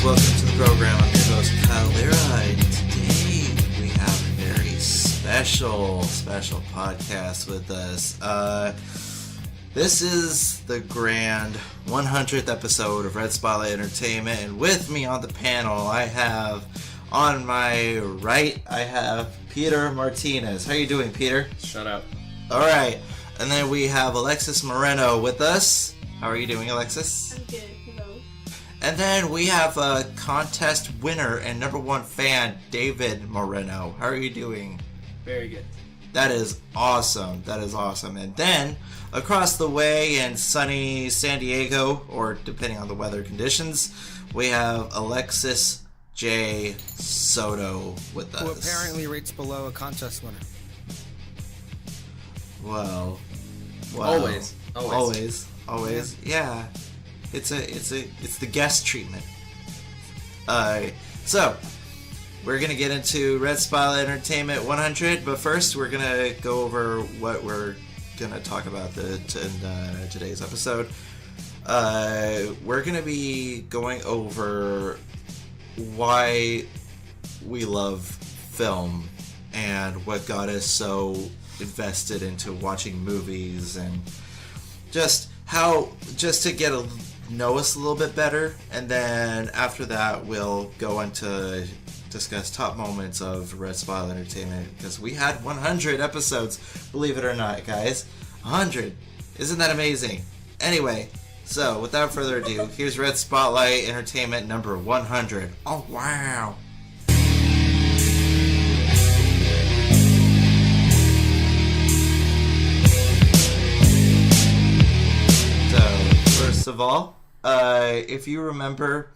welcome to the program. I'm your host, Kyle Lira, and today we have a very special podcast with us. This is the grand 100th episode of Red Spotlight Entertainment, and with me on the panel, I have, on my right, I have Peter Martinez. How are you doing, Peter? Shut up. Alright, and then we have Alexys Moreno with us. How are you doing, Alexys? I'm good. Hello. And then we have a contest winner and #1 fan, David Moreno. How are you doing? Very good. That is awesome. And then, across the way in sunny San Diego, or depending on the weather conditions, we have Alexys J. Soto with us. Who apparently rates below a contest winner. Well, Always. Yeah. It's the guest treatment. So we're gonna get into Red Spotlight Entertainment 100, but first we're gonna go over what we're gonna talk about in today's episode. We're gonna be going over why we love film and what got us so invested into watching movies, and just to know us a little bit better. And then after that we'll go into discuss top moments of Red Spotlight Entertainment, because we had 100 episodes, believe it or not, guys. 100. Isn't that amazing? Anyway, so without further ado, here's Red Spotlight Entertainment number 100. Oh wow. First of all, if you remember,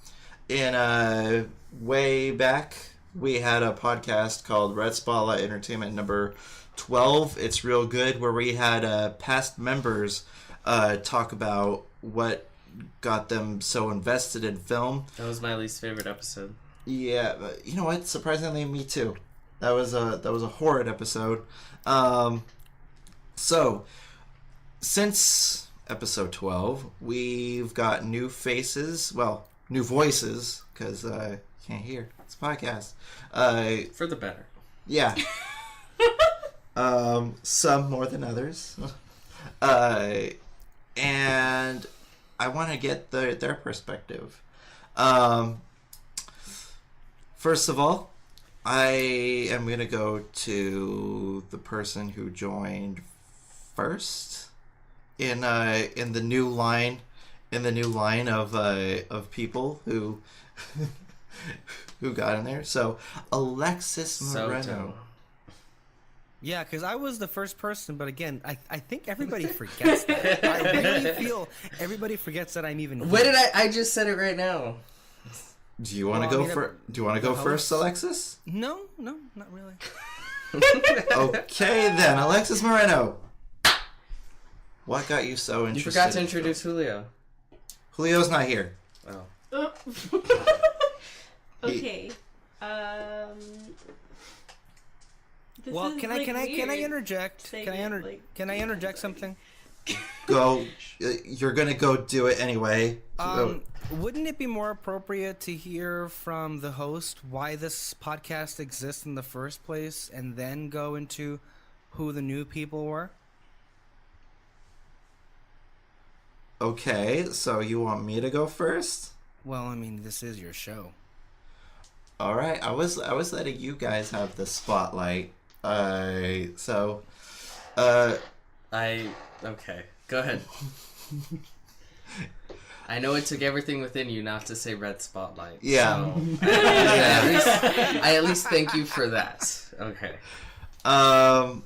in way back, we had a podcast called Red Spotlight Entertainment number 12. It's real good, where we had past members talk about what got them so invested in film. That was my least favorite episode. Yeah, but you know what? Surprisingly, me too. That was a horrid episode. So since episode 12, we've got new faces, well, new voices, because you can't hear. It's a podcast. For the better. Yeah. Some more than others. And I want to get their perspective. First of all, I am going to go to the person who joined first in the new line of people who who got in there. So Alexys Moreno. Soto. Yeah, because I was the first person, but again, I think everybody forgets that. I really feel everybody forgets that I'm even here. What did I just said it right now. Do you want to go first, Alexys? No, not really. Okay then, Alexys Moreno. What got you so interested? You forgot to introduce Julio. Julio's not here. Oh. Okay. Well, can I interject? Can I interject something? Go. You're gonna go do it anyway. Wouldn't it be more appropriate to hear from the host why this podcast exists in the first place, and then go into who the new people were? Okay, so you want me to go first? Well, I mean, this is your show. All right, I was letting you guys have the spotlight. Okay, Go ahead. I know it took everything within you not to say Red Spotlight. Yeah. So I at least thank you for that. Okay. All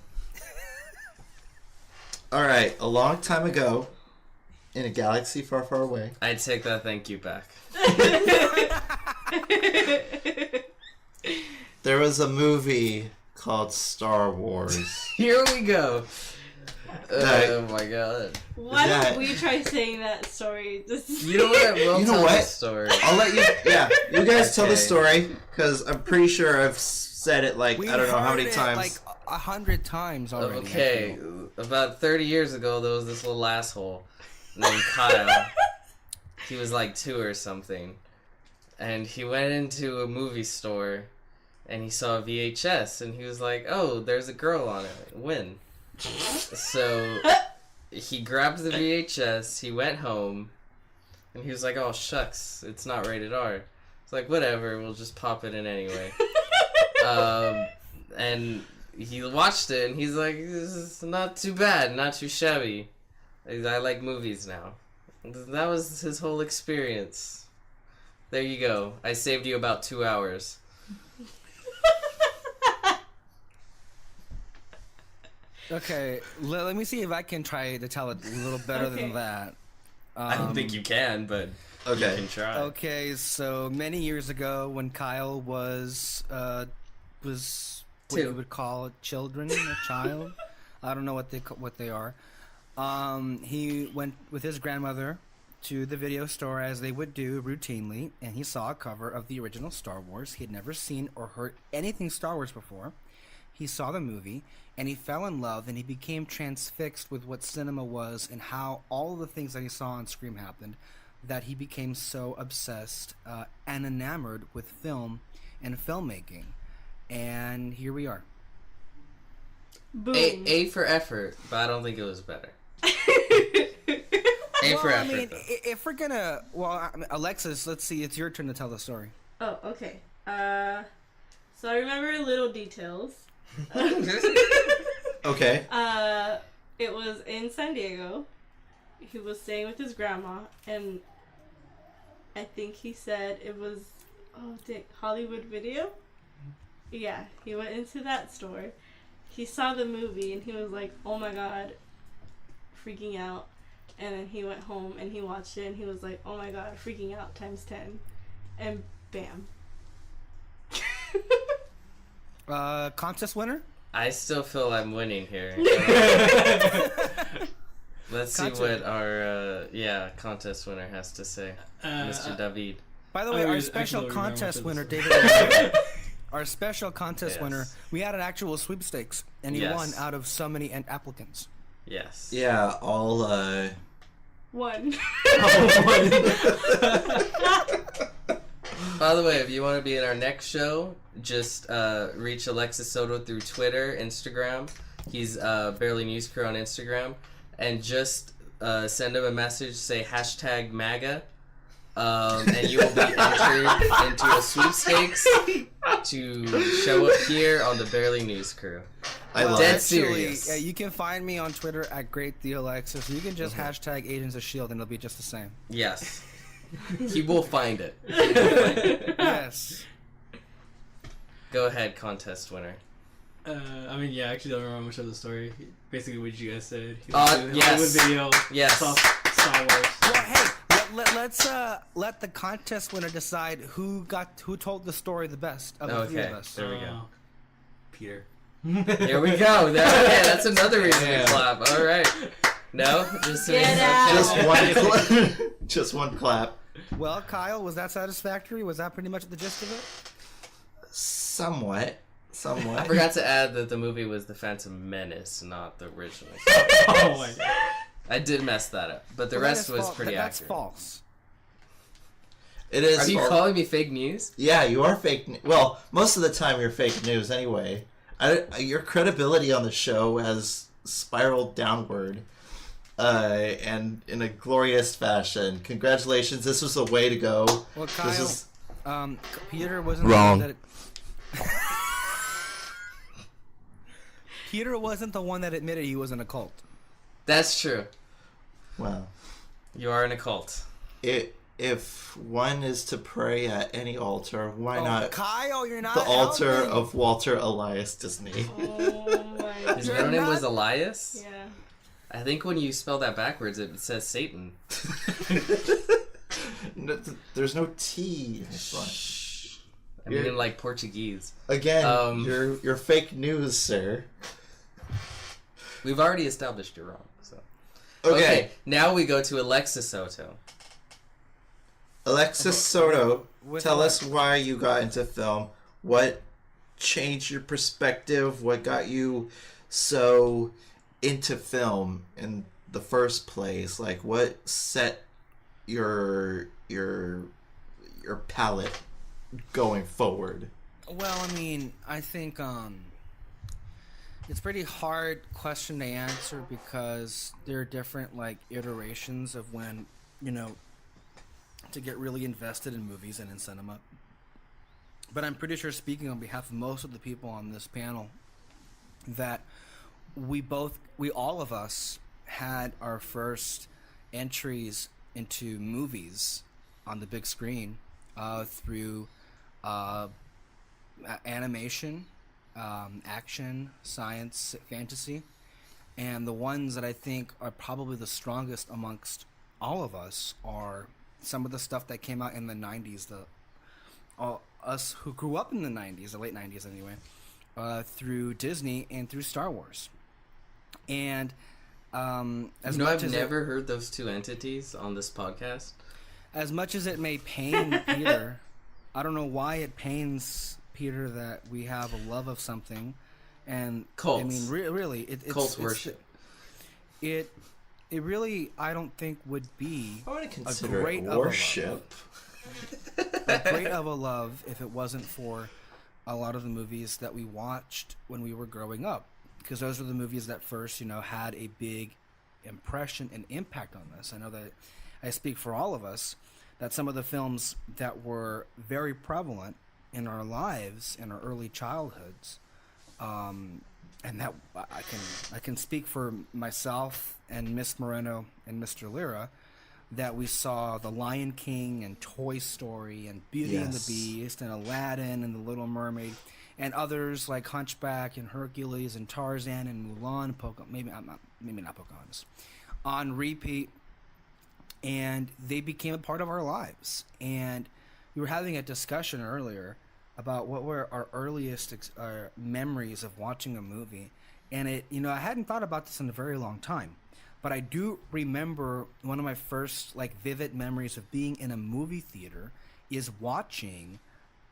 right, a long time ago, in a galaxy far, far away. I take that thank you back. There was a movie called Star Wars. Here we go. Oh my god. Why don't we try saying that story? You know what? I will You know tell what? the story. I'll let you. Yeah, you guys tell the story, because I'm pretty sure I've said it I don't know how many times. Like 100 times already. Okay, about 30 years ago, there was this little asshole named Kyle. He was like 2 or something. and he went into a movie store, and he saw a VHS, and he was like, "Oh, there's a girl on it. Win." So he grabbed the VHS. He went home, and he was like, "Oh shucks, it's not rated R." It's like, whatever, we'll just pop it in anyway. And he watched it, and he's like, "This is not too bad, not too shabby. I like movies now." That was his whole experience. There you go. I saved you about 2 hours. Okay, let me see if I can try to tell it a little better than that. I don't think you can, but you can try. Okay, so many years ago, when Kyle was what you would call children, a child. I don't know what they are. He went with his grandmother to the video store, as they would do routinely, and he saw a cover of the original Star Wars. He had never seen or heard anything Star Wars before. He saw the movie, and he fell in love, and he became transfixed with what cinema was and how all the things that he saw on screen happened, that he became so obsessed and enamored with film and filmmaking. And here we are. Boom. A for effort, but I don't think it was better. A for effort. I mean, if we're gonna, Alexis, let's see. It's your turn to tell the story. Oh, okay. So I remember little details. Okay. It was in San Diego. He was staying with his grandma, and I think he said it was Hollywood Video. Yeah, he went into that store. He saw the movie, and he was like, "Oh my god," freaking out. And then he went home and he watched it, and he was like, "Oh my god," freaking out times 10, and bam. Contest winner? I still feel I'm winning here. Let's see what our contest winner has to say, Mr. David. By the way, our special contest winner, David. Our special contest winner, we had an actual sweepstakes, and he won out of so many applicants. Yes. Yeah, all One. By the way, if you want to be in our next show, just reach Alexys Soto through Twitter, Instagram. He's Barely News Crew on Instagram. And just send him a message, say #MAGA. And you will be entered into a sweepstakes to show up here on the Barely News Crew. I love Dead it. serious. You can find me on Twitter at GreatTheAlexis. You can just #Agents of S.H.I.E.L.D. and it'll be just the same. Yes. He will find it. Yes. Go ahead, contest winner. I mean, yeah, I actually don't remember much of the story. Basically, what you guys said. Yes. Video. Yes. Saw Star Wars. Well, hey, let's let the contest winner decide who told the story the best of the three of us. There we go. Peter. There we go. That's another reason to clap. All right. No, just Get out. Just one clap. Well, Kyle, was that satisfactory? Was that pretty much the gist of it? Somewhat. I forgot to add that the movie was The Phantom Menace, not the original. Oh my god. I did mess that up, but the rest was pretty That's accurate. false. It is. Are you calling me fake news? Yeah, you are fake. Well, most of the time you're fake news anyway. Your credibility on the show has spiraled downward, and in a glorious fashion. Congratulations! This was the way to go. Well, Kyle, This is Peter wasn't Wrong. The one Peter wasn't the one that admitted he was in a cult. That's true. well. You are in a cult. If one is to pray at any altar, why not Kyle, you're not the altar helping. of Walter Elias Disney? Oh my. His real name was Elias? Yeah. I think when you spell that backwards, it says Satan. No, there's no T in this one. I mean, in like Portuguese. Again, you're fake news, sir. We've already established you're wrong. So. Okay. Now we go to Alexys Soto. Alexys Soto, With tell what? us why you got into film. What changed your perspective? What got you so into film in the first place? Like, what set your your palette going forward? Well, I mean, I think it's a pretty hard question to answer because there are different like iterations of when, you know, to get really invested in movies and in cinema. But I'm pretty sure, speaking on behalf of most of the people on this panel, that we all of us had our first entries into movies on the big screen through animation, action, science, fantasy, and the ones that I think are probably the strongest amongst all of us are some of the stuff that came out in the 90s, us who grew up in the 90s, the late 90s anyway, through Disney and through Star Wars. And I've never heard those two entities on this podcast. As much as it may pain Peter, I don't know why it pains Peter that we have a love of something, and cults. I mean, really, it's cult worship. It really, I don't think would be I want to a consider great it worship. a great of a love if it wasn't for a lot of the movies that we watched when we were growing up, because those were the movies that first, you know, had a big impression and impact on us. I know that I speak for all of us that some of the films that were very prevalent in our lives in our early childhoods, and that I can speak for myself and Miss Moreno and Mr. Lira, that we saw The Lion King and Toy Story and Beauty and the Beast and Aladdin and The Little Mermaid and others like Hunchback and Hercules and Tarzan and Mulan and maybe not Pocahontas on repeat, and they became a part of our lives. And we were having a discussion earlier about what were our earliest memories of watching a movie, and I hadn't thought about this in a very long time, but I do remember one of my first like vivid memories of being in a movie theater is watching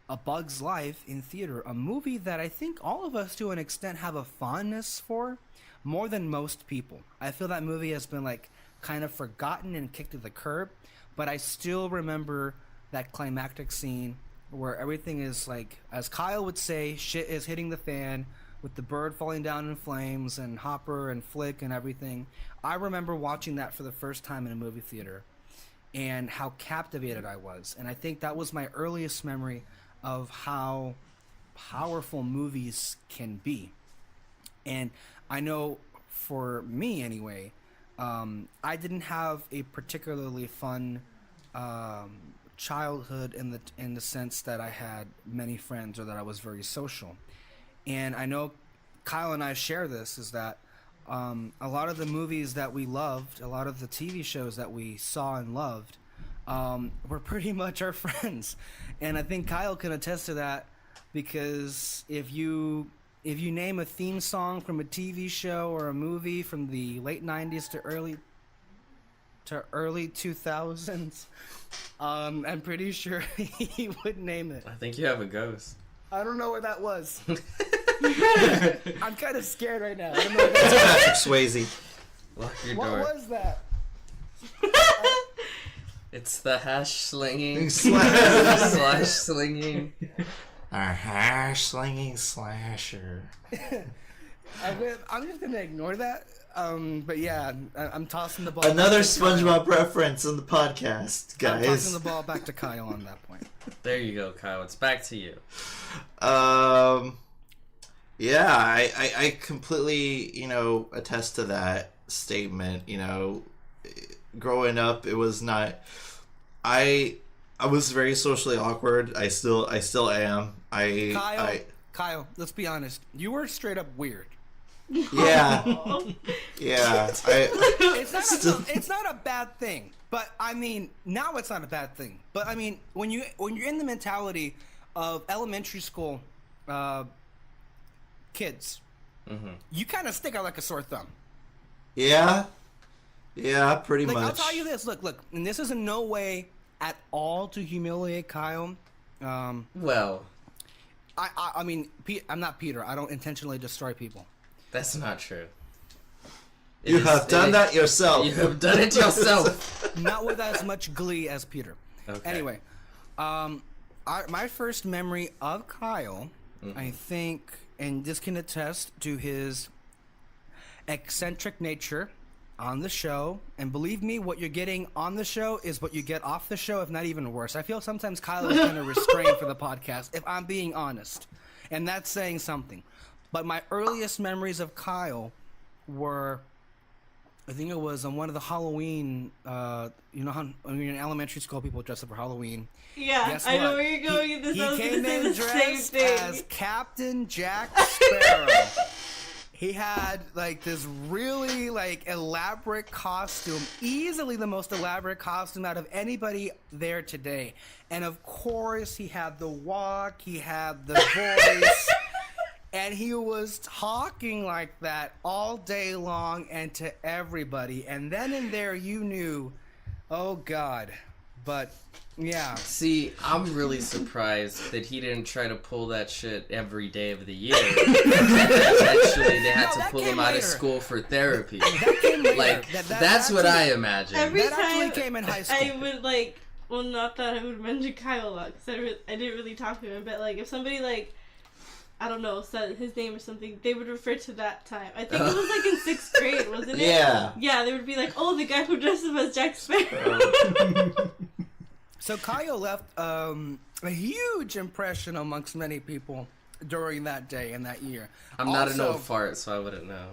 A Bug's Life in theater, a movie that I think all of us to an extent have a fondness for, more than most people. I feel that movie has been like kind of forgotten and kicked to the curb, but I still remember that climactic scene where everything is like, as Kyle would say, shit is hitting the fan, with the bird falling down in flames and Hopper and Flick and everything. I remember watching that for the first time in a movie theater and how captivated I was. And I think that was my earliest memory of how powerful movies can be. And I know for me anyway, I didn't have a particularly fun childhood in the sense that I had many friends or that I was very social. And I know Kyle and I share this, is that a lot of the movies that we loved, a lot of the TV shows that we saw and loved, were pretty much our friends. And I think Kyle can attest to that, because if you name a theme song from a TV show or a movie from the late 90s to early 2000s, I'm pretty sure he would name it. I think you have a ghost. I don't know where that was. I'm kind of scared right now. I don't know what that was. Patrick Swayze. Lock your What door. was that? It's the hash slinging. Slash slinging. Our hash slinging slasher. I'm just gonna ignore that. But yeah, I'm tossing the ball. Another back to Kyle. SpongeBob reference on the podcast, I'm tossing guys. the ball back to Kyle on that point. There you go, Kyle. It's back to you. Yeah, I completely, attest to that statement. Growing up, it was not. I was very socially awkward. I still am. Kyle, let's be honest. You were straight up weird. Yeah. Yeah. It's not a bad thing. But I mean, now it's not a bad thing. But I mean, when you're in the mentality of elementary school kids, you kind of stick out like a sore thumb. Yeah. Yeah, pretty much. I'll tell you this. Look, and this is in no way at all to humiliate Kyle. Well, I mean, I'm not Peter. I don't intentionally destroy people. that's not true. You have done that yourself. You have done it yourself. Not with as much glee as Peter. Okay. Anyway, My first memory of Kyle, I think, and this can attest to his eccentric nature on the show. And believe me, what you're getting on the show is what you get off the show, if not even worse. I feel sometimes Kyle is kind of restrained for the podcast, if I'm being honest. And that's saying something. But my earliest memories of Kyle were, I think it was on one of the Halloween, you know how when you're in elementary school, people dress up for Halloween. Yeah, Guess I know what? where you're going. He came in the same dressed thing. as Captain Jack Sparrow. He had like this really like elaborate costume, easily the most elaborate costume out of anybody there today. And of course, he had the walk, he had the voice, and he was talking like that all day long and to everybody. And then and there, you knew, oh God. But yeah. See, I'm really surprised that he didn't try to pull that shit every day of the year. Eventually, they had to pull him out of school for therapy. That came later. Like, that's what I imagine. Every That actually time came in high school. I would like, well, not that I would mention Kyle a lot because I didn't really talk to him, but like if somebody like, I don't know, said his name or something, they would refer to that time. I think it was like in 6th grade, wasn't it? Yeah. Yeah, they would be like, oh, the guy who dressed up as Jack Sparrow. So Kyle left a huge impression amongst many people during that day and that year. I'm not an Also- old fart, so I wouldn't know.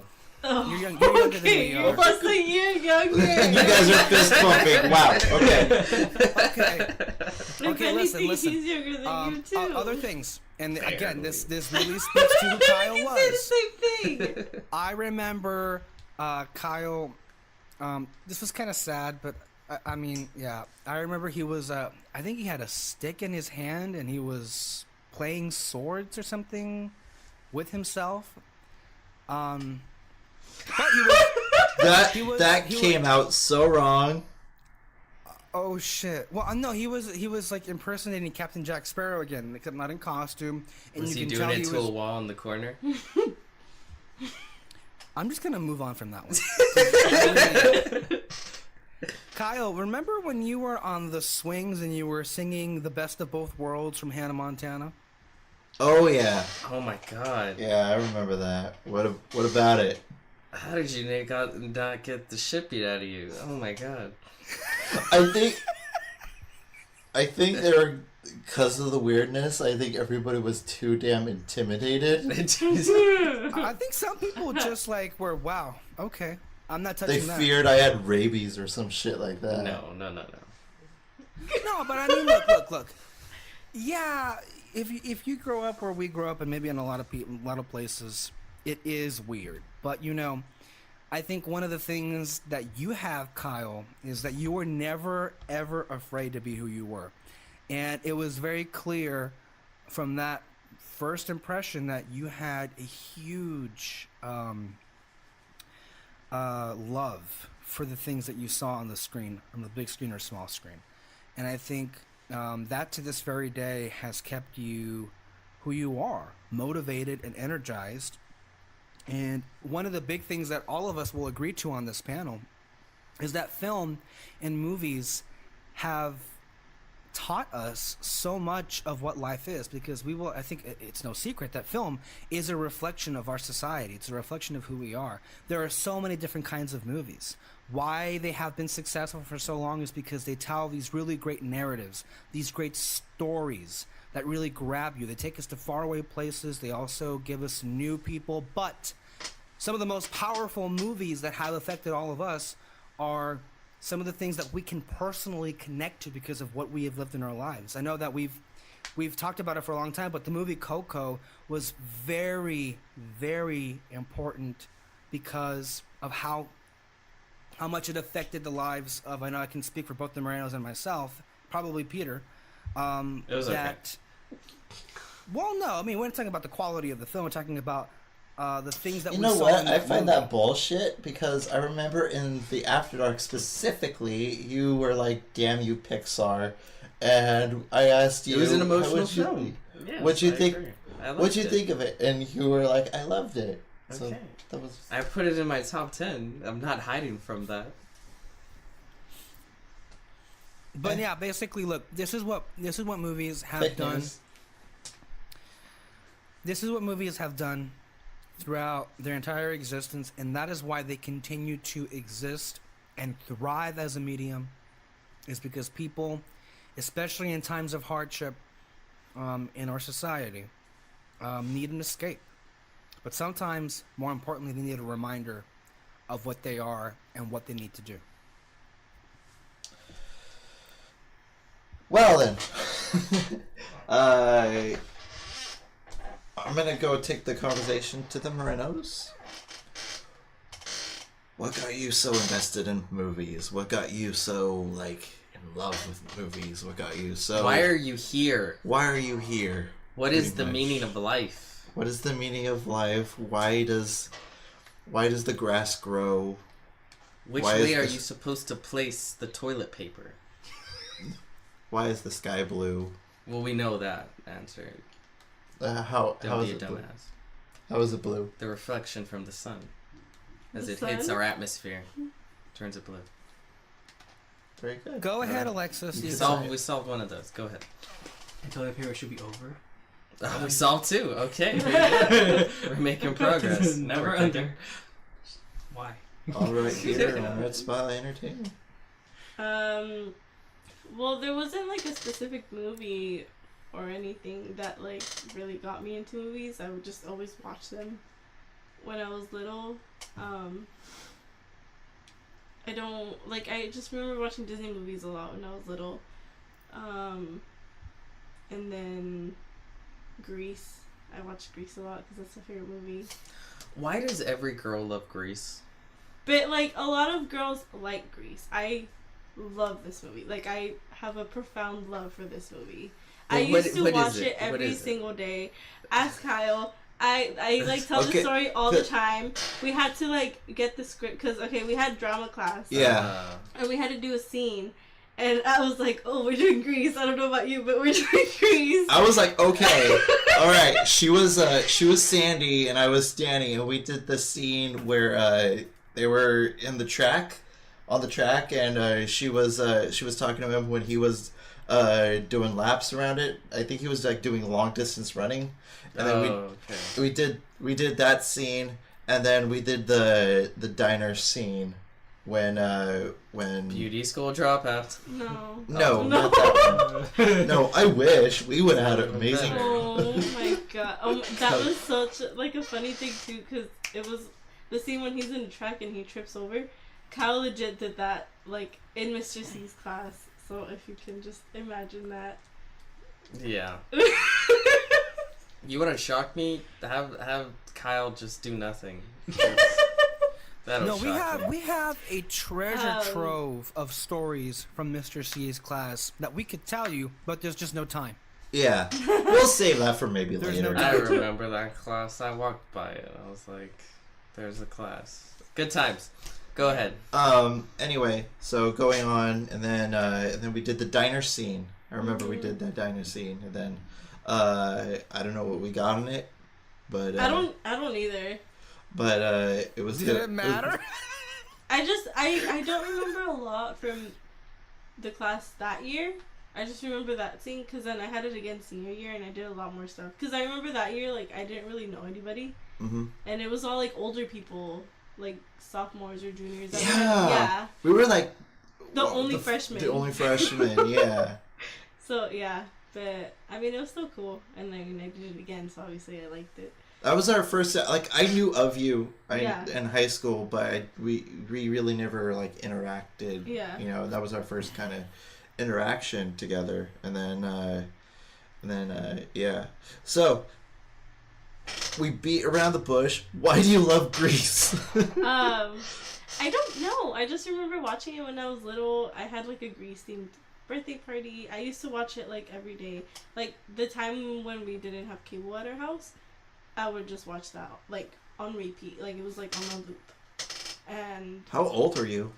Oh, You're younger than okay, we you're are. less than a year younger. You guys are fist pumping. Wow. Okay. Okay. If Okay, anything, listen. he's younger than you too. Other things, and again, this really speaks to who Kyle You was. say the same thing. I remember Kyle. This was kind of sad, but I mean, yeah. I remember he was. I think he had a stick in his hand, and he was playing swords or something with himself. But he was. That came out so wrong. Oh shit! Well, no, he was like impersonating Captain Jack Sparrow again, except not in costume. And Was you he can doing tell it to a wall in the corner? I'm just gonna move on from that one. Kyle, remember when you were on the swings and you were singing "The Best of Both Worlds" from Hannah Montana? Oh yeah. Oh my god. Yeah, I remember that. What about it? How did you not get the shit beat out of you? Oh my god. I think they were, because of the weirdness, I think everybody was too damn intimidated. I think some people just like were, wow, okay, I'm not They touching that. feared I had rabies or some shit like that. No. No, but I mean, look. Yeah, if you grow up where we grow up, and maybe in a lot of places, it is weird. But you know, I think one of the things that you have, Kyle, is that you were never ever afraid to be who you were, and it was very clear from that first impression that you had a huge love for the things that you saw on the screen, on the big screen or small screen. And I think that to this very day has kept you who you are, motivated and energized. And one of the big things that all of us will agree to on this panel is that film and movies have taught us so much of what life is, because I think it's no secret that film is a reflection of our society. It's a reflection of who we are. There are so many different kinds of movies. Why they have been successful for so long is because they tell these really great narratives, these great stories that really grab you. They take us to faraway places. They also give us new people. But some of the most powerful movies that have affected all of us are some of the things that we can personally connect to because of what we have lived in our lives. I know that we've talked about it for a long time, but the movie Coco was very, very important because of how much it affected the lives of, I know I can speak for both the Morenos and myself, probably Peter. It was okay. Well, no, I mean, we're not talking about the quality of the film. We're talking about the things that You we know saw what? in I that find movie. that bullshit, because I remember in the After Dark specifically, you were like, "Damn you, Pixar," and I asked you, It was an emotional what'd you- film. Yes, What'd you I think? agree. I What'd you liked it. think of it? And you were like, "I loved it." So Okay. that was. I put it in my top 10. I'm not hiding from that. But yeah, basically, look, this is what movies have done. This is what movies have done throughout their entire existence, and that is why they continue to exist and thrive as a medium, is because people, especially in times of hardship in our society, need an escape. But sometimes, more importantly, they need a reminder of what they are and what they need to do. Well then, I'm gonna go take the conversation to the Morenos. What got you so invested in movies? What got you so, like, in love with movies? What got you so... Why are you here? Why are you here? What is the meaning of life? What is the meaning of life? Why does the grass grow? Which way are you supposed to place the toilet paper? Why is the sky blue? Well, we know that answer. How is Don't be a it blue? dumbass. How is it blue? The reflection from the sun. As The it sun? hits our atmosphere, turns it blue. Very good. Go ahead, Alexis. We solved one of those. Go ahead. And toilet paper should be over. We solved two. Okay. We're making progress. Never We're under. Why? All right, here on Red Spotlight Entertainment. Well, there wasn't like a specific movie or anything that like really got me into movies. I would just always watch them when I was little. I just remember watching Disney movies a lot when I was little. And then Grease. I watched Grease a lot because that's my favorite movie. Why does every girl love Grease? But like a lot of girls like Grease. I love this movie. Like I have a profound love for this movie. Well, I used to what watch is it it? What every is it? single day. Ask Kyle. I like tell the Okay. story all the time. We had to like get the script because we had drama class. Yeah. And we had to do a scene. And I was like, oh, we're doing Grease. I don't know about you, but we're doing Grease. I was like, okay, all right. She was Sandy and I was Danny, and we did the scene where they were in the track, and she was talking to him when he was doing laps around it. I think he was like doing long distance running, and then we did that scene, and then we did the diner scene. When Beauty School Dropout. No. No, not that one. No, I wish we would have had an amazing. Oh my god! That was such like a funny thing too, because it was the scene when he's in the track and he trips over. Kyle legit did that like in Mr. C's class. So if you can just imagine that. Yeah. You want to shock me? Have Kyle just do nothing. No, we have a treasure trove of stories from Mr. C's class that we could tell you, but there's just no time. Yeah, we'll save that for maybe There's later. no I remember that class. I walked by it. I was like, "There's a class." Good times. Go ahead. Anyway, so going on, and then we did the diner scene. I remember we did that diner scene, and then I don't know what we got on it, but I don't either. But it was. Did it matter? I don't remember a lot from the class that year. I just remember that scene because then I had it again senior year and I did a lot more stuff. Because I remember that year, like, I didn't really know anybody. Mm-hmm. And it was all, like, older people, like, sophomores or juniors. Yeah. We were, like... The only freshmen. The only freshmen, yeah. So, yeah. But, I mean, it was still cool. And then I did it again, so obviously I liked it. That was our first... Like, I knew of you Yeah. in high school, but we really never, like, interacted. Yeah. You know, that was our first kind of interaction together. And then, yeah. So, we beat around the bush. Why do you love Grease? I don't know. I just remember watching it when I was little. I had, like, a Grease-themed birthday party. I used to watch it, like, every day. Like, the time when we didn't have cable at our house, I would just watch that, like, on repeat. Like, it was, like, on a loop. And... How old are you?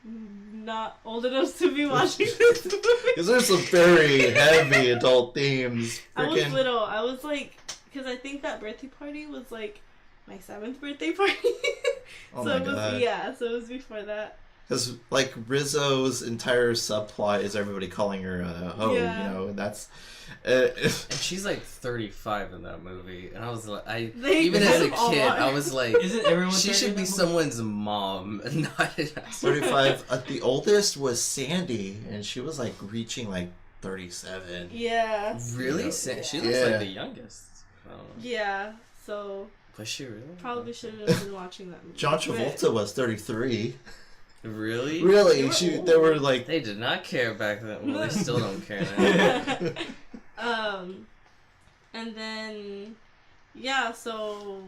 Not old enough to be watching this movie. Because there's some very heavy adult themes. I was little. I was, like... Because I think that birthday party was, like, my 7th birthday party. Oh so my it was, God. yeah, so it was before that. Because, like, Rizzo's entire subplot is everybody calling her a hoe, Yeah. you know, and that's... And she's like 35 in that movie, and I was like, They even as a all kid, are. I was like, Isn't everyone she 30 should in be that movie? someone's mom, not. 35. The oldest was Sandy, and she was, like, reaching, like, 37. Yeah. Really? Yeah. She looks Yeah. like the youngest. I don't know. Yeah. So Was she really? probably shouldn't have been watching that movie. John Travolta was 33. Really? Really? They were They were, old. like... They did not care back then. Well, they still don't care now. And then, yeah, so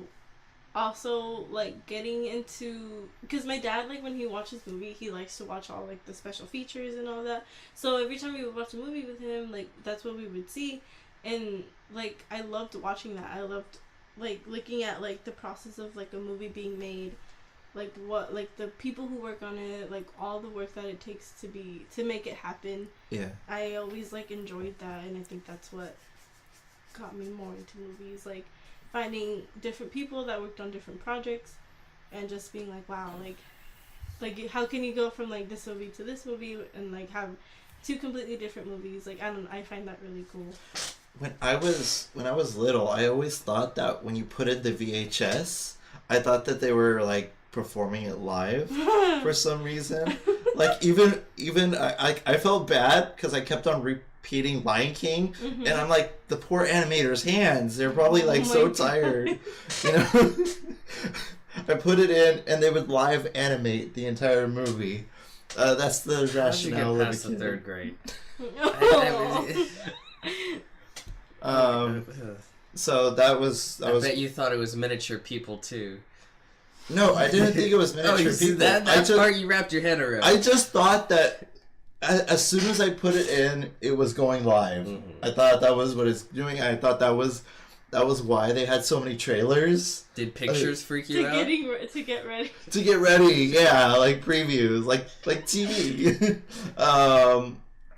also, like, getting into, because my dad, like, when he watches movie, he likes to watch all, like, the special features and all that. So every time we would watch a movie with him, like, that's what we would see. And, like, I loved watching that. I loved, like, looking at, like, the process of, like, a movie being made. Like, what, like, the people who work on it, like, all the work that it takes to make it happen. Yeah. I always, like, enjoyed that, and I think that's what got me more into movies, like, finding different people that worked on different projects, and just being like, wow, like, how can you go from, like, this movie to this movie, and, like, have two completely different movies, like, I find that really cool. When I was little, I always thought that when you put in the VHS, I thought that they were, like, performing it live for some reason. Like, even I felt bad because I kept on repeating Lion King, Mhm. and I'm like, the poor animators' hands, they're probably, like, Oh my so God. tired, you know. I put it in, and they would live animate the entire movie. That's the How did you rationale get of past the the kid. third grade? So that was I bet you thought it was miniature people too. no, I didn't think it was Oh, miniature you see people. that I just part you wrapped your head around. I just thought that as soon as I put it in, it was going live. Mhm. I thought that was what it's doing. I thought that was why they had so many trailers Did pictures freak you out? to get ready. to get ready. Yeah, like previews, like TV.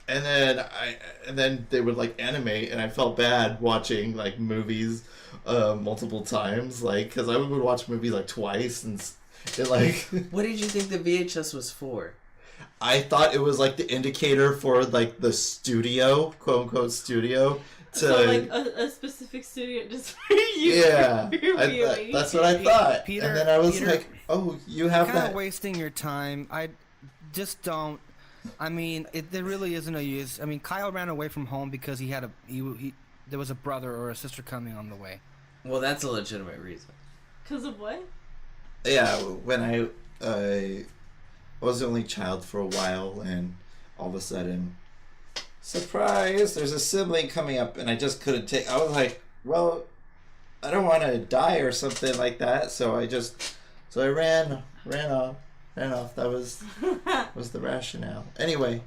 And then they would, like, animate, and I felt bad watching, like, movies multiple times, like, because I would watch movies, like, twice, and like What did you think the VHS was for? I thought it was, like, the indicator for, like, the studio, quote unquote studio, to So, like, a specific studio just for you. yeah, Viewing. that's what I thought. Peter- and then I was Peter, like, oh, you have Kind that. of wasting your time. I just don't. I mean, there really isn't a use. I mean, Kyle ran away from home because he had there was a brother or a sister coming on the way. Well, that's a legitimate reason. Because of what? Yeah, when I was the only child for a while, and all of a sudden, surprise, there's a sibling coming up, and I just couldn't take. I was like, well, I don't want to die or something like that, so I ran off. That was the rationale. Anyway,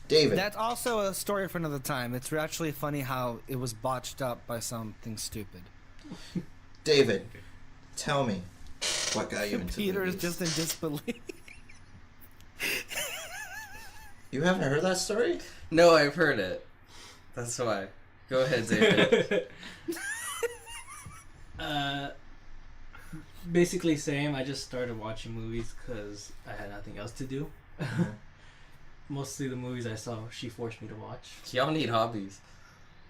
David. That's also a story for another time. It's actually funny how it was botched up by something stupid. David, tell me what got you into Peter is movies. just in disbelief. You haven't heard that story? No, I've heard it. That's why. Go ahead, David. Basically same. I just started watching movies because I had nothing else to do. Mostly the movies I saw, she forced me to watch. Y'all need hobbies.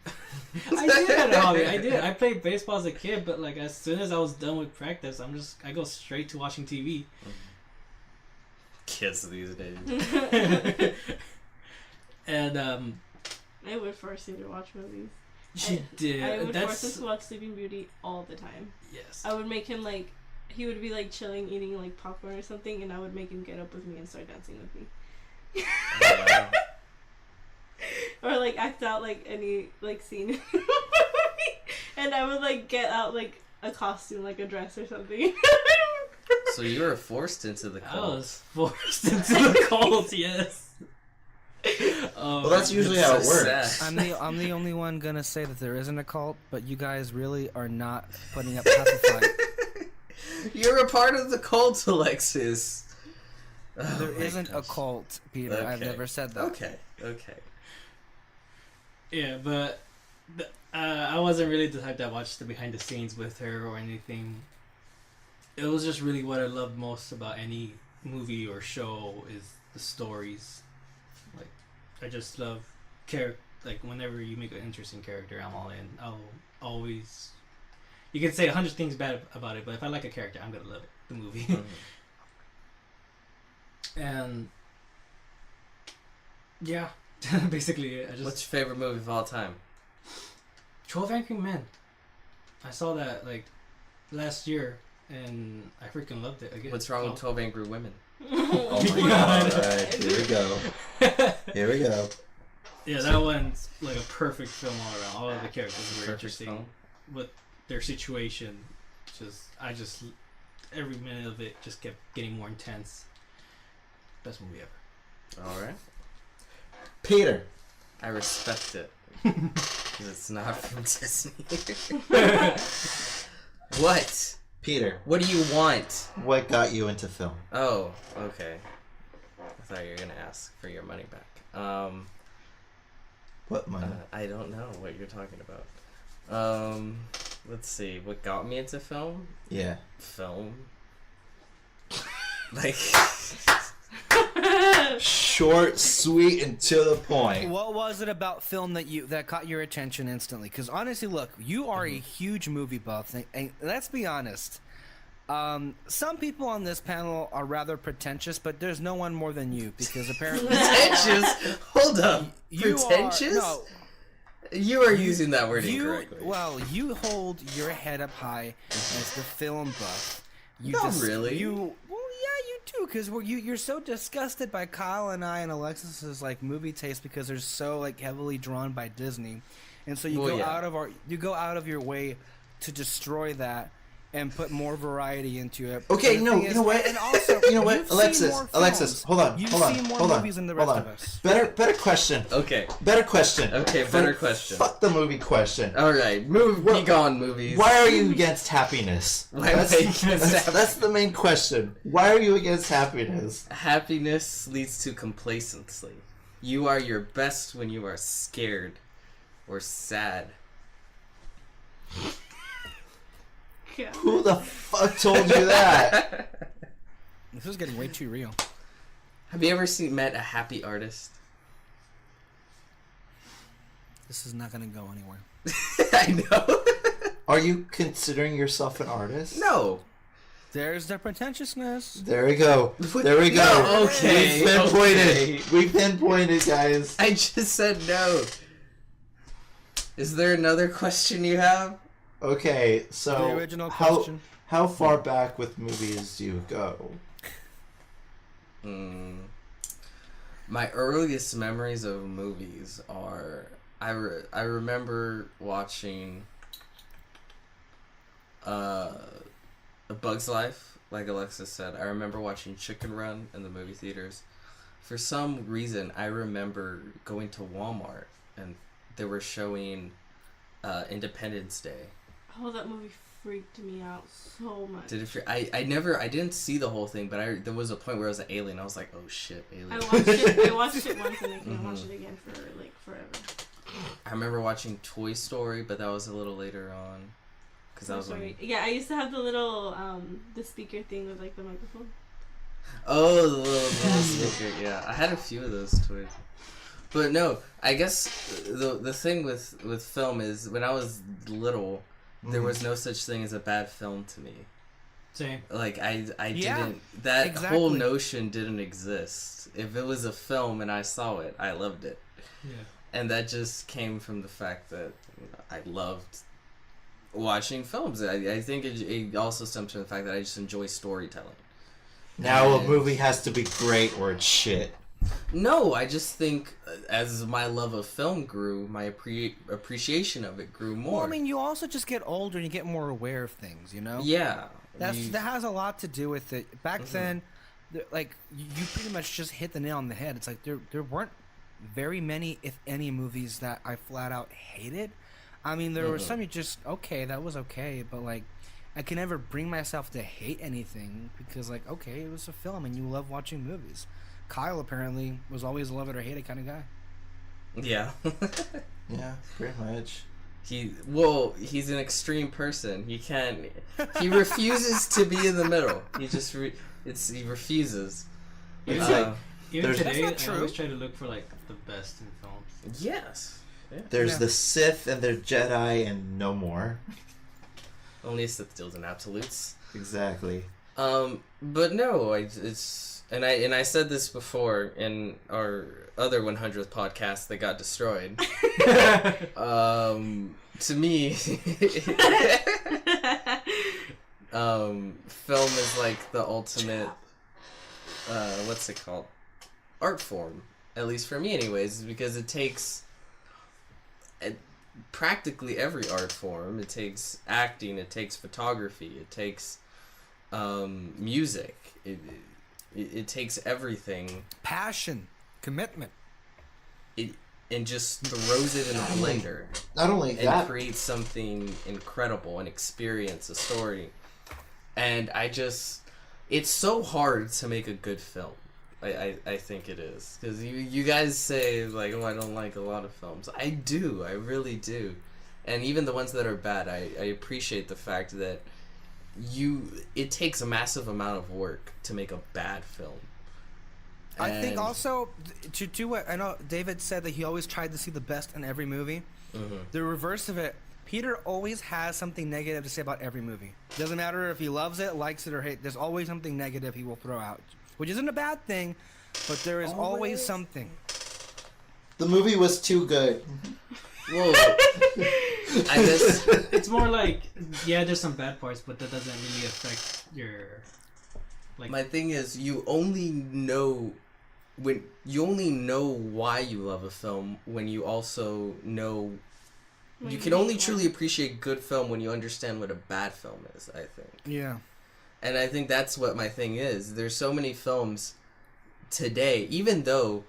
I did have a hobby. I did. I played baseball as a kid, but like as soon as I was done with practice, I go straight to watching TV. Kids these days. And I would force him to watch movies. she did. I would force him That's to watch Sleeping Beauty all the time. yes. I would make him, like, he would be, like, chilling, eating, like, popcorn or something, and I would make him get up with me and start dancing with me. Oh, wow. Or, like, act out, like, any, like, scene. And I would, like, get out, like, a costume, like a dress or something. So you were forced into the I cult. was forced into the cult. Yes. Well, that's usually how it so works. sad. I'm the only one gonna say that there isn't a cult, but you guys really are not putting up half a fight. You're a part of the cult, Alexis. Oh There my isn't a gosh. cult, Peter. I've Okay. never said that. Okay. Yeah, but I wasn't really the type that watched the behind the scenes with her or anything. it was just really what I loved most about any movie or show is the stories. Like, I just love like whenever you make an interesting character, I'm all in. I'll always. You can say 100 things bad about it, but if I like a character, I'm gonna love it. The movie. And yeah, basically, What's your favorite movie of all time? 12 Angry Men. I saw that like last year, and I freaking loved it again. What's wrong with 12 Angry Women? Oh my god! Alright, here we go. Here we go. Yeah, that one's like a perfect film all around. All of the characters were Perfect interesting, film. but their situation, every minute of it just kept getting more intense. Best movie ever. All right. Peter. I respect it. Because it's not from Disney. What? Peter. What do you want? What got you into film? Oh, okay. I thought you were going to ask for your money back. What money? I don't know what you're talking about. Let's see. What got me into film? Yeah. Film. Like... Short, sweet, and to the point. What was it about film that caught your attention instantly? Because honestly, look, you are a huge movie buff, and let's be honest. Some people on this panel are rather pretentious, but there's no one more than you because apparently Pretentious? Hold up. you Pretentious? no, You are using that word incorrectly. well, you hold your head up high as the film buff. You Not really. Well, yeah, you do, because you're so disgusted by Kyle and I and Alexis's like movie taste because they're so like heavily drawn by Disney, and so you go out of your way to destroy that and put more variety into it. Okay, And the no, thing you is- know what? And also, You know what? you've seen more films. Alexis, hold on, You've hold on, seen more hold on, movies than the hold rest on. of us. Better question. Okay. Better question. Okay, better question. Fuck the movie question. Alright, be gone, movies. Why are you against happiness? Why am I against happiness? That's the main question. Why are you against happiness? Happiness leads to complacency. You are your best when you are scared or sad. God. Who the fuck told you that? This is getting way too real. Have you ever met a happy artist? This is not going to go anywhere. I know. Are you considering yourself an artist? No. There's the pretentiousness. There we go. There we go. No, okay. We pinpointed. Okay. We pinpointed, guys. I just said no. Is there another question you have? Okay, so The original question. how far back with movies do you go? My earliest memories of movies are I remember watching A Bug's Life, like Alexis said. I remember watching Chicken Run in the movie theaters. For some reason, I remember going to Walmart and they were showing Independence Day. Oh, that movie freaked me out so much. Did it? I didn't see the whole thing, but there was a point where I was an alien. I was like, oh shit, alien. I watched it once and I can't watch it again for like forever. I remember watching Toy Story, but that was a little later on. Cause that was when... Yeah, I used to have the little the speaker thing with like the microphone. Oh, the little speaker. Yeah, I had a few of those toys. But no, I guess the thing with film is when I was little, there was no such thing as a bad film to me. Same. Like I Yeah, didn't, that exactly. whole notion didn't exist. If it was a film and I saw it, I loved it. Yeah. And that just came from the fact that I loved watching films. I think it also stems from the fact that I just enjoy storytelling. Now a movie has to be great or it's shit. No, I just think as my love of film grew, my appreciation of it grew more. Well, I mean, you also just get older and you get more aware of things, you know? Yeah. That has a lot to do with it. Back then, like, you pretty much just hit the nail on the head. It's like there weren't very many, if any, movies that I flat out hated. I mean, there were some you just, okay, that was okay, but, like, I can never bring myself to hate anything because, like, okay, it was a film and you love watching movies. Kyle apparently was always a love it or hate it kind of guy. Yeah. Yeah, pretty much. He's an extreme person. He refuses to be in the middle. He just he refuses. Even, even today, I always try to look for like the best in films. Yes. Yeah. There's the Sith and there's Jedi and no more. Only a Sith deals in absolutes. Exactly. But no, I said this before in our other 100th podcast that got destroyed. To me, film is like the ultimate, what's it called? Art form. At least for me anyways, because it takes practically every art form. It takes acting, it takes photography, it takes music. It takes everything. Passion, commitment. And just throws it in a blender. Not only that, and creates something incredible, an experience, a story. And it's so hard to make a good film. I think it is. Because you guys say, like, oh, I don't like a lot of films. I do. I really do. And even the ones that are bad, I appreciate the fact that it takes a massive amount of work to make a bad film. I think also, to do what I know David said, that he always tried to see the best in every movie. Mm-hmm. The reverse of it, Peter always has something negative to say about every movie. Doesn't matter if he loves it, likes it, or hates. There's always something negative he will throw out, which isn't a bad thing, but there is always something. The movie was too good. Whoa. I guess it's more like, yeah, there's some bad parts, but that doesn't really affect your. Like, my thing is, you only know why you love a film when you also know. You can only truly appreciate good film when you understand what a bad film is, I think. Yeah. And I think that's what my thing is. There's so many films today, even though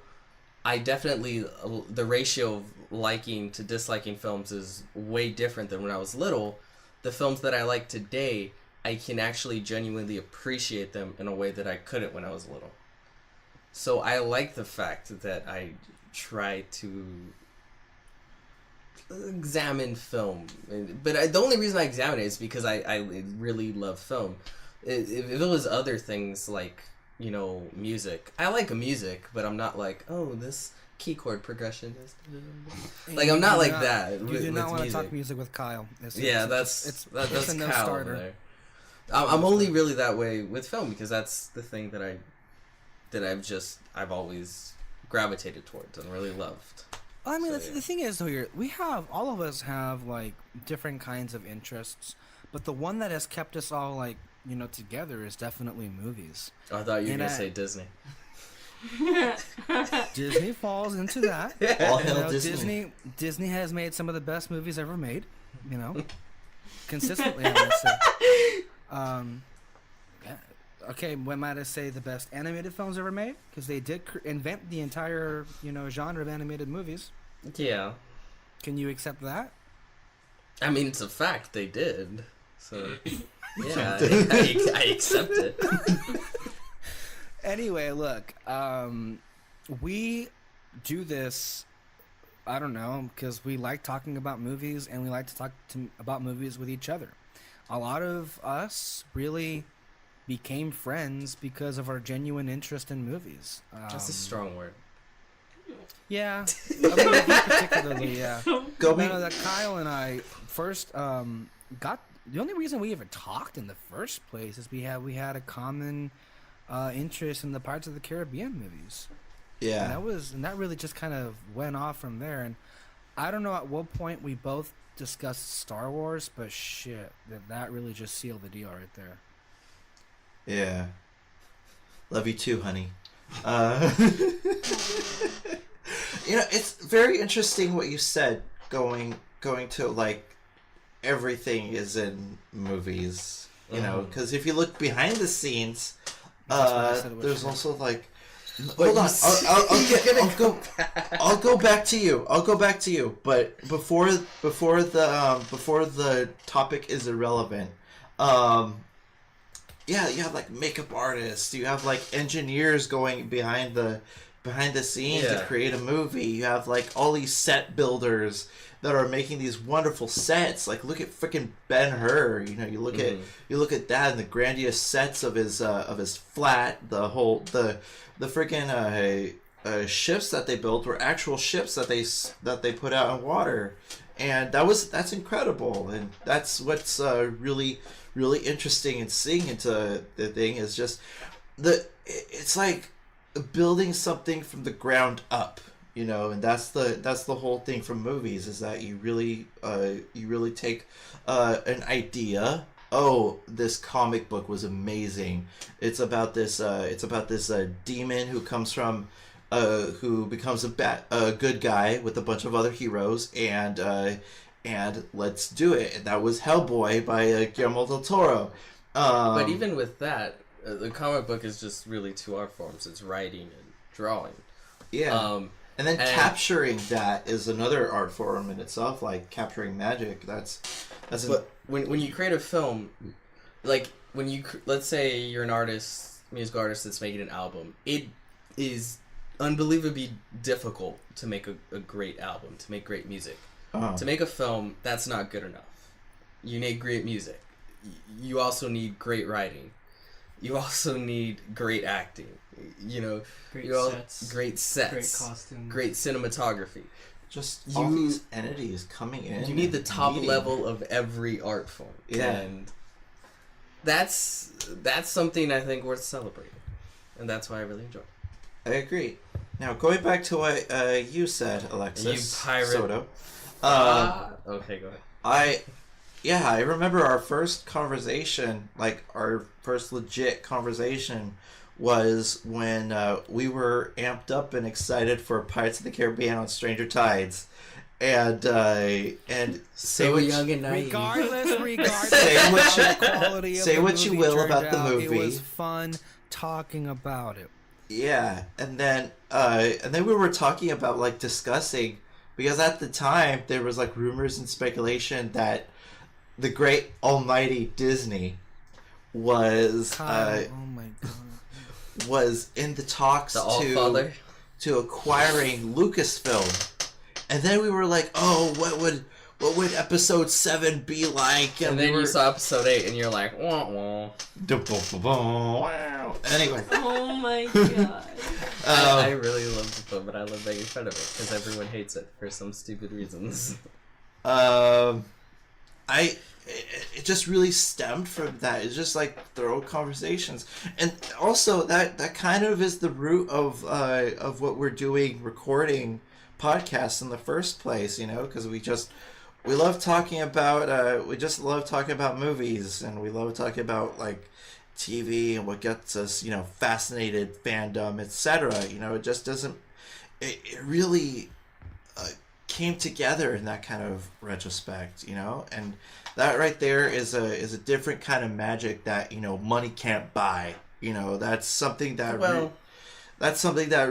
I definitely, the ratio of liking to disliking films is way different than when I was little. The films that I like today, I can actually genuinely appreciate them in a way that I couldn't when I was little. So I like the fact that I try to examine film. But the only reason I examine it is because I really love film. If it was other things like, music. I like music, but I'm not like, oh, this key chord progression is... Like, I'm not like that. You do not want to talk music with Kyle. That's a no Kyle starter. There. I'm only really that way with film because that's the thing that I've always gravitated towards and really loved. I mean, the thing is, though, all of us have like different kinds of interests, but the one that has kept us all like together is definitely movies. Oh, I thought you were gonna say Disney. Disney falls into that. All hail Disney. Disney has made some of the best movies ever made. Consistently, I would say. Okay, when might I say the best animated films ever made? Because they did invent the entire, genre of animated movies. Yeah. Can you accept that? I mean, it's a fact. They did. So, yeah, I accept it. Anyway, look, we do this, I don't know, because we like talking about movies and we like to talk about movies with each other. A lot of us really became friends because of our genuine interest in movies. That's a strong word. Yeah. Particularly, yeah. That Kyle and I first got... The only reason we ever talked in the first place is we had a common interest in the Pirates of the Caribbean movies. Yeah. And that really just kind of went off from there. And I don't know at what point we both discussed Star Wars, but shit, that really just sealed the deal right there. Yeah. Love you too, honey. It's very interesting what you said, going to like everything is in movies, because if you look behind the scenes, there's also like, hold on, I'll go back to you, but before the topic is irrelevant, yeah, you have like makeup artists, you have like engineers going behind the scenes to create a movie, you have like all these set builders that are making these wonderful sets. Like look at freaking Ben-Hur. You know, you look at that and the grandiose sets of his flat. The freaking ships that they built were actual ships that they put out in water, and that's incredible. And that's what's really interesting and seeing into the thing is just it's like building something from the ground up, you know. And that's the whole thing from movies, is that you really take an idea. Oh, this comic book was amazing. It's about this demon who comes from who becomes a good guy with a bunch of other heroes, and let's do it. And that was Hellboy by Guillermo del Toro. But even with that, the comic book is just really two art forms. It's writing and drawing. Yeah. And then capturing that is another art form in itself, like capturing magic. But when you create a film, like let's say you're an artist, music artist that's making an album, it is unbelievably difficult to make a great album, to make great music. To make a film, that's not good enough. You need great music. You also need great writing. You also need great acting. You know, great sets, great costumes, great cinematography. Just all these entities coming in. You need the top level of every art form. Yeah. And that's something I think worth celebrating. And that's why I really enjoy it. I agree. Now, going back to what you said, Alexis Soto. Okay, go ahead. I remember our first conversation, like our first legit conversation, was when we were amped up and excited for Pirates of the Caribbean on Stranger Tides, and so young and naive. Regardless, say what you will about the movie. It was fun talking about it. Yeah, and then we were talking about, like, discussing, because at the time there was like rumors and speculation that the great almighty Disney was oh my God. was in the talks to acquiring Lucasfilm. And then we were like, oh, what would episode 7 be like? And then you saw episode 8 and you're like, wah wah. Wow. Anyway. Oh my God. I really love the film, but I love making fun of it because everyone hates it for some stupid reasons. It just really stemmed from that. It's just like thorough conversations, and also that kind of is the root of what we're doing, recording podcasts in the first place. You know, because we love talking about love talking about movies, and we love talking about like TV and what gets us, you know, fascinated, fandom, etc. You know, it just doesn't. It really came together in that kind of retrospect, you know, and that right there is a different kind of magic that, you know, money can't buy. You know, that's something that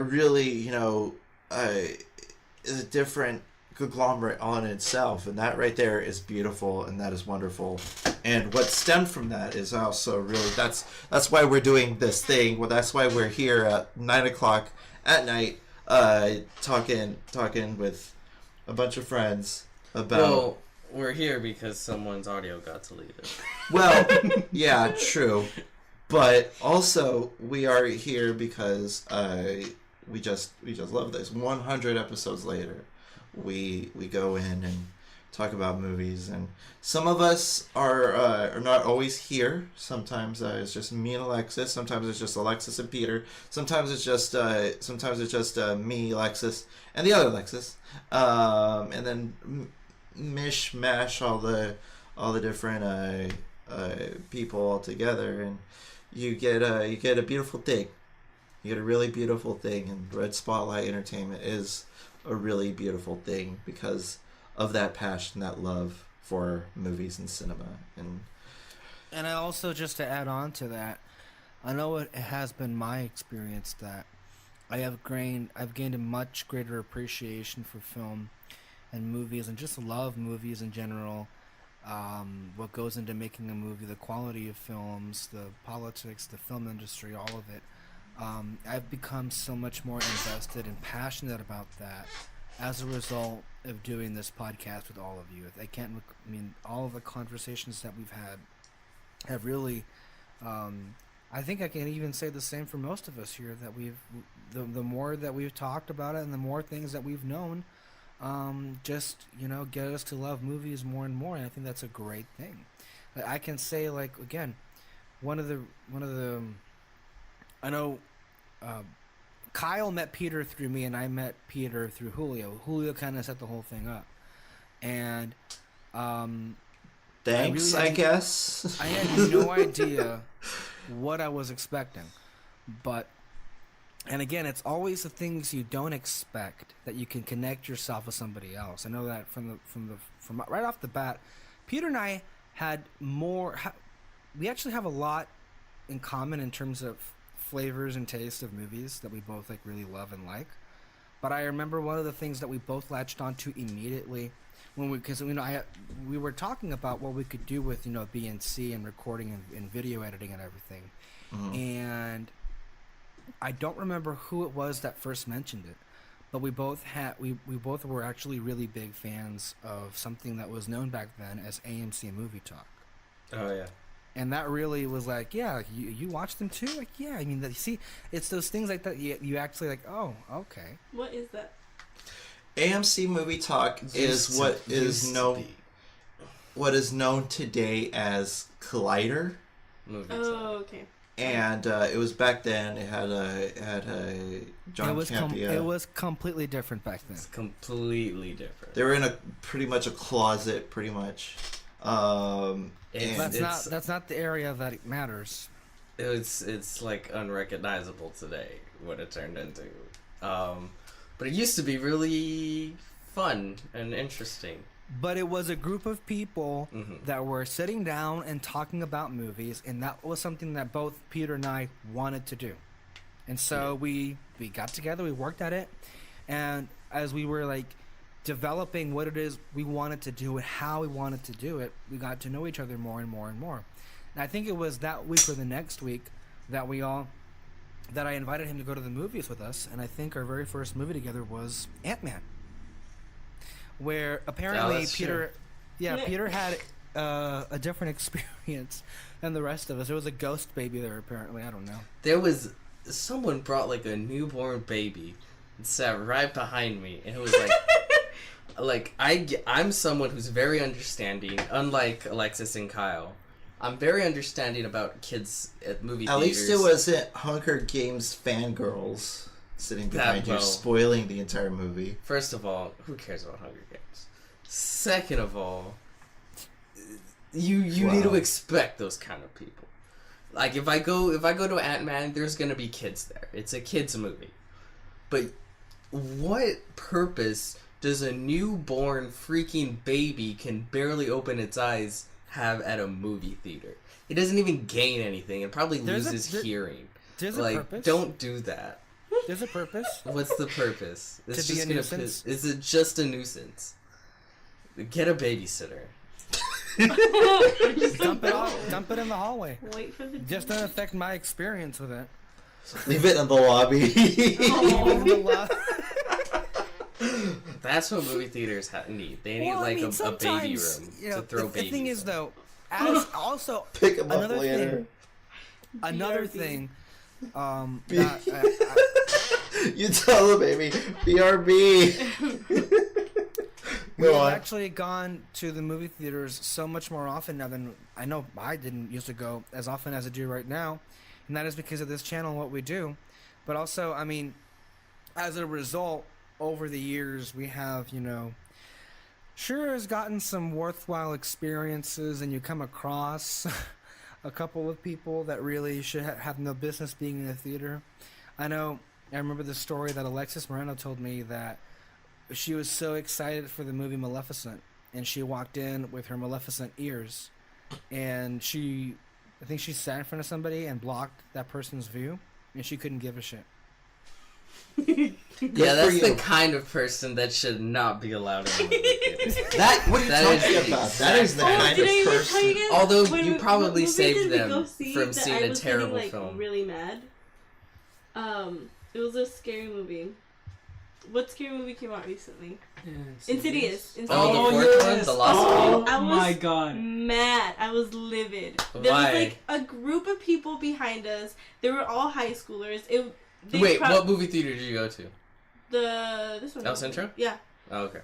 really, you know, is a different conglomerate on itself, and that right there is beautiful, and that is wonderful. And what stemmed from that is also really that's why we're doing this thing. Well, that's why we're here at 9:00 at night, talking with a bunch of friends about. Well, we're here because someone's audio got deleted. Well, yeah, true, but also we are here because we just love this. 100 episodes later, we go in and talk about movies, and some of us are not always here. Sometimes it's just me and Alexis. Sometimes it's just Alexis and Peter. Sometimes it's just me, Alexis, and the other Alexis, and then mishmash all the different people all together, and you get a beautiful thing. You get a really beautiful thing, and Red Spotlight Entertainment is a really beautiful thing because of that passion, that love for movies and cinema. And I also, just to add on to that, I know it has been my experience that I've gained a much greater appreciation for film and movies, and just love movies in general. What goes into making a movie, the quality of films, the politics, the film industry, all of it. I've become so much more invested and passionate about that as a result of doing this podcast with all of you. I mean, all of the conversations that we've had have really, I think I can even say the same for most of us here, that the more that we've talked about it and the more things that we've known, just, get us to love movies more and more. And I think that's a great thing. I can say, like, again, one of the I know, Kyle met Peter through me, and I met Peter through Julio. Julio kind of set the whole thing up, and thanks, I guess. I had no idea what I was expecting, and again, it's always the things you don't expect that you can connect yourself with somebody else. I know that from right off the bat, Peter and I had we actually have a lot in common in terms of flavors and tastes of movies that we both like really love and like. But I remember one of the things that we both latched onto immediately because we were talking about what we could do with BNC and recording and video editing and everything. Mm-hmm. And I don't remember who it was that first mentioned it, but we both were actually really big fans of something that was known back then as AMC Movie Talk. Oh yeah. And that really was like, yeah, you watch them too? Like, yeah, I mean, see, it's those things like that you actually like, oh, okay. What is that? AMC Movie Talk is what is known today as Collider. Oh, okay. And it was back then. It had a John Campea. It was completely different back then. It's completely different. They were in pretty much a closet, pretty much. That's not the area that it matters. It's like unrecognizable today what it turned into. But it used to be really fun and interesting. But it was a group of people that were sitting down and talking about movies, and that was something that both Peter and I wanted to do. And so we got together, we worked at it, and as we were like developing what it is we wanted to do and how we wanted to do it, we got to know each other more and more and more. And I think it was that week or the next week that I invited him to go to the movies with us, and I think our very first movie together was Ant-Man, where apparently Peter had a different experience than the rest of us. There was a ghost baby there, apparently. I don't know. Someone brought like a newborn baby and sat right behind me, and it was like I'm someone who's very understanding, unlike Alexis and Kyle. I'm very understanding about kids at movie theaters. At least it wasn't Hunger Games fangirls sitting behind you, spoiling the entire movie. First of all, who cares about Hunger Games? Second of all, you need to expect those kind of people. Like if I go to Ant-Man, there's gonna be kids there. It's a kids movie. But what purpose does a newborn freaking baby can barely open its eyes have at a movie theater? It doesn't even gain anything. It probably loses hearing. There's a purpose. Don't do that. There's a purpose. What's the purpose? It's to be a nuisance. Is it just a nuisance? Get a babysitter. Dump it in the hallway. Wait for the just doesn't affect my experience with it. Leave it in the lobby. That's what movie theaters need. They need a baby room to throw babies. The thing is, though, as also pick them up later. Another thing. You tell the baby, BRB. We've actually gone to the movie theaters so much more often now than I know I didn't used to go as often as I do right now, and that is because of this channel and what we do. But also, I mean, as a result, over the years, we have, sure has gotten some worthwhile experiences, and you come across a couple of people that really should have no business being in a theater. I remember the story that Alexys Moreno told me that she was so excited for the movie Maleficent, and she walked in with her Maleficent ears, and I think she sat in front of somebody and blocked that person's view, and she couldn't give a shit. Yeah, that's the kind of person that should not be allowed in the movie theater. What are you talking about? That is the kind of person. Although you probably saved them from seeing a terrible film. Really mad. It was a scary movie. what scary movie came out recently? Yeah, Insidious. Oh, the fourth one, the Lost Oh Key. I was my god! mad. I was livid. There Why? was like a group of people behind us. They were all high schoolers. Wait, what movie theater did you go to? This one. El Centro? Yeah. Oh, okay.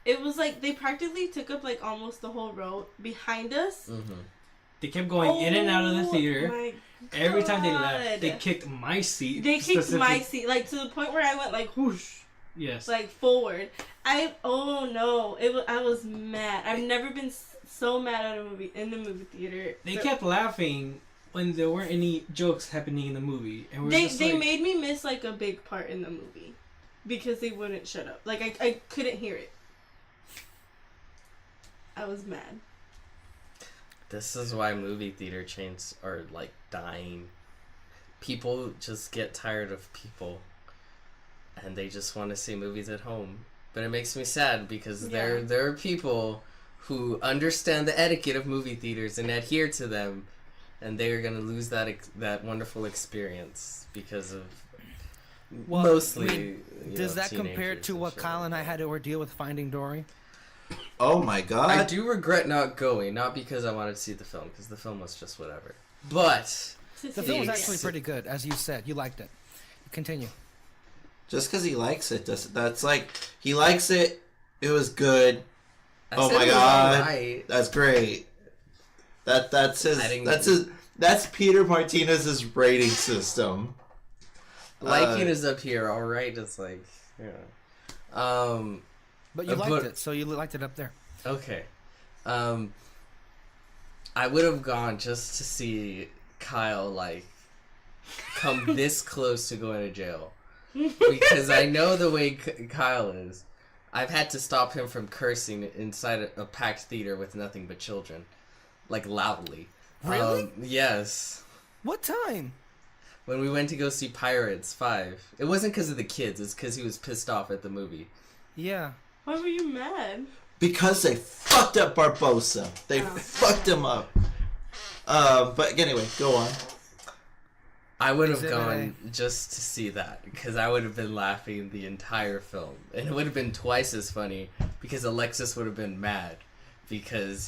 It was like they practically took up like almost the whole row behind us. Mm-hmm. They kept going in and out of the theater. My Every time they God. left, they kicked my seat. They kicked my specific- seat, like to the point where I went like whoosh, Yes. like forward. I was mad. I've never been so mad at a movie in the movie theater. They kept laughing when there weren't any jokes happening in the movie, and They made me miss like a big part in the movie because they wouldn't shut up. Like I couldn't hear it. I was mad. This is why movie theater chains are like dying. People just get tired of people, and they just want to see movies at home. But it makes me sad because there are people who understand the etiquette of movie theaters and adhere to them, and they are gonna lose that wonderful experience because of mostly. Does that compare to what Kyle and I had to ordeal with Finding Dory? Oh my god. I do regret not going, not because I wanted to see the film, because the film was just whatever. But The film was actually pretty good, as you said. You liked it. Continue. Just because he likes it, that's like, he likes it, it was good. I said my it was god. alright. That's great. That's Peter Martinez's rating system. Liking is up here, alright. It's like, yeah. But you liked it, so you liked it up there. Okay. I would have gone just to see Kyle, like, come this close to going to jail. Because I know the way Kyle is. I've had to stop him from cursing inside a packed theater with nothing but children. Like, loudly. Really? Yes. What time? When we went to go see Pirates 5. It wasn't because of the kids, it's because he was pissed off at the movie. Yeah. Why were you mad? Because they fucked up Barbosa. They fucked him up. But anyway, go on. I would have gone just to see that, because I would have been laughing the entire film. And it would have been twice as funny, because Alexis would have been mad. Because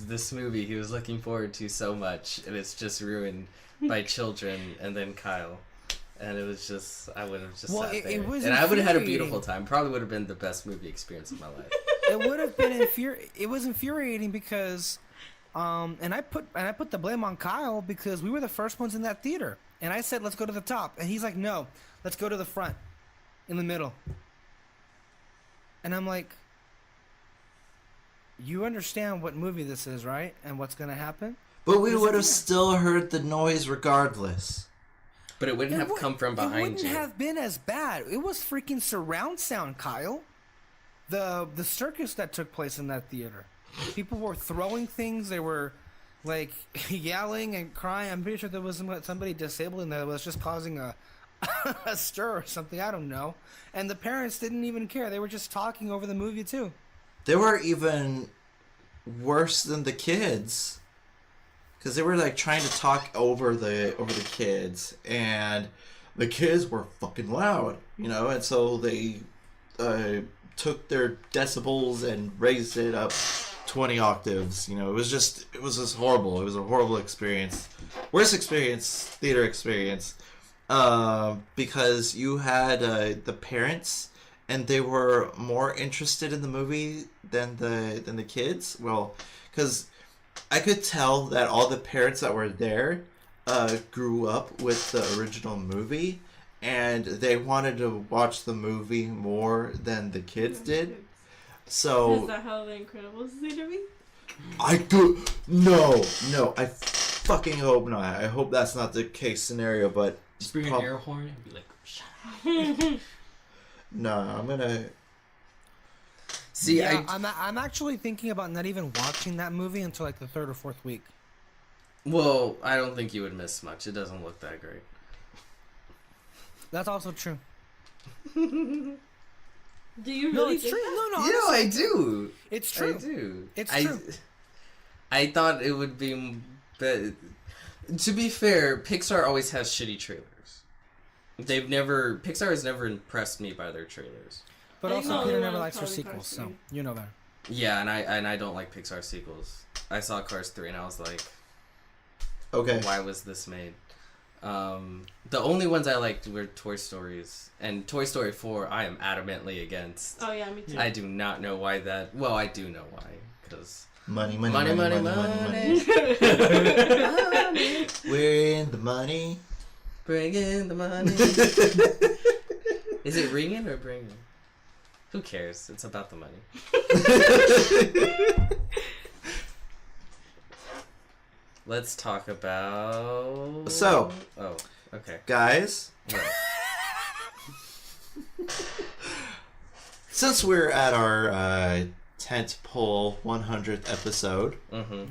this movie he was looking forward to so much, and it's just ruined by children, and then Kyle. And it was just, I would have just sat there. And I would have had a beautiful time. Probably would have been the best movie experience of my life. It would have been it was infuriating because and I put the blame on Kyle because we were the first ones in that theater. And I said, let's go to the top. And he's like, no, let's go to the front, in the middle. And I'm like, you understand what movie this is, right? And what's going to happen? But we would have still heard the noise regardless. But it wouldn't have come from behind you. It wouldn't have been as bad. It was freaking surround sound, Kyle. The circus that took place in that theater. People were throwing things. They were like yelling and crying. I'm pretty sure there was somebody disabled in there that was just causing a stir or something. I don't know. And the parents didn't even care. They were just talking over the movie too. They were even worse than the kids. Because they were like trying to talk over the kids, and the kids were fucking loud, and so they took their decibels and raised it up 20 octaves. It was just horrible. It was a horrible experience, worst theater experience, because you had the parents, and they were more interested in the movie than the kids. Well, because I could tell that all the parents that were there grew up with the original movie, and they wanted to watch the movie more than the kids did. So is that how The Incredibles is going to be? No, I fucking hope not. I hope that's not the case scenario. But just bring an air horn and be like, shut up. No, I'm gonna. See, yeah, I'm actually thinking about not even watching that movie until like the third or fourth week. Well, I don't think you would miss much. It doesn't look that great. That's also true. Do you really? No, it's think true. that? No, You know, I do. It's true. I do. It's true. I thought it would be. But to be fair, Pixar always has shitty trailers. Pixar has never impressed me by their trailers. But I also, know Peter they never wanna likes her call it sequels, Cars so 3. you know that. Yeah, and I don't like Pixar sequels. I saw Cars 3 and I was like, Okay. why was this made? The only ones I liked were Toy Stories, and Toy Story 4 I am adamantly against. Oh yeah, me too. I do not know why that. Well, I do know why, because Money. money. We're in the money. Bring in the money. Is it ringing or bringing? Who cares? It's about the money. Let's talk about. So. Oh, okay. Guys, What? since we're at our tentpole 100th episode, Mm-hmm.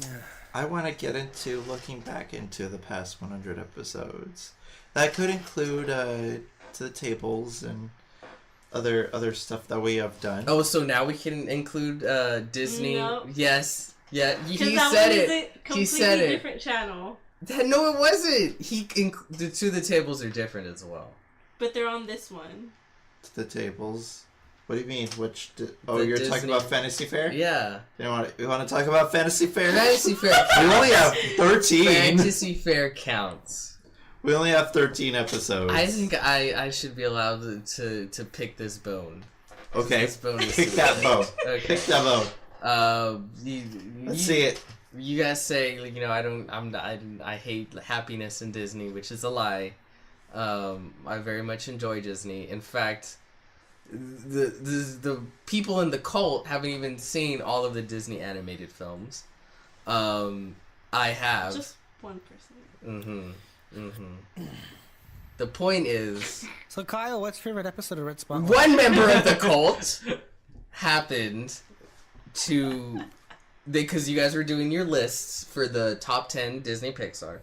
I want to get into looking back into the past 100 episodes. That could include to the tables and other stuff that we have done. Oh, so now we can include Disney. Nope. Yes. Yeah. He that said one is it. a completely He said it. different channel, No, it wasn't. The two of the tables are different as well. but they're on this one. To the tables. What do you mean? Which? The You're talking Disney- about Fantasy Fair? Yeah. We want to talk about Fantasy Fair? Fantasy Fair. We only have 13. Fantasy Fair counts. We only have 13 episodes. I think I should be allowed to pick this bone. Okay. This bone is Pick that bone. Okay. Pick that bone. Let's see it. You guys say, like, I hate happiness in Disney, which is a lie. I very much enjoy Disney. In fact, the people in the cult haven't even seen all of the Disney animated films. I have. Just one person. The point is, So, Kyle, what's your favorite episode of Red Spotlight? one member of the cult happened to, because you guys were doing your lists for the top 10 Disney Pixar.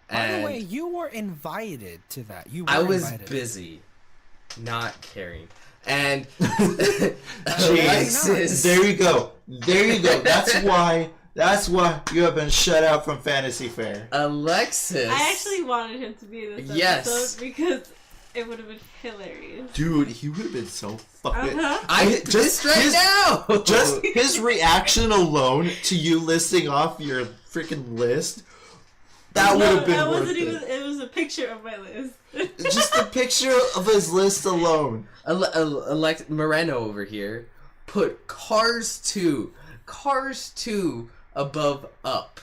By And the way, you were invited to that. You were I was invited. busy, not caring. And Jeez. Alexis, There you go. That's why you have been shut out from Fantasy Fair. Alexis. I actually wanted him to be in this Yes. episode because it would have been hilarious. Dude, he would have been so fucking... I Just right his- now. Just his reaction alone to you listing off your freaking list, that would have been worth wasn't it. even. It was a picture of my list. Just the picture of his list alone. Moreno over here put Cars 2 above Up.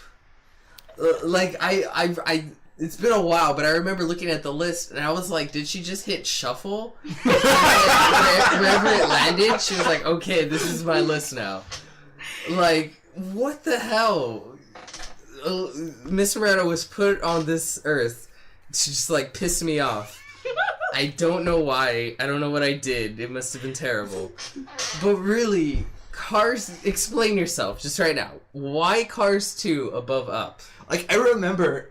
It's been a while, but I remember looking at the list and I was like, did she just hit shuffle? Wherever it landed, she was like, okay, this is my list now. Like, what the hell? Miss Moreno was put on this earth to just, like, piss me off. I don't know why. I don't know what I did. It must have been terrible. But really, Cars, explain yourself just right now. Why Cars 2 above Up? Like I remember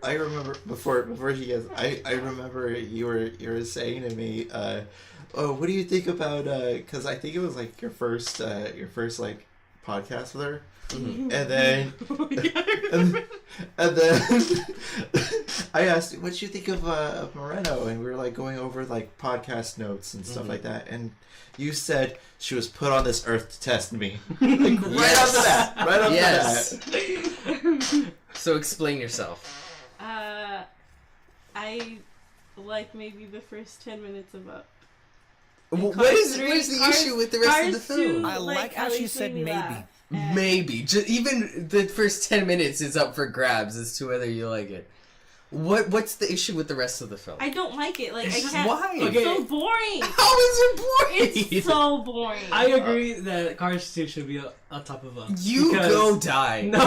before he gets. I remember you were saying to me, "Oh, what do you think about?" Because I think it was like your first like podcast with her, and then and then I asked you, "What do you think of Moreno?" And we were like going over like podcast notes and stuff like that, and you said she was put on this earth to test me. Like right off the bat, right off the bat. So explain yourself. I like maybe the first 10 minutes of Up. What Cars is 3, the Cars- issue with the rest of the Cars film? 2, I like how at she least said made me maybe. laugh. And Maybe. Just even the first 10 minutes is up for grabs as to whether you like it. What's the issue with the rest of the film? I don't like it. Like I can't. Why? It's Okay. so boring. How is it boring? It's so boring. I agree that Cars 2 should be on top of Up. You because- go die. No.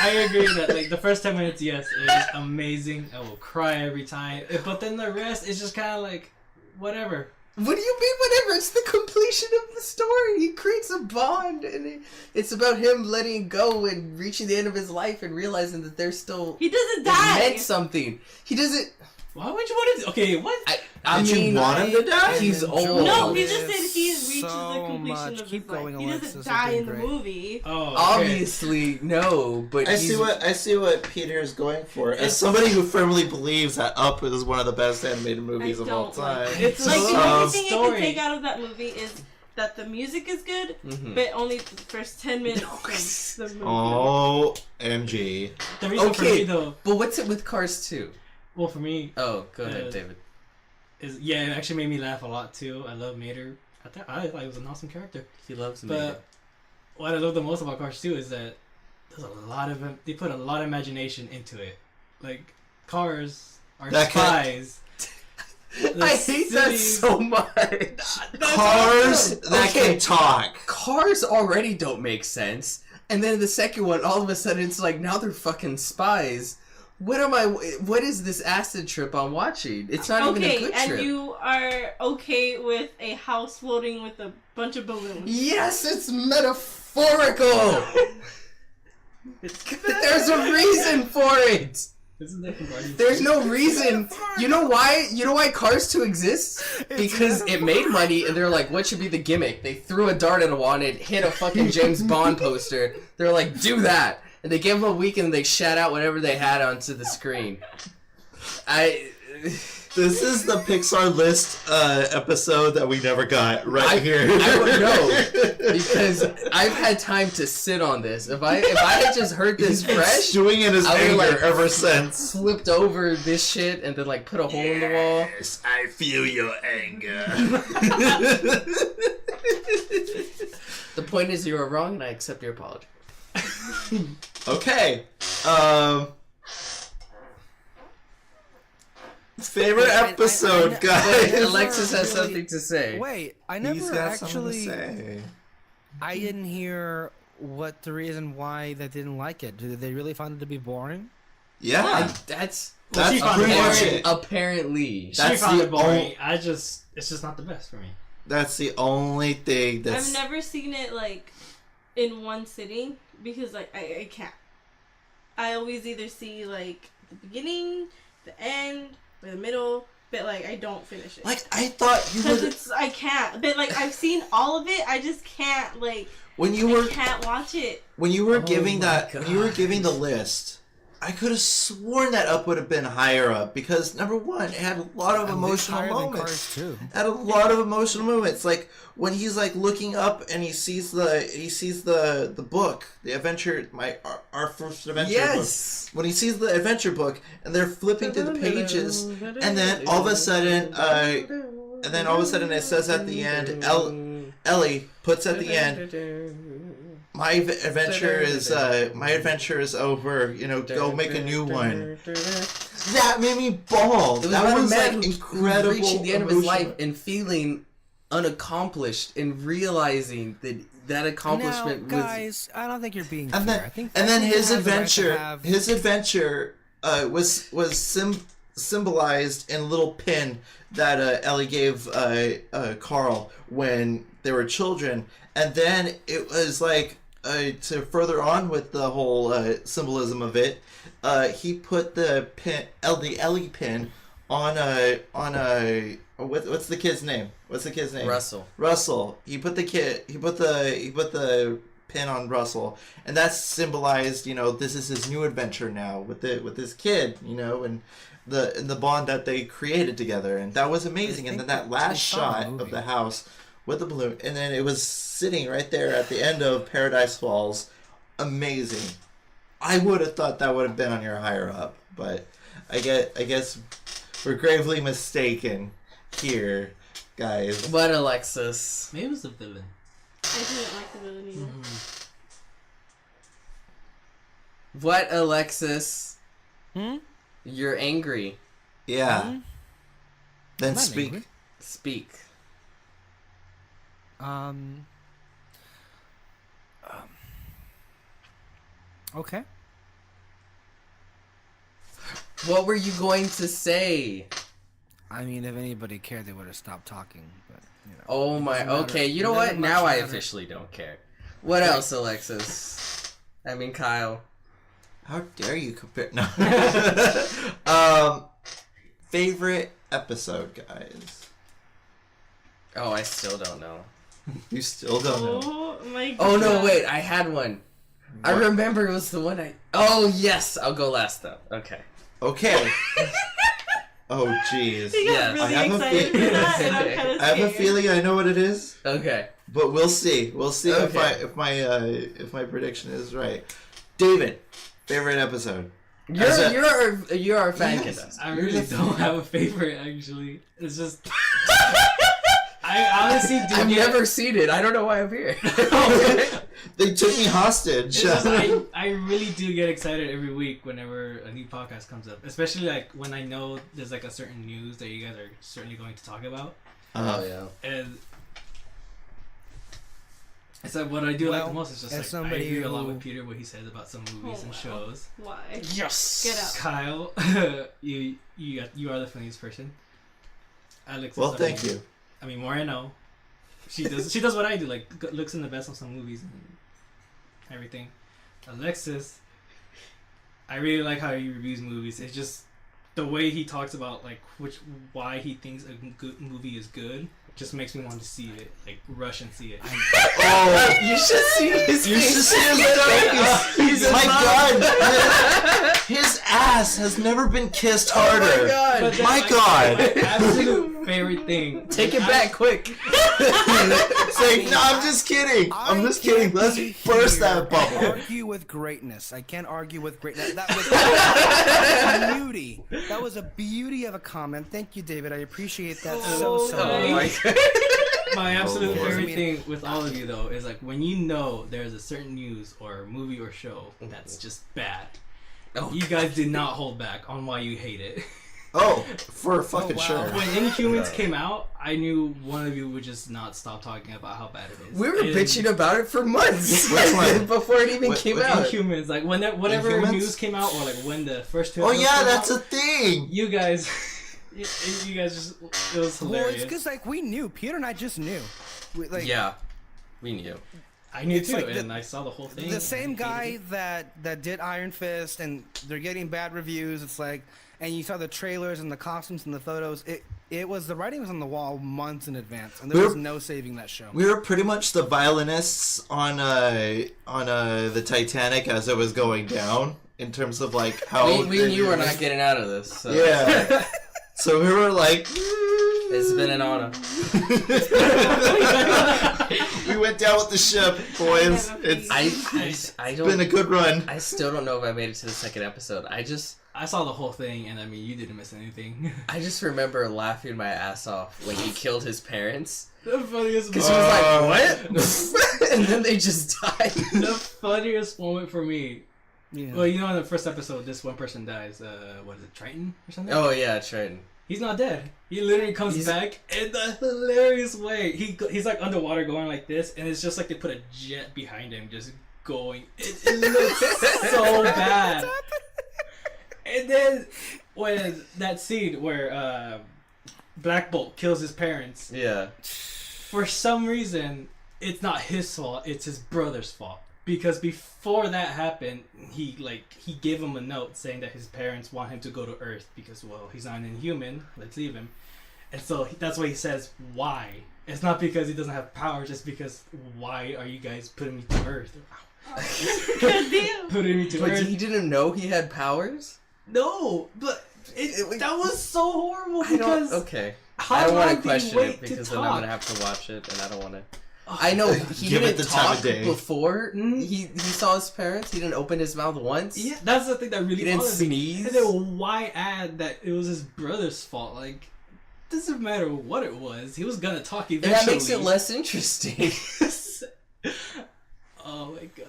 I agree that like the first 10 minutes, yes, it is amazing. I will cry every time. But then the rest is just kind of like whatever. What do you mean whatever? It's the completion of the story. He creates a bond, and it's about him letting go and reaching the end of his life and realizing that there's still... He doesn't it die. meant something. He doesn't... Why would you want to? Okay, what? I Did mean, you want him to die? He's Enjoy old. No, he this just said he reaches so the completion much. of Keep his life. going, He Alexis, doesn't you're die doing in the great. movie. Oh, okay. Obviously, no, but I see what Peter is going for. As somebody who firmly believes that Up is one of the best animated movies of all time. It's Like, the a only thing I story. can take out of that movie is that the music is good, but only the first 10 minutes of the movie. Oh, MG. The reason for me Okay, though, but what's it with Cars 2? well, for me, Oh, go ahead, David. is it actually made me laugh a lot too. I love Mater. I thought he was an awesome character. He loves me. But what I love the most about Cars 2 is that there's a lot of they put a lot of imagination into it. Like cars are That can- spies. The I hate that cities- so much. Cars that Okay. can talk. Cars already don't make sense, and then the second one, all of a sudden, it's like now they're fucking spies. What is this acid trip I'm watching? It's not even a Okay, good and trip. you are okay with a house floating with a bunch of balloons. Yes, it's metaphorical. There's a reason for it. Isn't that from Guardians? There's no reason. You know why? You know why Cars 2 exists? Because it made money, and they're like, what should be the gimmick? They threw a dart at a wall, and it hit a fucking James Bond poster. They're like, do that. And they gave them a week, and they shat out whatever they had onto the screen. This is the Pixar list episode that we never got here. I would know because I've had time to sit on this. If I had just heard this He's fresh, stewing in his I anger would, like, ever since. flipped over this shit and then like put a hole in the wall. Yes, I feel your anger. The point is, you were wrong, and I accept your apology. Okay. Favorite episode, I guys. never Alexis has really- something to say. Wait, I He's never got something to actually. say. I didn't hear what the reason why they didn't like it. Did they really find it to be boring? Yeah, That's that's she found pretty it much boring. it. apparently. She That's found the it boring. only- It's just not the best for me. That's the only thing that's. I've never seen it like in one sitting because like I can't. I always either see like the beginning, the end, or the middle, but like I don't finish it. Like, I thought you Because would. I can't. But like I've seen all of it, I just can't like When you I were can't watch it. when you were Oh giving my that when you were God. giving the list, I could have sworn that Up would have been higher up because number one, it had a lot of emotional moments. Cars too. It had a lot of emotional moments, like when he's like looking up and he sees the book, the adventure, our first adventure Yes. book. When he sees the adventure book and they're flipping through the pages, and then all of a sudden, it says at the end, Ellie puts at the end, my adventure is over. You know, go make a new one. That made me bawl. It was That about a was man like who incredible. reaching the end of his emotional. life and feeling unaccomplished and realizing that accomplishment Now, guys, I don't think you're being And fair. then, I think and then his have the right to adventure, have- was symbolized in a little pin that Ellie gave Carl when they were children, and then it was like to further on with the whole symbolism of it. He put the Ellie pin on a what's the kid's name? What's the kid's name? Russell. Russell. He put the pin on Russell, and that's symbolized. You know, this is his new adventure now with this kid. You know, and the bond that they created together, and that was amazing. And then that last shot of the house with the balloon, and then it was sitting right there at the end of Paradise Falls. Amazing. I would have thought that would have been on your higher up, but I guess we're gravely mistaken here, guys. But Alexis, Maybe it was the villain. I didn't like the villain either. what Alexis? Hmm? You're angry. Yeah. Hmm? Then I'm not speak. angry. Speak. Okay. What were you going to say? I mean, if anybody cared, they would have stopped talking. But you know. Oh my. Doesn't matter. Okay, you know Doesn't what? Now much I matter. officially don't care. What else, Alexis? I mean, Kyle. How dare you compare? No. favorite episode, guys. Oh, I still don't know. You still don't know. Oh my god. Oh no, wait, I had one. I remember it was the one I. Oh yes, I'll go last though. Okay. Okay. Oh jeez. He got Yes. really I have a excited for that, and I'm kind of I have a feeling I know what it is, Okay. but we'll see. We'll see Okay. if my prediction is right. David, favorite episode. You're our fan kid. I really don't have a favorite, actually. It's just... I honestly do I've never seen it. I don't know why I'm here. They took me hostage. It's just, I really do get excited every week whenever a new podcast comes up. Especially like when I know there's like a certain news that you guys are certainly going to talk about. Oh yeah. And it's like what I do like the most is just like I agree a lot with Peter what he says about some movies and shows. Why? Yes. Get out. Kyle, you are the funniest person. Alex, Well, thank you. I mean Moreno, she does what I do, like looks in the best of some movies and everything. Alexis, I really like how he reviews movies. It's just the way he talks about like why he thinks a good movie is good. Just makes me want to see it, like rush and see it. Oh, You should see his you should face. see his face. My God, his ass has never been kissed harder. Oh my god. But then, My God. my absolute favorite thing. Take it back quick. Say, no, I'm just kidding. I'm just kidding. Let's burst that bubble. Argue with greatness. I can't argue with greatness. That was a beauty. That was a beauty of a comment. Thank you, David. I appreciate that so Oh my much. god. My absolute Lord. favorite thing with all of you though is like when you know there's a certain news or movie or show that's just bad. Oh, You guys did not hold back on why you hate it. Oh, for fucking Oh, wow. sure. When Inhumans came out, I knew one of you would just not stop talking about how bad it is. we were And bitching about it for months Which one? before it even What- came what out. Inhumans, like whatever Inhumans? news came out or like when the first two Oh episodes yeah, came that's out, a thing. you guys you guys just it was Well, it's hilarious. because like we knew. Peter and I just knew. Like, Yeah, we knew. I knew it's too, like the- and I saw the whole thing. The and same I hated guy that did Iron Fist, and they're getting bad reviews. It's like, and you saw the trailers and the costumes and the photos. It was the writing was on the wall months in advance, and there was no saving that show. We were pretty much the violinists on the Titanic as it was going down in terms of like how We knew we're not getting out of this. So. Yeah. So we were like, It's been an honor. we went down with the ship, boys. I It's been a don't. good run. I still don't know if I made it to the second episode. I saw the whole thing, and I mean, you didn't miss anything. I just remember laughing my ass off when he killed his parents. The funniest Because he was like, what? And then they just died. the funniest moment for me. Yeah. Well, you know, in the first episode, this one person dies. What is it, Triton or something? Oh, yeah, Triton. He's not dead. He literally comes back in the hilarious way. He's like underwater going like this, and it's just like they put a jet behind him, just going. It looks so bad. And then when that scene where Black Bolt kills his parents, Yeah. for some reason, it's not his fault. It's his brother's fault. Because before that happened, he gave him a note saying that his parents want him to go to Earth because, well, he's not an Inhuman. Let's leave him. And so that's why he says, why? It's not because he doesn't have powers. It's because, why are you guys putting me to Earth? Good deal. Putting me to But Earth. he didn't know he had powers? No, but that was so horrible because Okay. how I don't want long to did he question wait it because to then I'm talk? going to have to watch it, and I don't want to... I know he Give it didn't the time of talk day. before Mhm. he saw his parents. He didn't open his mouth once. Yeah, that's the thing that really He didn't bothers me. sneeze. And then why add that it was his brother's fault? Like, doesn't matter what it was. He was gonna talk And eventually. that makes it less interesting. Oh my god.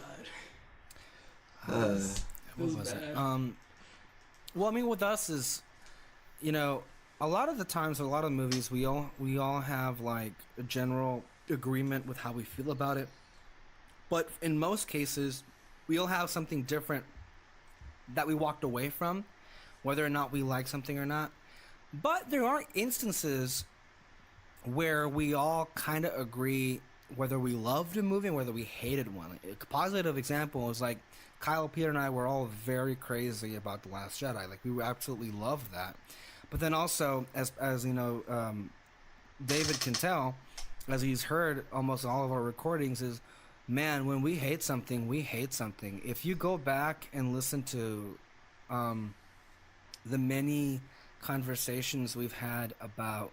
Uh, It was What was it? bad. Well, I mean, with us is, you know, a lot of the times, a lot of movies, we all have like a general agreement with how we feel about it, but in most cases, we all have something different that we walked away from, whether or not we like something or not. But there are instances where we all kind of agree whether we loved a movie and whether we hated one. A positive example is like Kyle, Peter, and I were all very crazy about The Last Jedi. Like, we absolutely loved that. But then also, as you know, David can tell, as he's heard almost all of our recordings, is, man, when we hate something, we hate something. If you go back and listen to the many conversations we've had about,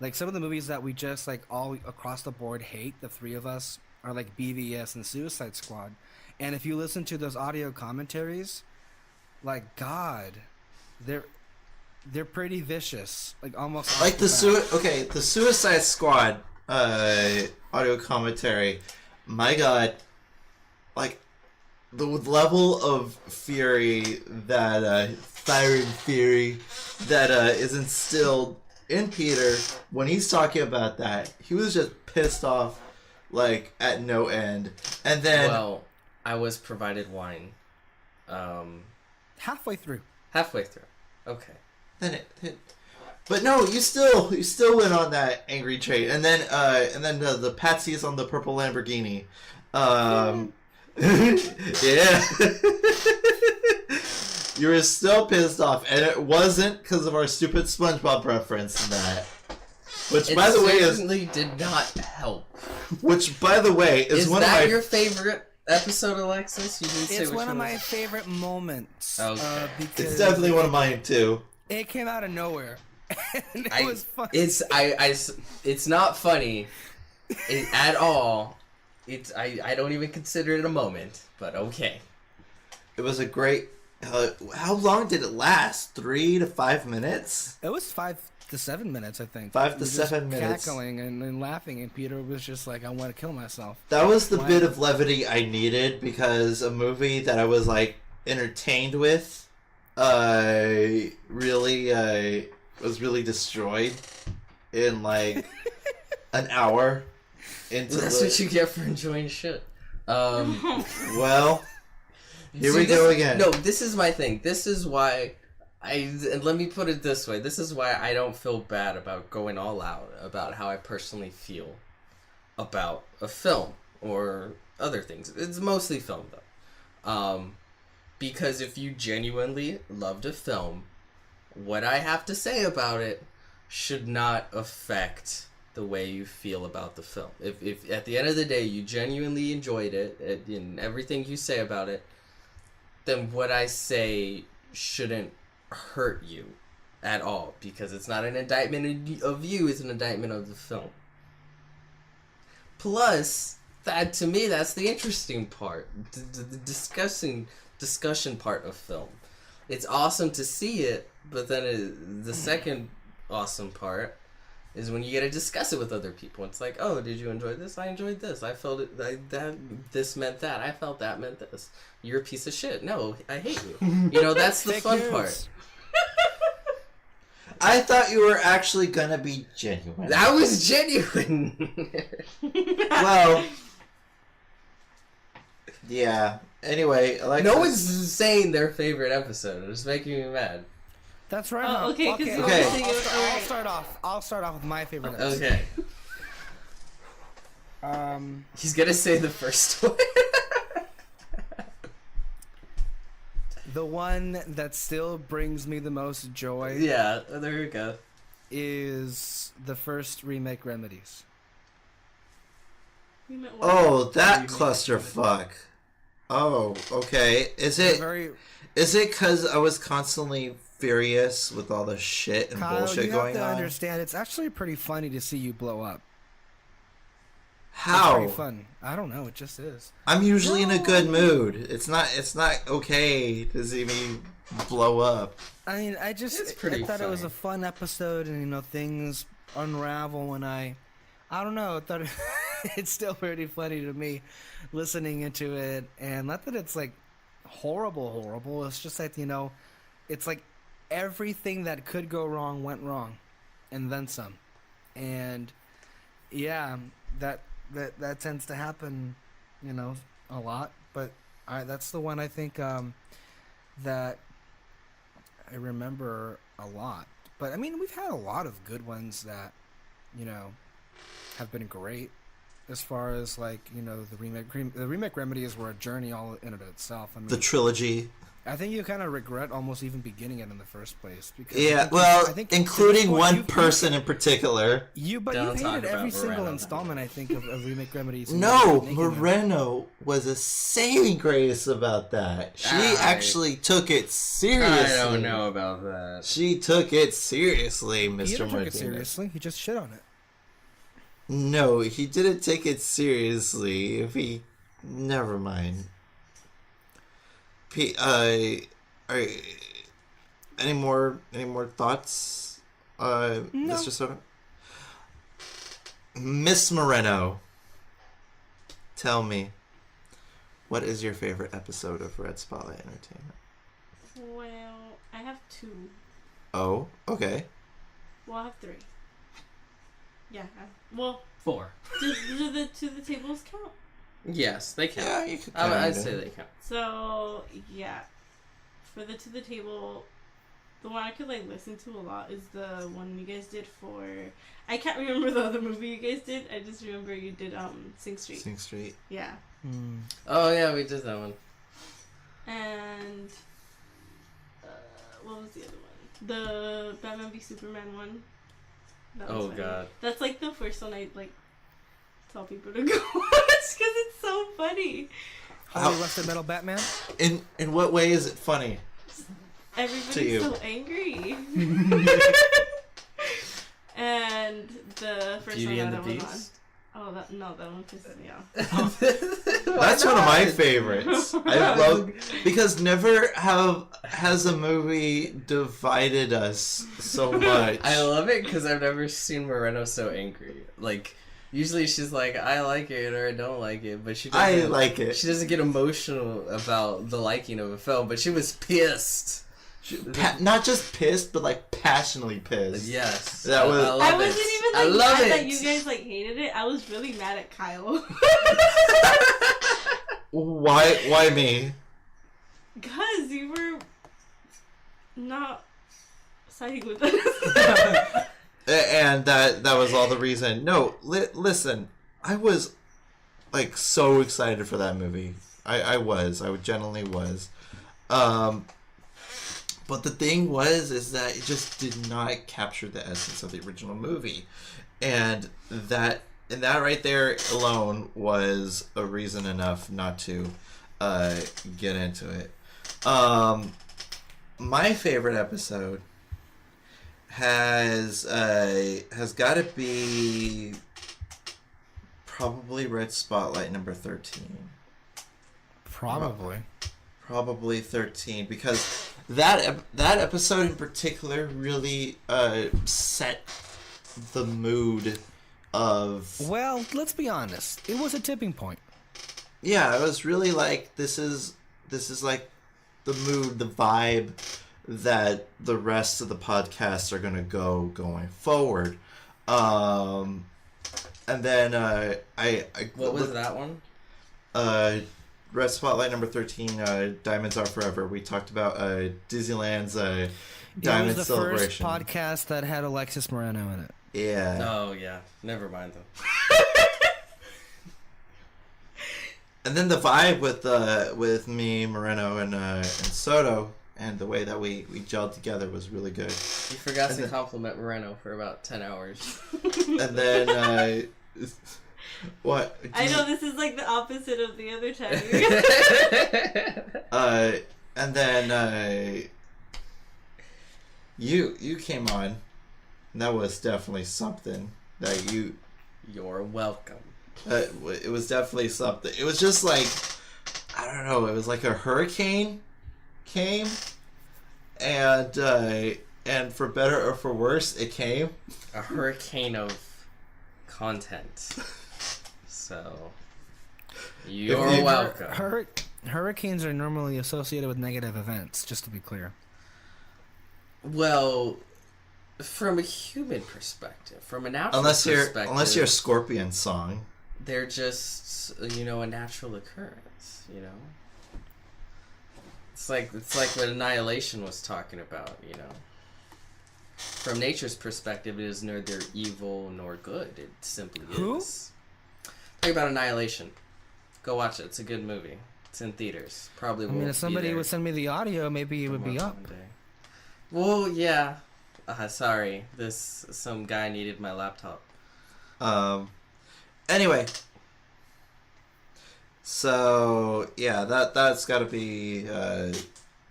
like, some of the movies that we just, like, all across the board hate, the three of us, are like BVS and Suicide Squad. And if you listen to those audio commentaries, like, God, they're pretty vicious, like, almost like the Suicide Squad audio commentary. My God, like, the level of fury that fire and fury that is instilled in Peter when he's talking about that, he was just pissed off, like, at no end. And then, well, I was provided wine. halfway through. Okay. Then it but no, you still went on that angry train, and then the Patsy's on the purple Lamborghini, yeah. You were still pissed off, and it wasn't because of our stupid SpongeBob reference in that, which by the way certainly did not help. Which by the way is one of my your favorite episode, Alexis? You didn't say It's which one of my was. favorite moments. Okay. Because it's definitely one of mine too. it came out of nowhere. And it was fun. It's not funny at all. I don't even consider it a moment, but okay. It was a great. How long did it last? 3 to 5 minutes? It was 5 to 7 minutes, I think. 5 to We were just 7 minutes. cackling and laughing, and Peter was just like, "I want to kill myself." That was the Why? bit of levity I needed, because a movie that I was, like, entertained with really was really destroyed in, like, an hour into That's what you get for enjoying shit. Well, here See, we go again. No, this is my thing. This is why and let me put it this way. This is why I don't feel bad about going all out about how I personally feel about a film or other things. It's mostly film, though. Because if you genuinely loved a film, what I have to say about it should not affect the way you feel about the film. If at the end of the day you genuinely enjoyed it and everything you say about it, then what I say shouldn't hurt you at all, because it's not an indictment of you, it's an indictment of the film. Plus, that to me, that's the interesting part, the discussion part of film. It's awesome to see it, but then the second awesome part is when you get to discuss it with other people. It's like, oh, did you enjoy this? I enjoyed this. I felt it. This meant that. I felt that meant this. You're a piece of shit. No, I hate you. You know, that's the Fake fun news. part. I thought you were actually gonna be genuine. That was genuine. Well, yeah. Anyway, Alexis. No one's saying their favorite episode. It's making me mad. That's right. Oh, okay, 'cause you Okay. obviously I'll alright. start off. I'll start off with my favorite episode. Okay. He's gonna say the first one. The one that still brings me the most joy Yeah, there we go. is the first remake Remedies. You meant what? Oh, that clusterfuck. Oh, okay. Is it Very because I was constantly furious with all the shit and Kyle, bullshit you going have to on? understand. It's actually pretty funny to see you blow up. It's How? pretty fun. I don't know. It just is. I'm usually in a good mood. It's not okay to see me blow up. I mean, It's pretty I thought it was funny. a fun episode, and things unravel when I don't know. I thought it's still pretty funny to me listening into it, and not that it's like horrible. It's just like it's like everything that could go wrong went wrong, and then some, and yeah, that tends to happen, a lot. But that's the one I think that I remember a lot. But I mean, we've had a lot of good ones that have been great. As far as the remake remedies were a journey all in and of itself. I mean, The trilogy. I think you kind of regret almost even beginning it in the first place. Because I think including point, one person in particular. But Don't you've talk hated every about single Moreno. installment, I think, of Remake Remedies. No, Moreno was a saving grace about that. She actually took it seriously. I don't know about that. She took it seriously, Mr. He Martinez. took it seriously. He just shit on it. No, he didn't take it seriously. Never mind. Any more thoughts, No. Mr. Soto? Miss Moreno, tell me, what is your favorite episode of Red Spotlight Entertainment? Well, I have 2. Oh, okay. Well, I have 3. Yeah. Well, 4. do the To the Tables count? Yes, they count. Yeah, you could. I'd say they count. So, yeah. For the To the Table, the one I could, like, listen to a lot is the one you guys did for... I can't remember the other movie you guys did. I just remember you did, Sing Street. Sing Street. Yeah. Oh, yeah, we did that one. And... what was the other one? The Batman v Superman one. That was funny. God. That's, like, the first one I, like, tell people to go watch because it's so funny. Holy Rusted Metal Batman? In what way is it funny? Everybody's so angry. And the first Beauty one and that the I was on. Beast? Oh, that one pisses me off. That's one of my favorites. I love because never has a movie divided us so much. I love it because I've never seen Moreno so angry. Like, usually she's like, I like it or I don't like it, but she doesn't. I like it. She doesn't get emotional about the liking of a film, but she was pissed. Not just pissed, but like passionately pissed. Yes, That was. I wasn't even I like love mad it. that you guys like hated it. I was really mad at Kyle. Why me? Because you were not siding with us. And that was all the reason. No, listen. I was like so excited for that movie. I genuinely was. But the thing is that it just did not capture the essence of the original movie, and that right there alone was a reason enough not to get into it. My favorite episode has got to be probably Red Spotlight number 13. Probably 13 because that episode in particular really set the mood of. Well, let's be honest. It was a tipping point. Yeah, it was really like this is like the mood, the vibe that the rest of the podcasts are gonna going forward. And then What was that one? Red Spotlight number 13, Diamonds Are Forever. We talked about Disneyland's Diamond It was the Celebration. first podcast that had Alexys Moreno in it. Yeah. Oh yeah, never mind though. And then the vibe with me, Moreno, and Soto, and the way that we gelled together was really good. You forgot to compliment Moreno for about 10 hours. And then what? I know this is like the opposite of the other time. And then you came on. And that was definitely something that you. You're welcome. It was definitely something. It was just like, I don't know. It was like a hurricane came, and for better or for worse, it came. A hurricane of content. So, you're welcome. Hurricanes are normally associated with negative events, just to be clear. Well, from a human perspective, from a natural perspective, unless you're a Scorpion song, they're just a natural occurrence. It's like what Annihilation was talking about. From nature's perspective, it is neither evil nor good. It simply is. Who? Talk about Annihilation. Go watch it. It's a good movie. It's in theaters. Probably I won't mean, if somebody be there would send me the audio, maybe it would be up. one day. Well, yeah. Sorry. Some guy needed my laptop. Anyway. So, yeah, that's got to be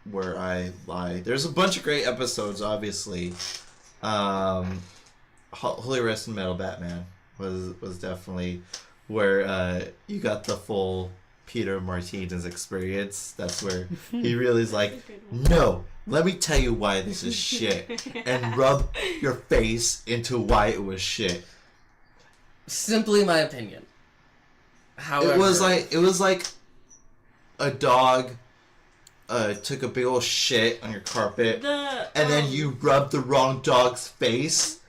where I lie. There's a bunch of great episodes, obviously. Holy Rest in Metal Batman was definitely where you got the full Peter Martinez experience. That's where he really is like, no, let me tell you why this is shit, and rub your face into why it was shit. Simply my opinion. However, It was like a dog took a big old shit on your carpet, and then you rubbed the wrong dog's face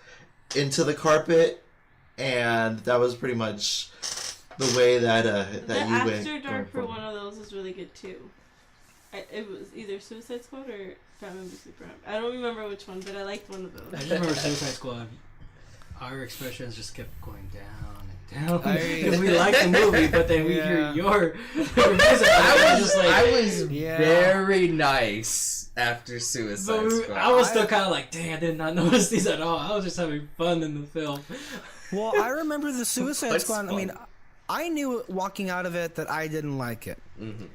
into the carpet, and that was pretty much the way that you went. The After Dark for one of those was really good too. It was either Suicide Squad or Batman v Superman. I don't remember which one, but I liked one of those. I just remember Suicide Squad. Our expressions just kept going down and down. Because we liked the movie, but then we hear your music. I was very nice after Suicide Squad. I was still kind of like, dang, I did not notice these at all. I was just having fun in the film. Well, I remember the Suicide Squad. fun? I mean, I knew walking out of it that I didn't like it. Mm-hmm.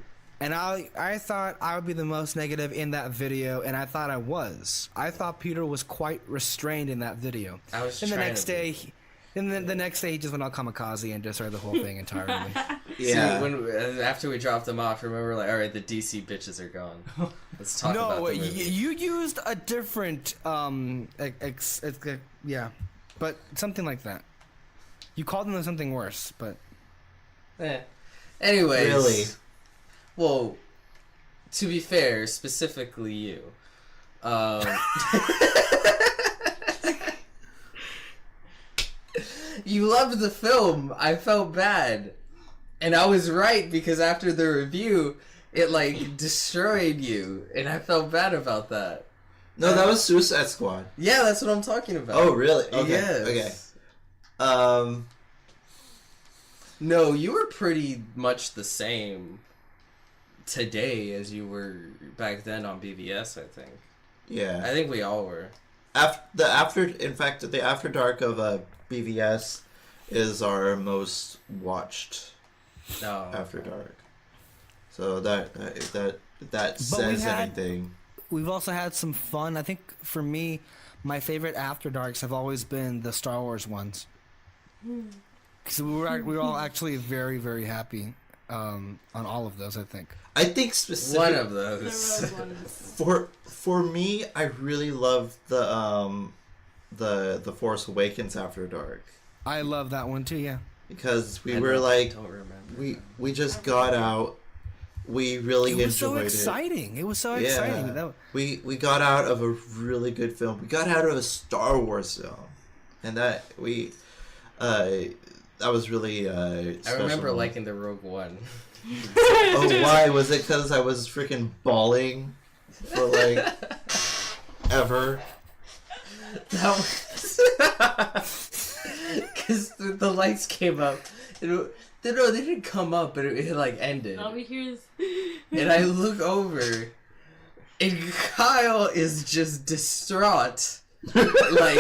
And I thought I would be the most negative in that video, and I thought I was. I thought Peter was quite restrained in that video. I was and the trying next to day, the next day he just went all kamikaze and just started the whole thing entirely. Yeah. See, after we dropped them off, remember, like, all right, the DC bitches are gone. Let's talk about the movie. You used a different yeah, but something like that. You called them something worse, but anyways. Really? Well, to be fair, specifically you. You loved the film. I felt bad. And I was right, because after the review, it, like, destroyed you. And I felt bad about that. No, that was Suicide Squad. Yeah, that's what I'm talking about. Oh, really? Okay. Yes. Okay. No, you were pretty much the same today as you were back then on BVS, I think. Yeah. I think we all were. In fact, the After Dark of BVS is our most watched After Dark. So that says anything. We've also had some fun. I think for me, my favorite After Darks have always been the Star Wars ones. Because we were all actually very, very happy on all of those, I think. I think specifically one of those. for me, I really love the Force Awakens After Dark. I love that one too, yeah. Because we we just got out. We really enjoyed it. It was so exciting. It was so exciting. We got out of a really good film. We got out of a Star Wars film, and that was really special. I remember liking the Rogue One. Oh, why? Was it because I was freaking bawling for like ever? That was because the lights came up. No, they didn't come up, but it like ended. All we hear is... And I look over, and Kyle is just distraught, like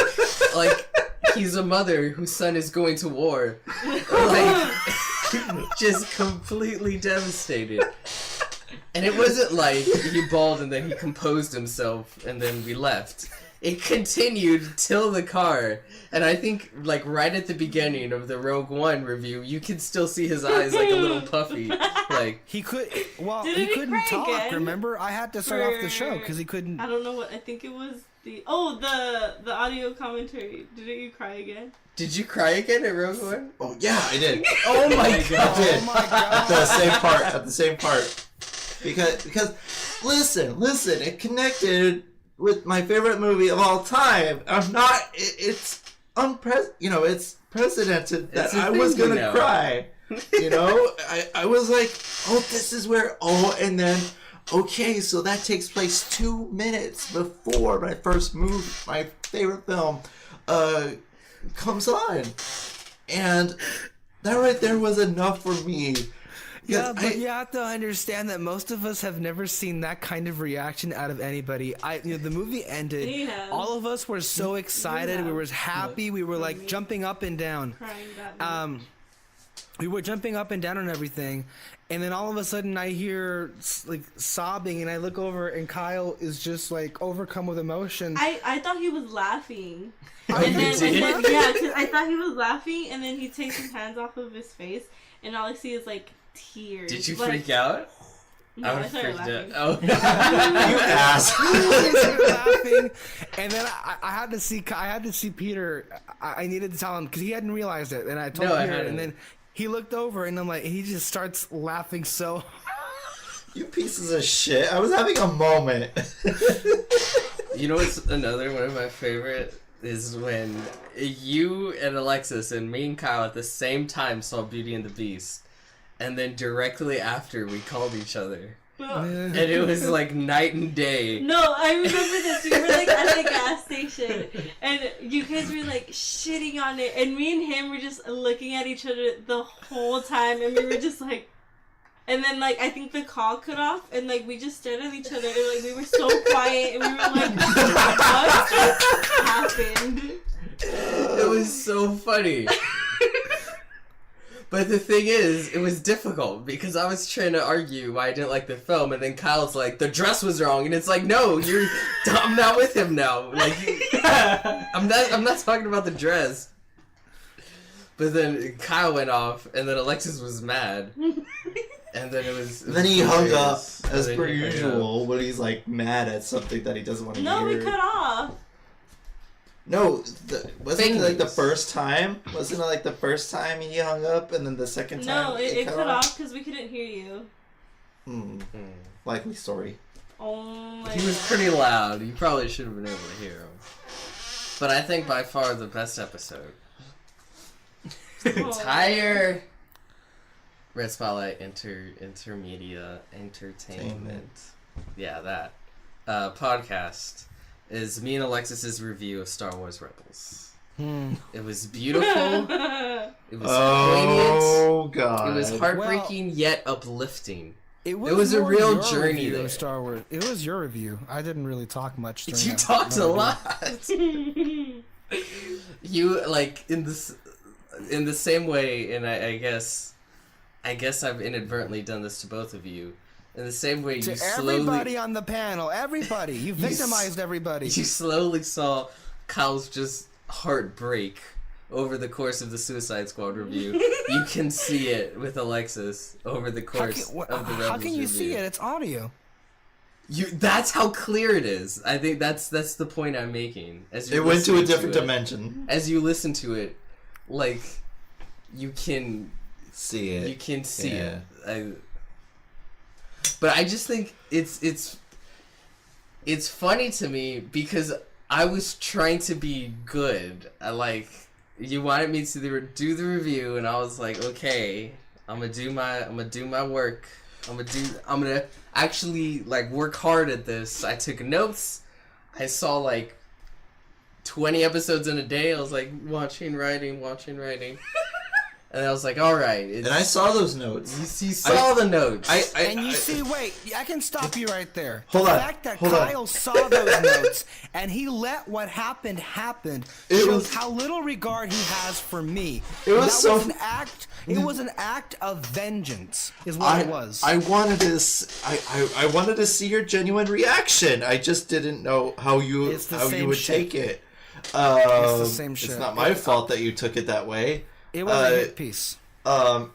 he's a mother whose son is going to war, like just completely devastated. And it wasn't like he bawled and then he composed himself and then we left. It continued till the car, and I think like right at the beginning of the Rogue One review, you could still see his eyes like a little puffy. Like he couldn't cry talk. again? Remember, I had to start off the show because he couldn't. I don't know what. I think it was the audio commentary. Didn't you cry again? Did you cry again at Rogue One? Oh yeah, I did. Oh my god! I did. Oh my god! At the same part. Because listen, it connected with my favorite movie of all time. It's precedented that I was gonna cry. You know, I was like, oh, this is where, and then, okay, so that takes place 2 minutes before my favorite film, comes on. And that right there was enough for me Yeah, but you have to understand that most of us have never seen that kind of reaction out of anybody. The movie ended. Yeah. All of us were so excited. Yeah. We were happy. We were like jumping up and down. Crying that night. We were jumping up and down and everything, and then all of a sudden I hear like sobbing, and I look over, and Kyle is just like overcome with emotion. I thought he was laughing. Oh, And you then, did? and then, yeah, 'cause I thought he was laughing, and then he takes his hands off of his face, and all I see is like tears. Did you like, freak out? No, I would've started freaked laughing. out. You Oh. ass. laughing, and then I had to see Peter. I needed to tell him because he hadn't realized it, and I told No, I Peter, hadn't. and then he looked over, and I'm like, he just starts laughing so. You pieces of shit. I was having a moment. You know what's another one of my favorite is when you and Alexis and me and Kyle at the same time saw Beauty and the Beast, and then directly after we called each other, and it was like night and day. No, I remember this. We were like at the gas station, and you guys were like shitting on it, and me and him were just looking at each other the whole time, and we were just like, and then like I think the call cut off, and like we just stared at each other, and like we were so quiet, and we were like, what just happened? It was so funny. But the thing is, it was difficult because I was trying to argue why I didn't like the film, and then Kyle's like, the dress was wrong, and it's like, no, I'm not with him now. Like, I'm not talking about the dress. But then Kyle went off, and then Alexis was mad, and then it was Then he hung up hilarious. as And per then he hung usual when he's like mad at something that he doesn't want to No, hear. we cut off. No, wasn't Fake it like the news. first time? Wasn't it like the first time he hung up, and then the second time? No, it cut off because we couldn't hear you. Likely story. Oh my He was God. pretty loud. You probably should have been able to hear him. But I think by far the best episode. Oh. Entire Red Spotlight Intermedia Entertainment. Yeah, that podcast is me and Alexis's review of Star Wars Rebels. It was beautiful. It was Oh god! poignant. It was heartbreaking yet uplifting. It was a more real your journey review there. of Star Wars. It was your review. I didn't really talk much. During You that talked a review. lot. You like in the same way, and I guess I've inadvertently done this to both of you. In the same way, To you slowly everybody on the panel, everybody, you victimized everybody. you slowly saw Kyle's just heartbreak over the course of the Suicide Squad review. You can see it with Alexis over the course of the Rebels how can you review. see it? It's audio. That's how clear it is. I think that's the point I'm making. As It you're went to a listening different it, dimension. As you listen to it, like you can See it. you can see Yeah. it. But I just think it's funny to me because I was trying to be good. You wanted me to do the review, and I was like, okay, I'm gonna do my work. I'm gonna actually like work hard at this. I took notes. I saw like 20 episodes in a day. I was like watching, writing. And I was like, all right. And I saw those notes. You saw the notes. And you see, wait, I can stop you right there. Hold the on, fact that hold on. Kyle saw those notes and he let what happened happen It shows was- how little regard he has for me. It was that so- was an act. It was an act of vengeance, is what it was. I wanted to. I wanted to see your genuine reaction. I just didn't know how you It's the same would shit. take it. It's the same It's shit. not my fault that you took it that way. It was a hit piece.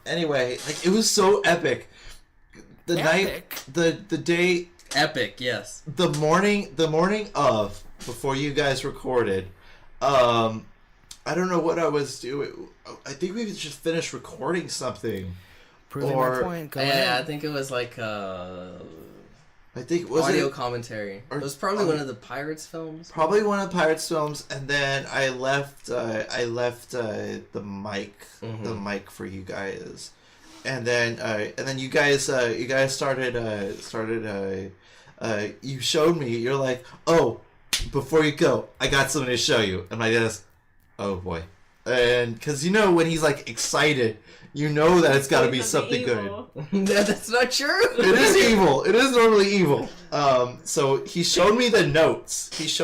Anyway, like it was so epic. The Epic? night, the day, Epic, yes. the morning of before you guys recorded. I don't know what I was doing. I think we just finished recording something. Proving or- my point. Go Yeah, ahead. I think it was like I think was audio it commentary. or- It was probably oh. one of the Pirates films. probably one of the Pirates films, and then I left the mic, Mm-hmm. the mic for you guys, and then you guys started you showed me. You're like, oh, before you go, I got something to show you, and I guess, oh boy, and because when he's like excited, you know that it's got to be It's something good. evil. That's not true. It is evil. It is normally evil. So he showed me the notes. He's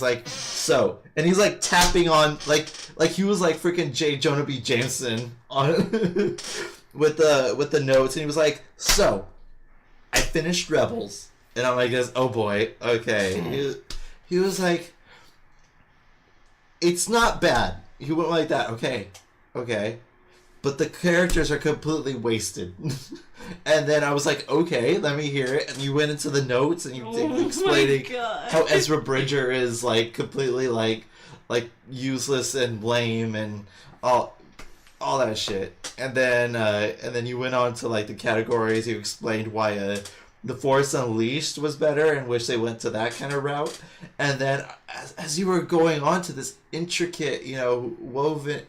like, so, and he's like tapping on like he was like freaking J. Jonah B. Jameson on with the notes, and he was like, so, I finished Rebels, and I'm like, oh boy, okay. He was like, it's not bad. He went like that. Okay. But the characters are completely wasted. And then I was like, okay, let me hear it. And you went into the notes and you explaining how Ezra Bridger is like completely like useless and lame and all that shit. And then you went on to like the categories. You explained why The Force Unleashed was better and wish they went to that kind of route. And then as you were going on to this intricate,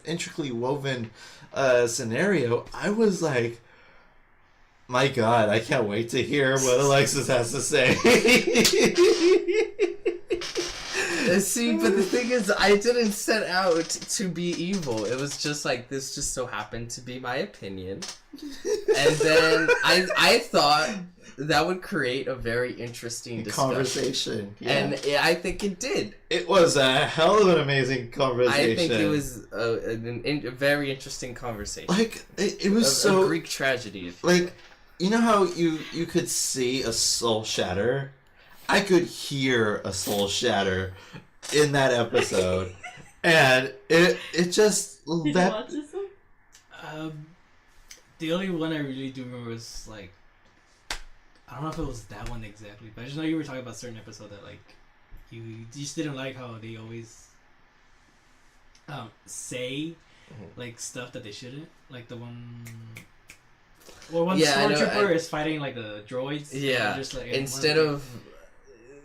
intricately woven scenario, I was like, my God, I can't wait to hear what Alexis has to say. See, but the thing is, I didn't set out to be evil. It was just like, this just so happened to be my opinion. And then I thought that would create a very interesting conversation. Yeah. And I think it did. It was a hell of an amazing conversation. I think it was a very interesting conversation. Like, it was a Greek tragedy. Like, you know how you could see a soul shatter? I could hear a soul shatter in that episode. And it just... Did you watch this one? The only one I really do remember was, like... I don't know if it was that one exactly, but I just know you were talking about a certain episode that, like, you just didn't like how they always say, like, stuff that they shouldn't. Like, the one... Well, when Stormtrooper is fighting, like, the droids. Yeah, just, like, instead of...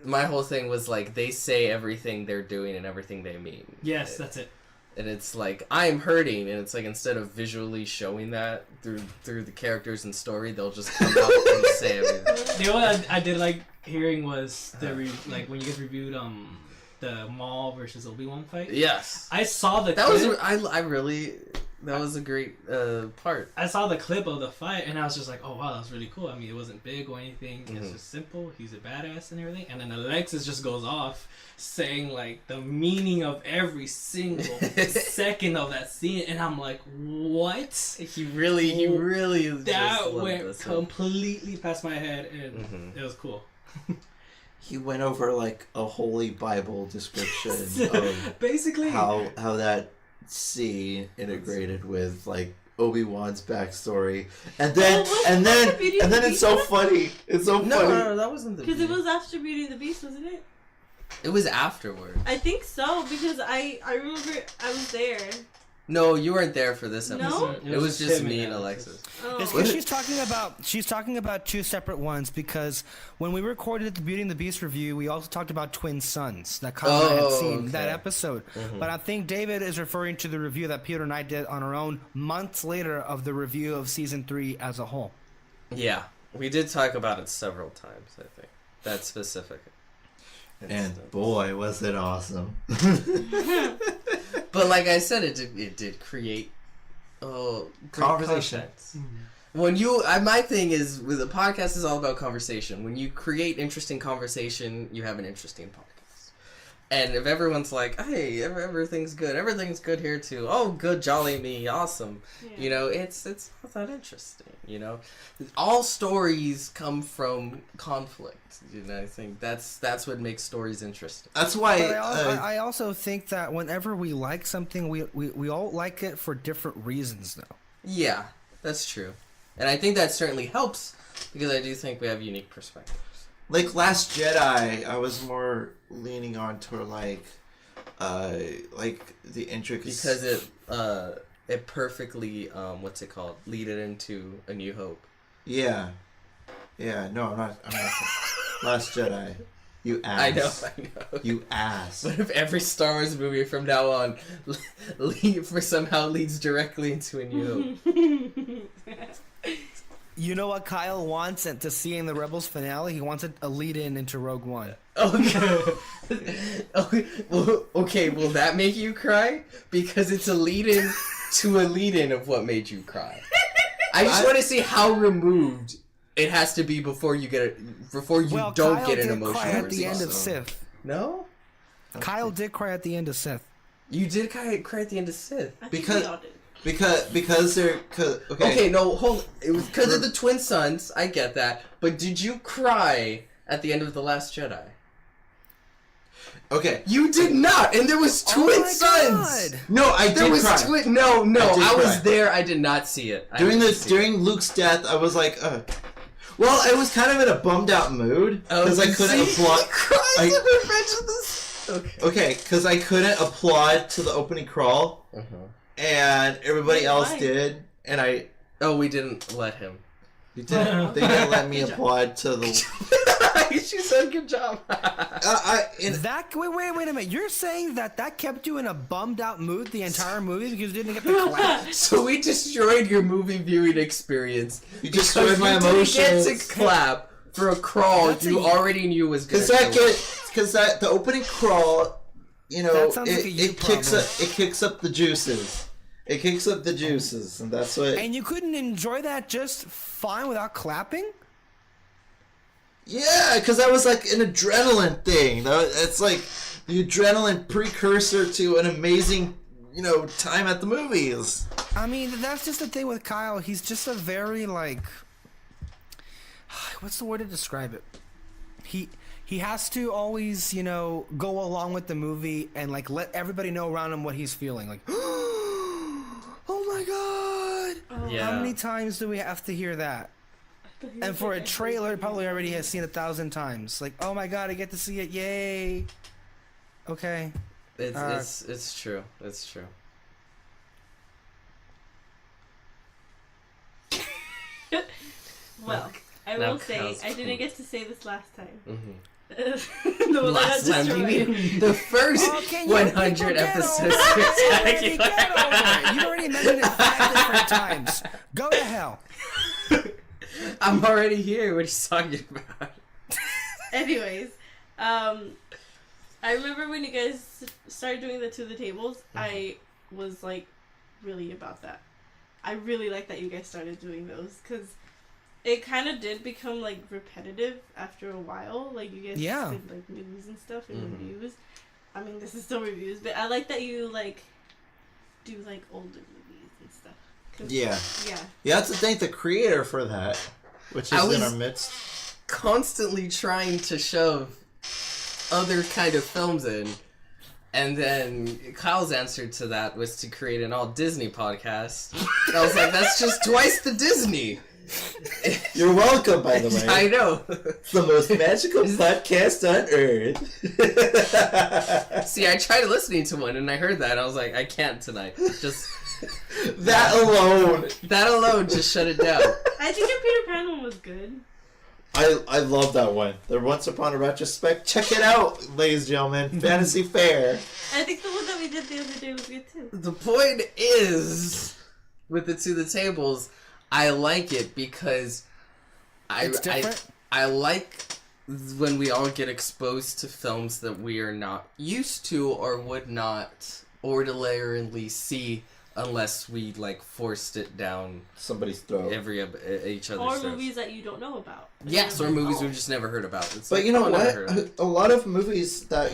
My whole thing was, like, they say everything they're doing and everything they mean. Yes, that's it. And it's like, I'm hurting, and it's like, instead of visually showing that through the characters and story, they'll just come out and say everything. The one I did like hearing was like when you guys reviewed the Maul versus Obi-Wan fight. Yes, I saw the that clip. That was a great part. I saw the clip of the fight, and I was just like, oh wow, that was really cool. I mean, it wasn't big or anything. It's just simple. He's a badass and everything. And then Alexis just goes off saying like the meaning of every single second of that scene, and I'm like, what? He really that went completely past my head, and it was cool. He went over like a Holy Bible description of basically how that scene integrated with like Obi-Wan's backstory, and then it's so funny. It's so funny. No, that wasn't because it was after Beauty and the Beast, wasn't it? It was afterward. I think so, because I remember I was there. No, you weren't there for this episode. No? It was just me and Alexis. Oh. It's because she's talking about two separate ones, because when we recorded the Beauty and the Beast review, we also talked about twin sons that Kyle had seen that episode. But I think David is referring to the review that Peter and I did on our own months later of the review of season 3 as a whole. Yeah, we did talk about it several times, I think. That specific. And boy, was it awesome. But like I said, it did create conversation. When my thing is, with a podcast is all about conversation. When you create interesting conversation, you have an interesting podcast. And if everyone's like, hey, everything's good here too. Oh, good, jolly me, awesome. Yeah. It's not that interesting. All stories come from conflict. I think that's what makes stories interesting. That's why. But I also think that whenever we like something, we all like it for different reasons, though. Yeah, that's true, and I think that certainly helps because I do think we have unique perspectives. Like Last Jedi, I was more leaning on toward like the intricacies because it perfectly lead it into A New Hope. Yeah. No, I'm not. Last Jedi. You ass. I know. You ass. What if every Star Wars movie from now on somehow leads directly into A New Hope? You know what Kyle wants to see in the Rebels finale? He wants a lead-in into Rogue One. Okay. Okay, will that make you cry? Because it's a lead-in to a lead-in of what made you cry. I just want to see how removed it has to be before you get Kyle get an did emotional cry at the response. end of Sith. No? Kyle did cry at the end of Sith. You did cry at the end of Sith. I think Because- we all did. Because they're Okay, no, hold on. It was because of the twin sons. I get that. But did you cry at the end of The Last Jedi? Okay. You did not, and there was twin sons. God. No, I There did was cry. no. I I was cry. there. I did not see it. During Luke's death, I was like, well, I was kind of in a bummed out mood because I couldn't applaud. Okay, because I couldn't applaud to the opening crawl, and everybody Wait, else why? did, and I. Oh, we didn't let him. They didn't let me applaud to the. She said, "Good job." Wait a minute. You're saying that kept you in a bummed out mood the entire movie because you didn't get the clap? So we destroyed your movie viewing experience. You destroyed my You didn't get emotions. to clap for a crawl That's you already knew was good. Because the opening crawl, you know, That sounds like a you it kicks problem. up the juices. It kicks up the juices, and that's what. And you couldn't enjoy that just fine without clapping? Yeah, because that was like an adrenaline thing. It's like the adrenaline precursor to an amazing, time at the movies. I mean, that's just the thing with Kyle. He's just a very, like... What's the word to describe it? He has to always, go along with the movie and, like, let everybody know around him what he's feeling. Like, oh my god! Yeah. How many times do we have to hear that? And for a trailer, probably already has seen 1,000 times. Like, oh my god, I get to see it! Yay! Okay. It's true. It's true. Well, I Now will say Kyle's I didn't cool. get to say this last time. Mm-hmm. The one Last that time, you destroyed. mean the first Okay, 100 get episodes over it. spectacular. Get over it. You already mentioned it 5 different times. Go to hell. I'm already here. What are you talking about? Anyways, I remember when you guys started doing the To the Tables, I was like really about that. I really like that you guys started doing those because it kind of did become like repetitive after a while. Like you guys Yeah. did like news and stuff and reviews. I mean, this is still reviews, but I like that you like do like older movies and stuff. 'Cause, Yeah. Yeah. You have to thank the creator for that, which I is was- in our midst. Constantly trying to shove other kind of films in, and then Kyle's answer to that was to create an all Disney podcast. And I was like, that's just twice the Disney. You're welcome, by the way. I know. It's the most magical podcast on earth. See, I tried listening to one and I heard that and I was like, I can't tonight. Just That alone. just shut it down. I think your Peter Pan one was good. I love that one. The Once Upon a Retrospect. Check it out, ladies and gentlemen. Fantasy Fair. I think the one that we did the other day was good too. The point is, with the To the Tables, I like it because It's different? I like when we all get exposed to films that we are not used to or would not ordinarily see unless we like forced it down Somebody's throat. each other's Or throats. movies that you don't know about. Yes, or movies Oh. we've just never heard about. It's But like, you know oh, never what? heard of it. A lot of movies that,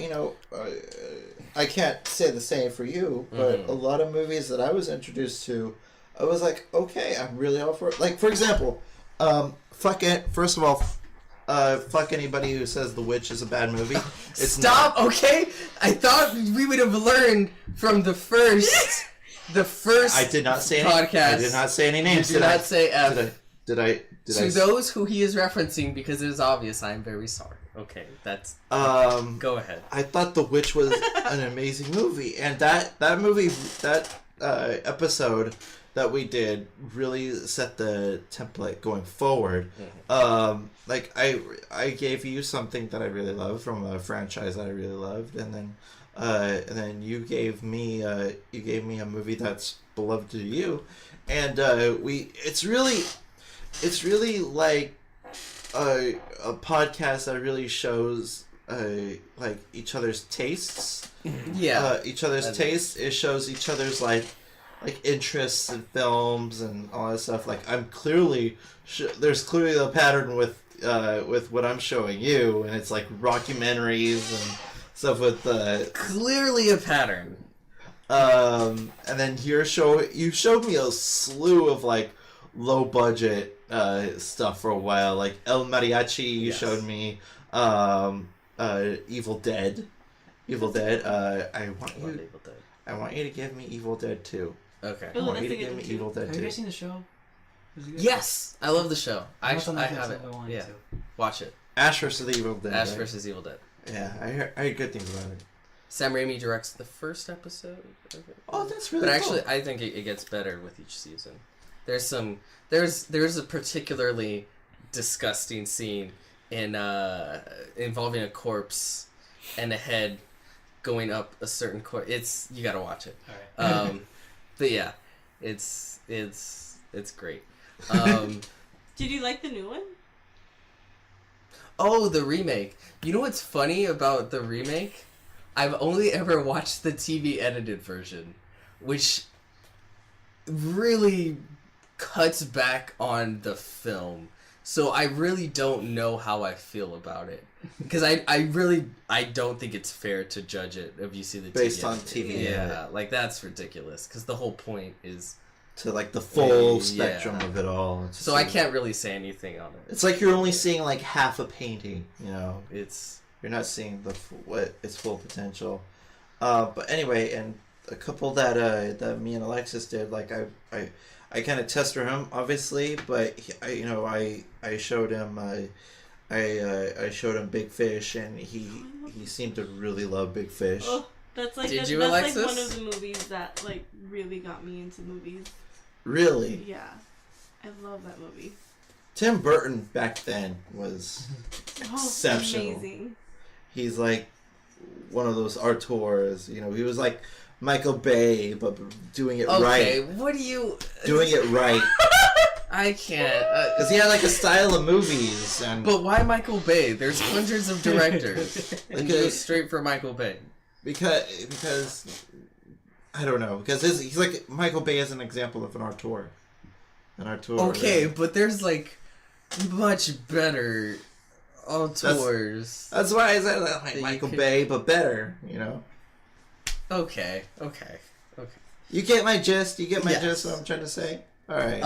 I can't say the same for you, but a lot of movies that I was introduced to, I was like, okay, I'm really all for it. Like, for example, fuck it. First of all, fuck anybody who says The Witch is a bad movie. It's Stop, okay? I thought we would have learned from the first I did not say any. podcast. I did not say any names. You did not say F. Did I? To those who he is referencing, because it is obvious, I am very sorry. Okay, that's... Go ahead. I thought The Witch was an amazing movie, and that movie, that episode that we did really set the template going forward. Like I gave you something that I really love from a franchise that I really loved, and then you gave me a movie that's beloved to you, and it's really like a podcast that really shows like each other's tastes. Yeah. Each other's tastes. It shows each other's like like interests in films and all that stuff. Like I'm clearly there's clearly a pattern with what I'm showing you, and it's like documentaries and stuff with Clearly a pattern. And then you showed me a slew of like low budget stuff for a while, like El Mariachi. You showed me Evil Dead. I want you to give me Evil Dead 2. Okay. I want you to give me Evil Dead 2. Have you guys seen the show? Yes, I love the show. I have it. Yeah, to. watch it. Ash vs. the Evil Dead. Ash right? vs. Evil Dead. Yeah, I heard good things about it. Sam Raimi directs the first episode of it. Oh, that's really But cool. actually, I think it gets better with each season. There's a particularly disgusting scene in involving a corpse and a head going up a certain course. You gotta watch it. All right. But yeah, it's great. Did you like the new one? Oh, the remake. You know what's funny about the remake? I've only ever watched the TV edited version, which really cuts back on the film. So I really don't know how I feel about it. Because I don't think it's fair to judge it if you see the Based TV on edited. TV. Yeah, like that's ridiculous. Because the whole point is... To like the full spectrum of it all. So I can't really say anything on it. It's like you're only seeing like half a painting, you know. It's... You're not seeing its full potential. But anyway, and a couple that me and Alexis did, like I kind of tested him, obviously, but I showed him I showed him Big Fish, and he seemed to really love Big Fish. Oh, that's like Did that's you, like Alexis? one of the movies that like really got me into movies. Really? Yeah, I love that movie. Tim Burton back then was exceptional. Amazing. He's like one of those auteurs, you know. He was like Michael Bay, but doing it right. Okay, what do you... Doing it right. I can't. Because he had like a style of movies. And But why Michael Bay? There's hundreds of directors. And go straight for Michael Bay. because I don't know. Because he's like Michael Bay is an example of an auteur. Okay, but there's like much better auteurs. That's why I said like Michael Bay, but better. You know. Okay. You get my gist. You get my Yes. gist. What I'm trying to say. All right.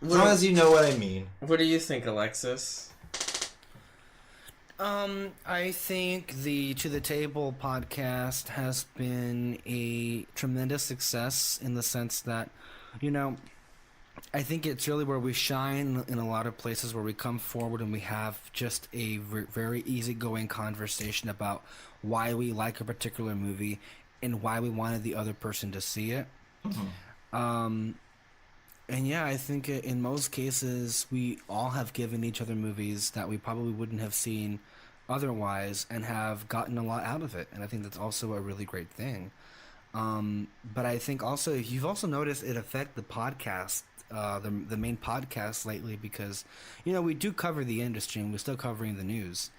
As long as you know what I mean. What do you think, Alexis? I think the To the Table podcast has been a tremendous success in the sense that, you know, I think it's really where we shine in a lot of places where we come forward and we have just a very easygoing conversation about why we like a particular movie and why we wanted the other person to see it. Mm-hmm. And yeah, I think in most cases we all have given each other movies that we probably wouldn't have seen otherwise and have gotten a lot out of it. And I think that's also a really great thing. But I think also, you've also noticed it affect the podcast, the main podcast lately, because, you know, we do cover the industry and we're still covering the news.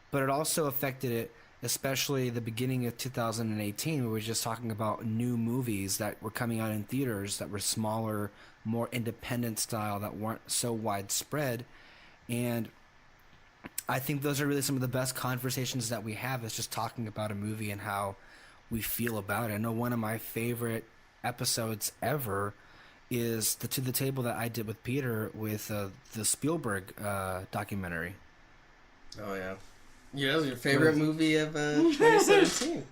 But it also affected it, especially the beginning of 2018, where we were just talking about new movies that were coming out in theaters that were smaller, more independent style, that weren't so widespread. And I think those are really some of the best conversations that we have, is just talking about a movie and how we feel about it. I know one of my favorite episodes ever is the To the Table that I did with Peter with the Spielberg documentary. Oh, yeah. Yeah, that was your favorite movie of 2017.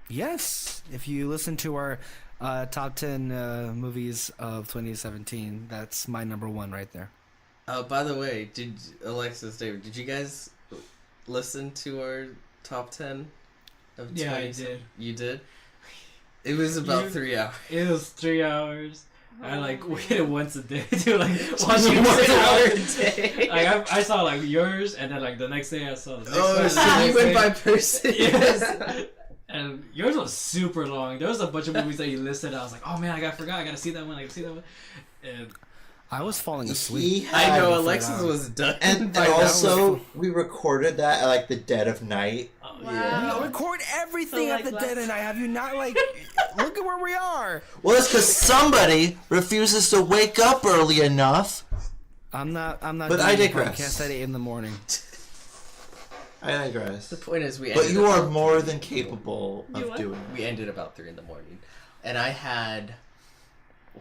Yes. If you listen to our top 10 movies of 2017, that's my number one right there. By the way, Alexis, David, did you guys listen to our top 10 of 2017? Yeah, I did. You did? It was about 3 hours. It was 3 hours. I waited once a day to watch You it watched 1 hour hour. a day. I saw yours, and then the next day I saw the next one. Oh, so you went by person. Yes. And yours was super long. There was a bunch of movies that you listed. I was like, oh man, I forgot. I gotta see that one. And I was falling asleep. I know for Alexis that. was done. And by also, we recorded that at like the dead of night. oh Wow. We record everything So, at the like, dead end. I have you not like. Look at where we are. Well, it's because somebody refuses to wake up early enough. I'm not. But doing I the digress. podcast at 8 in the morning. I digress. The point is, But you are more than capable You of what? doing We ended about 3 in the morning, and I had,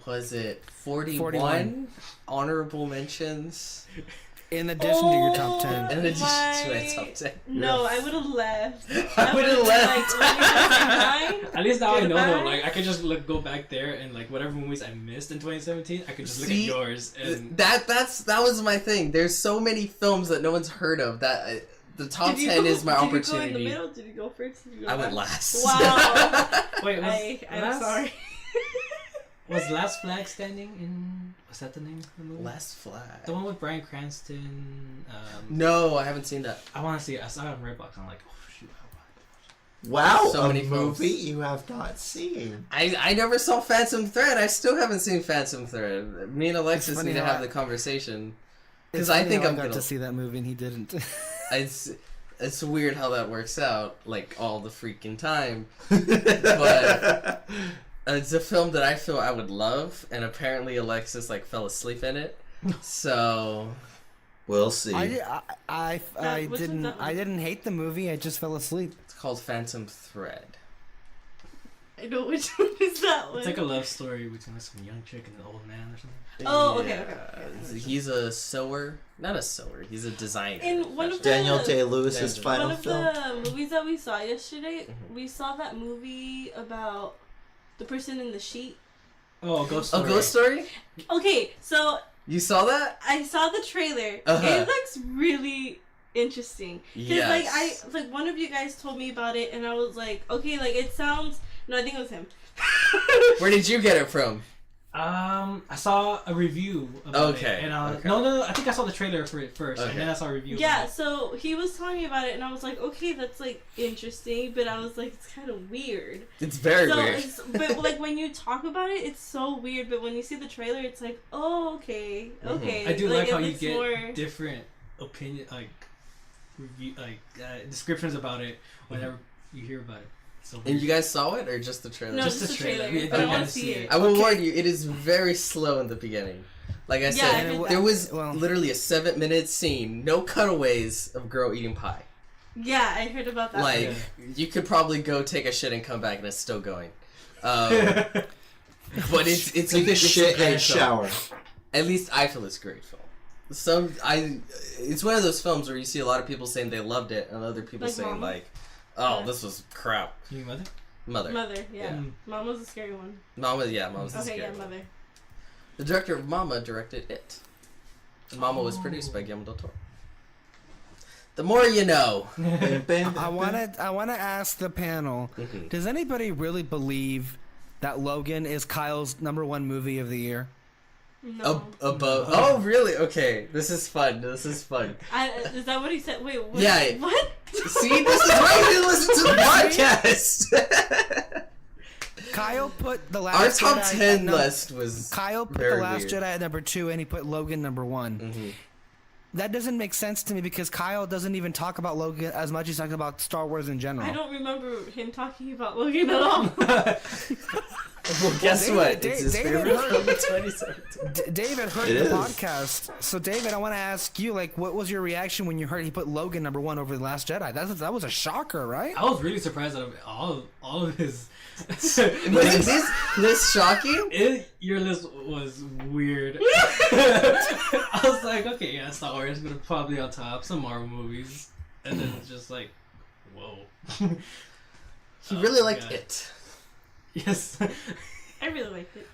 was it 41 honorable mentions? In addition to your top 10. In addition to my my- top 10. No, I would have left. I would've would've left. Like, let me At least now I know Goodbye. though. Like I could just go back there and like whatever movies I missed in 2017, I could just look at See? yours and That was my thing. There's so many films that no one's heard of that the top 10 is my Did you go in the opportunity. middle? Did you go first? Did you go I went back? last. Wow. wait. I'm last, sorry. Was Last Flag Standing in? Was that the name of the movie? Last Flag. The one with Bryan Cranston. No, I haven't seen that. I want to see it. I saw it on Redbox. I'm like, oh shoot. Wow, So a many movie films. you have not seen. I never saw Phantom Thread. I still haven't seen Phantom Thread. Me and Alexis funny need to how have I- the conversation. It's Because I funny think how I'm got gonna. to see that movie and he didn't. It's weird how that works out, like all the freaking time. But It's a film that I feel I would love, and apparently Alexis like fell asleep in it. So we'll see. I What's didn't. that I didn't hate the movie. I just fell asleep. it's called Phantom Thread. I know which one is that one. It's like a love story between some young chick and an old man or something. Oh, okay, okay. He's a sewer, not a sewer. He's a designer. In one of the- Daniel Day-Lewis's One final One of film. the movies that we saw yesterday, Mhm. we saw that movie about the person in the sheet. Oh, Ghost A Story. ghost story? Okay, so You saw that? I saw the trailer. Uh-huh. It looks really interesting. Because Yes. like one of you guys told me about it, and I was like, okay, like it sounds. No, I think it was him. Where did you get it from? I saw a review about Okay, it, and okay. no, I think I saw the trailer for it first, Okay. and then I saw a review. Yeah, of it. so he was telling me about it, and I was like, okay, that's like interesting, but I was like, it's kind of weird. It's very So, weird. but like when you talk about it, it's so weird. But when you see the trailer, it's like, oh, okay, okay. I do like how it you looks get more... different opinion, like review, like descriptions about it whenever you hear about it. So And you guys saw it or just the trailer? No, Just just the the trailer. trailer. We But I didn't want get to to see see it. I will Okay. warn you, it is very slow in the beginning. Like I Yeah, said, I heard there was Well- literally a 7-minute scene, no cutaways of girl eating pie. Yeah, I heard about that. Like, Yeah. you could probably go take a shit and come back and it's still going. But it's Take a it's shit great and film. shower. At least I feel it's a great film. It's one of those films where you see a lot of people saying they loved it and other people Like saying Mama? like, oh, Yeah. this was crap. You mean Mother? Mother. Mother, yeah. Yeah. Mom was a scary one. Mama's the Okay, scary yeah, one. Mother. The director of Mama directed it. Mama was produced by Guillermo del Toro. The more you know. Bam, bam, I bam, wanna ask the panel. Mhm. Does anybody really believe that Logan is Kyle's #1 movie of the year? No. Above. Oh, really? Okay. This is fun. Is fun. Is that what he said? Wait, what? Yeah. What? See, this is why you didn't listen to the podcast. Kyle put the Our last top Jedi 10 no, list was Kyle put very the Last weird. Jedi at #2 and he put Logan #1. Mhm. That doesn't make sense to me because Kyle doesn't even talk about Logan as much as he's talking about Star Wars in general. I don't remember him talking about Logan at all. Well, guess David- what? Da- It's his David favorite heard- film of 2017. David heard It the is. podcast. So David, I want to ask you, like, what was your reaction when you heard he put Logan #1 over the Last Jedi? That was a shocker, right? I was really surprised at all of his. Was it this shocking? Your list was weird. I was like, okay, yeah, Star Wars, but probably on top. Some Marvel movies, and then it's just like, whoa. He Oh, really liked God. it. Yes. I really liked it.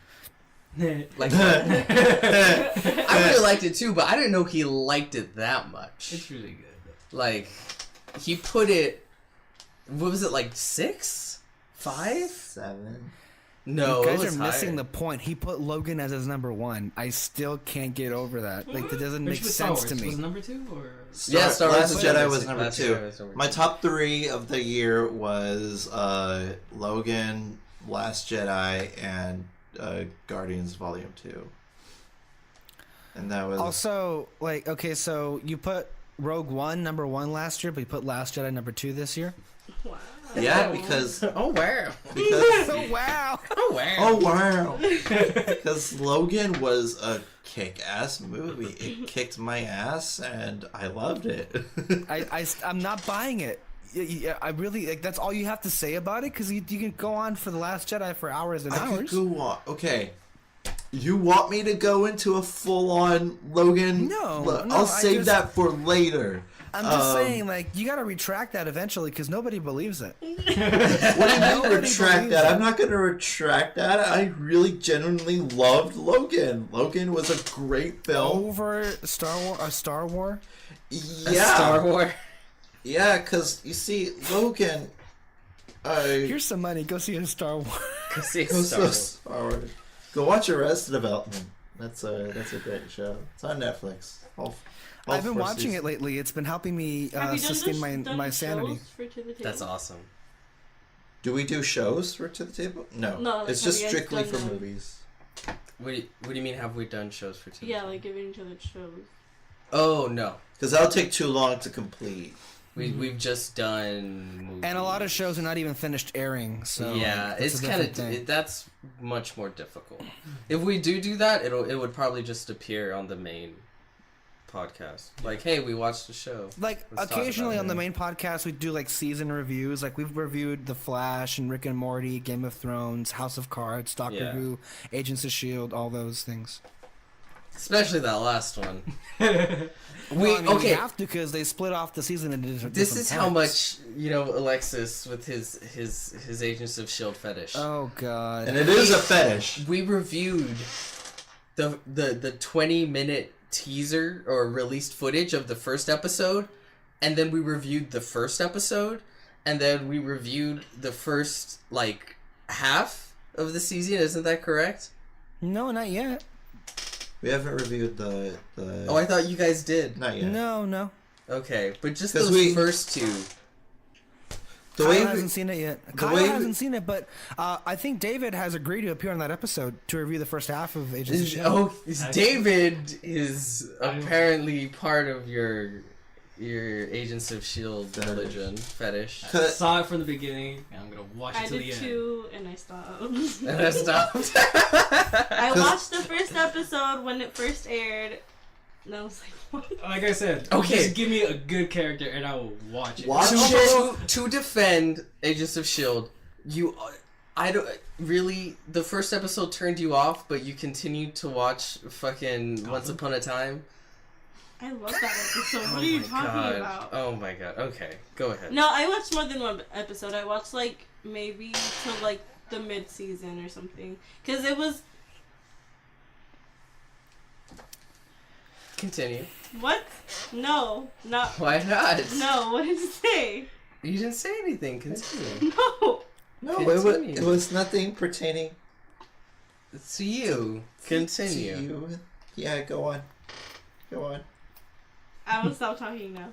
Like, I really liked it too, but I didn't know he liked it that much. It's really good. Like, he put it. What was it, like 6? 5? 7. No, you it guys was are missing higher. the point. He put Logan as his #1. I still can't get over that. Like, that doesn't Which make was Star sense Wars? to me. Was it #2 or? Yeah, Star Wars Last was Jedi number was two. number Last 2. Jedi was number My 2. top 3 of the year was Logan, Last Jedi, and Guardians Volume 2. And that was Also, like, okay, so you put Rogue One #1 last year, but you put Last Jedi #2 this year. Wow. Yeah, because Oh wow. Oh wow! Oh wow. oh wow, because Logan was a kick-ass movie. It kicked my ass, and I loved it. I'm not buying it. I really like. That's all you have to say about it, because you can go on for The Last Jedi for hours and I could hours. go on. Okay. You want me to go into a full-on Logan? No, I'll save that for later. I'm just saying, like, you got to retract that eventually, because nobody believes it. What do you mean retract that? I'm not going to retract that. I really genuinely loved Logan. Logan was a great film. Over Star Wars? Yeah. Star Wars. Yeah, because, you see, Logan... Here's some money. Go see a Star Wars. Go see Go Star Wars. Go watch Arrested Development. That's a great show. It's on Netflix. I've been watching it lately. It's been helping me sustain my sanity. That's awesome. Do we do shows for To the Table? No. No, It's have just you guys strictly done for them? movies. What do you mean? Have we done shows for TV? Yeah, like giving each other shows. Oh no. Because that'll take too long to complete. We've just done movies. And a lot of shows are not even finished airing. So yeah, like, it's kind of that's much more difficult. If we do that, it would probably just appear on the main podcast. Like, hey, we watched the show. Like, Let's talk occasionally about on it. the main podcast, we do like season reviews. Like, we've reviewed The Flash and Rick and Morty, Game of Thrones, House of Cards, Doctor Yeah. Who, Agents of S.H.I.E.L.D., all those things. Especially that last one. Well, I mean, okay. we have to, because they split off the season into different This is how parts. much Alexis with his Agents of S.H.I.E.L.D. fetish. Oh, God. And it is a fetish. We reviewed the 20-minute teaser or released footage of the first episode, and then we reviewed the first episode, and then we reviewed the first like half of the season. Isn't that correct? No, not yet. We haven't reviewed the... Oh, I thought you guys did. Not yet. No. Okay, but just 'Cause those first two. The Kyle way hasn't seen it yet. Kyle way hasn't seen it, but I think David has agreed to appear on that episode to review the first half of Agents of S.H.I.E.L.D. David is apparently part of your Agents of S.H.I.E.L.D. religion fetish. I saw it from the beginning, and I'm gonna watch it I till did the end. too, and I stopped. And I stopped. I watched the first episode when it first aired, and I was like, what? Like I said, Okay. just give me a good character, and I will watch it. Watch to defend Agents of S.H.I.E.L.D., I don't really. The first episode turned you off, but you continued to watch fucking Once Upon a Time. I love that episode. What are you talking about? Oh my god. Okay, go ahead. No, I watched more than one episode. I watched like maybe till like the mid-season or something, because it was Continue. what? No, not Why not? no. What did it say? You didn't say anything. Continue. No. No, Continue. it was nothing pertaining It's you. Continue. to you. Yeah, go on. Go on. I'm gonna stop talking now.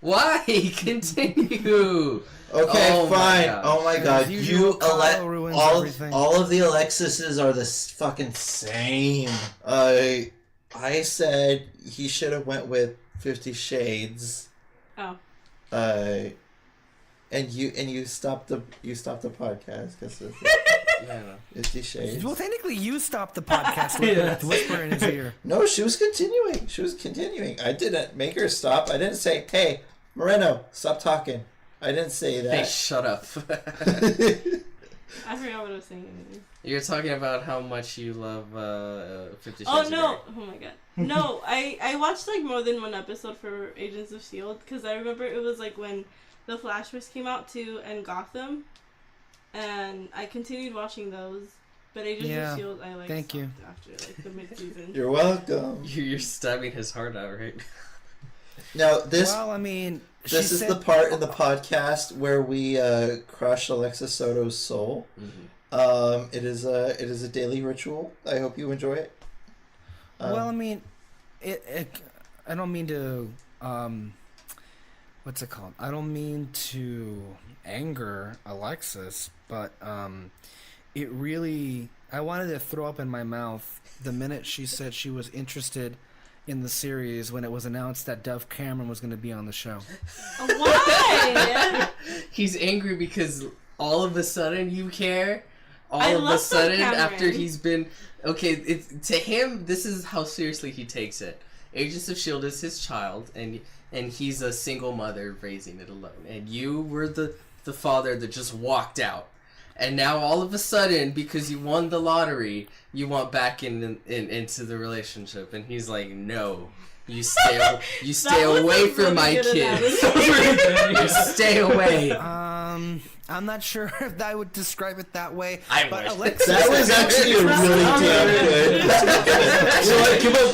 Why? Continue. Okay, Oh my fine. gosh. Oh my god. As usual, You Kyle ruins all everything. of the Alexises are the fucking same. I said he should have went with 50 Shades. Oh. And you stopped the podcast because of Yeah, no. 50 Shades. Well, technically, you stopped the podcast with whisper in his ear. No, she was continuing. I didn't make her stop. I didn't say, "Hey, Moreno, stop talking." I didn't say Hey, that. shut up. I forgot what I was saying. Anyway. You're talking about how much you love 50 Shades Oh of no! Grey. Oh my god! No, I watched like more than one episode for Agents of S.H.I.E.L.D. because I remember it was like when the Flash first came out too, and Gotham, and I continued watching those. But Agents of S.H.I.E.L.D. I like Thank you. after like the mid-season. You're welcome. You're stabbing his heart out, right? Now this Well, I mean, this is the part in the podcast where we crush Alexis Soto's soul. Mm-hmm. It is a daily ritual. I hope you enjoy it. well, I mean, I don't mean to, what's it called? I don't mean to anger Alexis, but it really, I wanted to throw up in my mouth the minute she said she was interested in the series when it was announced that Dove Cameron was going to be on the show. Why? He's angry because all of a sudden you care. All I of a love sudden, Dove after Cameron. he's been to him, this is how seriously he takes it. Agents of S.H.I.E.L.D. is his child, and he's a single mother raising it alone. And you were the father that just walked out. And now all of a sudden, because you won the lottery, you want back into the relationship. And he's like, no, you stay away from my kids. You stay away. I'm not sure if I would describe it that way. I but would. Alexis, That was actually a really damn good. So like, give us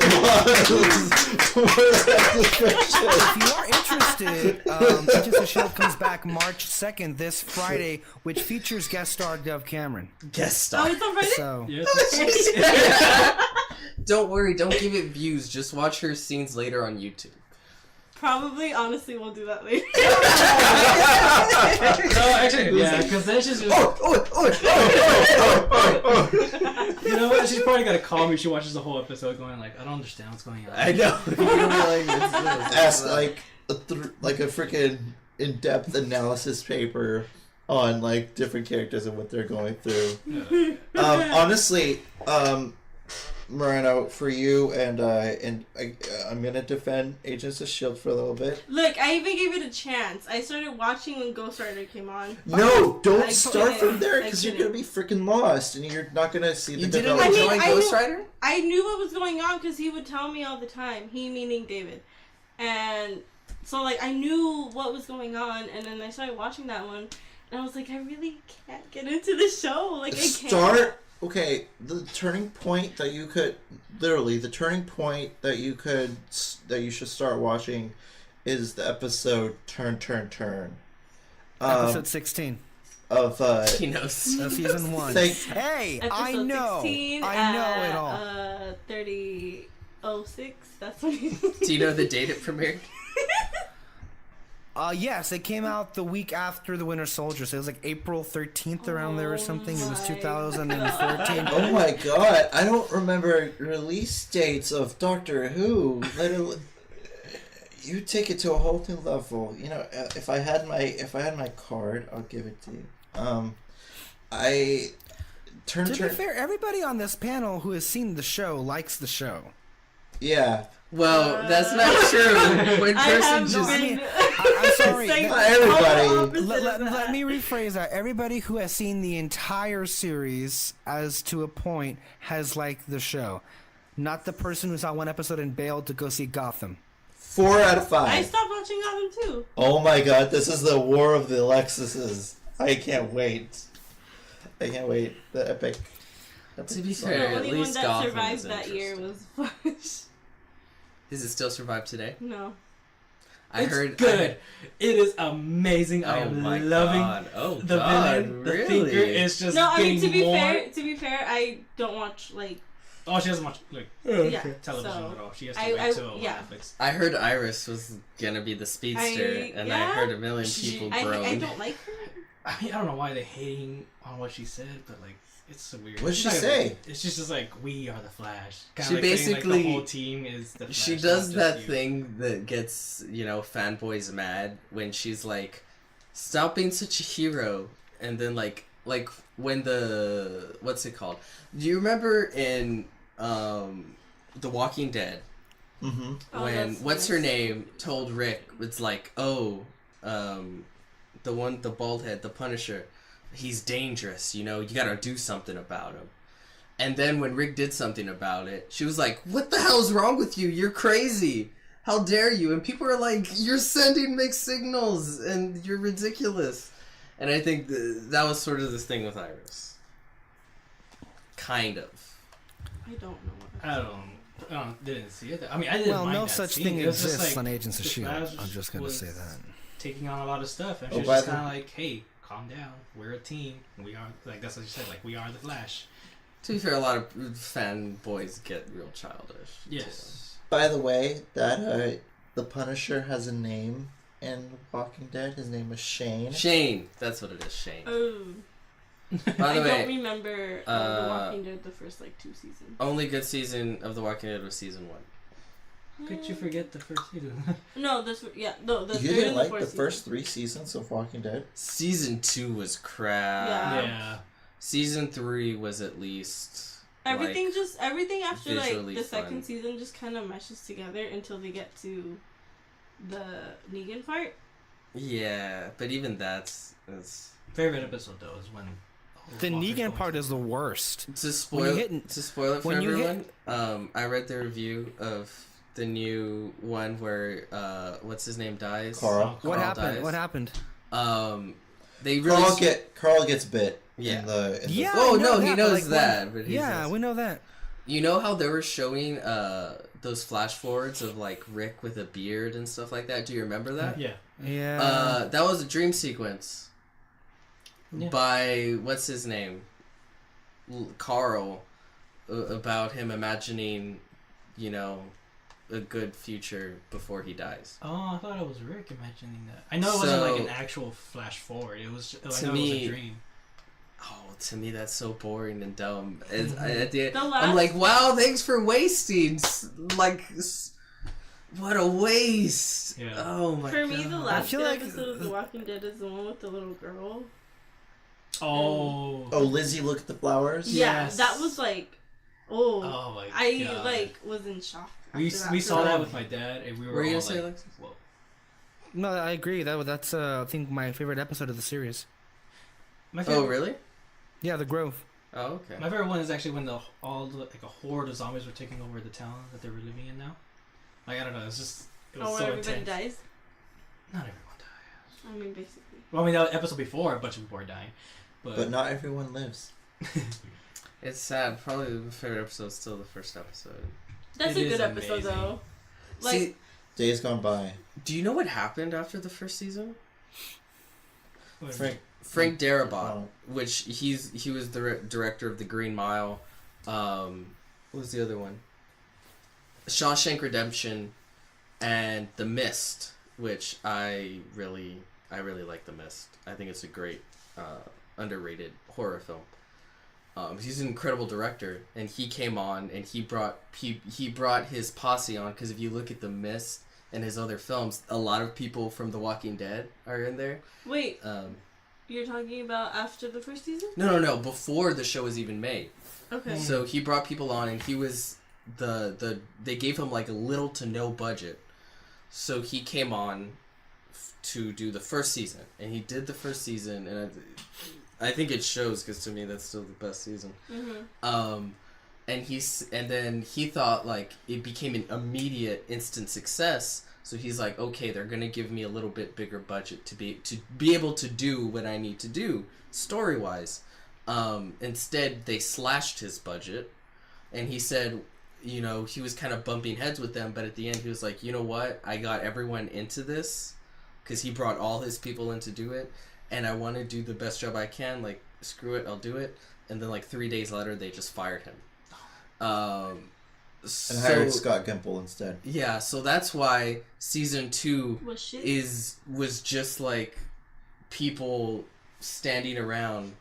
if you are interested, Agents of S.H.I.E.L.D. comes back March 2nd, this Friday, which features guest star Dove Cameron. Guest Oh, star. it's on Friday? So, Yes. Don't worry, don't give it views. Just watch her scenes later on YouTube. Probably, honestly, we'll do that later. No, actually, yeah, because then she's just. You know what? She's probably gonna call me. She watches the whole episode, going like, "I don't understand what's going on." I know. ask like a freaking in-depth analysis paper on like different characters and what they're going through. Yeah. Honestly, Moreno, for you and I'm gonna defend Agents of S.H.I.E.L.D. for a little bit. Look, I even gave it a chance. I started watching when Ghost Rider came on. No, don't I start couldn't. from there I because you're couldn't. gonna be freaking lost and you're not gonna see the You didn't development. enjoy I Ghost knew- Rider? I knew what was going on because he would tell me all the time. He meaning David. And so, like, I knew what was going on. And then I started watching that one. And I was like, I really can't get into the show. Like, I can't. Okay, the turning point that you could that you should start watching is the episode Turn. episode 16 of He knows. of season 1. Hey, I Episode know. 16 I know it all. 3006. That's what he Do you know the date it premiered? Yes, it came out the week after The Winter Soldier, so it was like April 13th around there or something. It was my 2014. Oh my god, I don't remember release dates of Doctor Who. You take it to a whole new level. You know, if I had my card, I'll give it to you. To be fair, everybody on this panel who has seen the show likes the show. Yeah. Well, that's not true. One person just. I'm sorry. Not everybody. Let me rephrase that. Everybody who has seen the entire series, as to a point, has liked the show. Not the person who saw one episode and bailed to go see Gotham. 4 out of 5. I stopped watching Gotham too. Oh my god, this is the war of the Alexyses. I can't wait. The epic. To be The fair, at only one least that Gotham survived is that year interesting. was Flash. Does it still survive today? No. I It's heard. good. It is amazing. I Oh am my loving god! Oh the god! villain. The Really? thinker is just No, I mean getting more. to be fair, I don't watch like Oh, she doesn't watch like yeah, television so at all. She has to I- wait till yeah. Netflix. I heard Iris was gonna be the speedster, and I heard a million people groan. I don't like her. I mean, I don't know why they're hating on what she said, but like, it's so weird. What'd she It's not say? even- It's just like we are the Flash. Kinda She like saying, basically- like, the whole team is the Flash. She not does just that you. thing that gets, fanboys mad when she's like, stop being such a hero. And then like when what's it called? Do you remember in The Walking Dead Mm-hmm. Oh, when, that's what's her nice. name, told Rick, it's like, the bald head, the Punisher, he's dangerous, you gotta do something about him. And then when Rick did something about it, she was like, what the hell's wrong with you? You're crazy. How dare you? And people are like, you're sending mixed signals and you're ridiculous. And I think that was sort of this thing with Iris. Kind of. I don't know what. I didn't see it. I mean, I didn't Well, mind no that such scene. thing It was just exists like, on Agents of the S.H.I.E.L.D. Flash I'm just going to was say that. taking on a lot of stuff, and Oh, she was by just the- kind of like, "Hey, calm down. We're a team. We are like that's what she said. Like we are the Flash." To be fair, a lot of fanboys get real childish. Yes. By the way, that the Punisher has a name in Walking Dead. His name is Shane. Shane. That's what it is, Shane. Oh, By the I way, don't remember The Walking Dead the first 2 seasons. only good season of The Walking Dead was season 1. Could you forget the first season? No, this yeah no. You didn't like the first 3 seasons of Walking Dead? Season 2 was crap. Yeah. Season 3 was at least everything after like visually the fun. second season just kind of meshes together until they get to the Negan part. Yeah, but even that's Favorite episode though is when The Negan part is the worst. to spoil it for when you everyone. I read the review of the new one where what's his name dies. Carl. What happened? Dies. What happened? They really Carl gets bit. Yeah. In the Yeah. Oh I know no, he that, knows but, like, that. But he yeah, says, we know that. you know how they were showing those flash forwards of like Rick with a beard and stuff like that. Do you remember that? Yeah. Yeah. That was a dream sequence by what's his name, Carl, about him imagining, a good future before he dies. Oh, I thought it was Rick imagining that. I know it wasn't like an actual flash forward. It was. I know it was a dream. Oh, to me that's so boring and dumb. At the end, The I'm like, wow, thanks for wasting. What a waste! Yeah. Oh my For god. me, the last feel like- episode of The Walking Dead is the one with the little girl. Oh. Oh, Lizzie, look at the flowers? Yeah, Yes. that was like, oh, Oh my I god. was in shock. We after we that. saw that with my dad, and we were Were you all gonna say, like, Alexis? whoa. No, I agree. That's I think my favorite episode of the series. My favorite, Oh really? Yeah, the Grove. Oh okay. My favorite one is actually when like a horde of zombies were taking over the town that they were living in now. Like I don't know, it was Oh, so when everybody intense. dies. Not everyone dies. I mean, basically. Well, I mean, that episode before, a bunch of people were dying, But not everyone lives. It's sad. Probably my favorite episode is still the first episode. That's It a is good episode, amazing. though. Like, See, Days gone by. do you know what happened after the first season? Frank Darabont, Oh. which he was the director of The Green Mile. What was the other one? Shawshank Redemption, and The Mist, which I really like. The Mist. I think it's a great, underrated horror film. He's an incredible director, and he came on and he brought his posse on, because if you look at The Mist and his other films, a lot of people from The Walking Dead are in there. wait, you're talking about after the first season? No, before the show was even made. Okay. So he brought people on, and he was they gave him like a little to no budget, so he came on to do the first season, and he did the first season, and I think it shows, because to me that's still the best season. Mm-hmm. And then he thought like it became an immediate instant success. So he's like, okay, they're gonna give me a little bit bigger budget to be able to do what I need to do story wise. Instead, they slashed his budget, and he said, he was kind of bumping heads with them, but at the end he was like, you know what? I got everyone into this, because he brought all his people in to do it, and I want to do the best job I can. Like, screw it, I'll do it. And then like 3 days later, they just fired him. And hired Scott Gimple instead. Yeah, so that's why season 2 Was was just like people standing around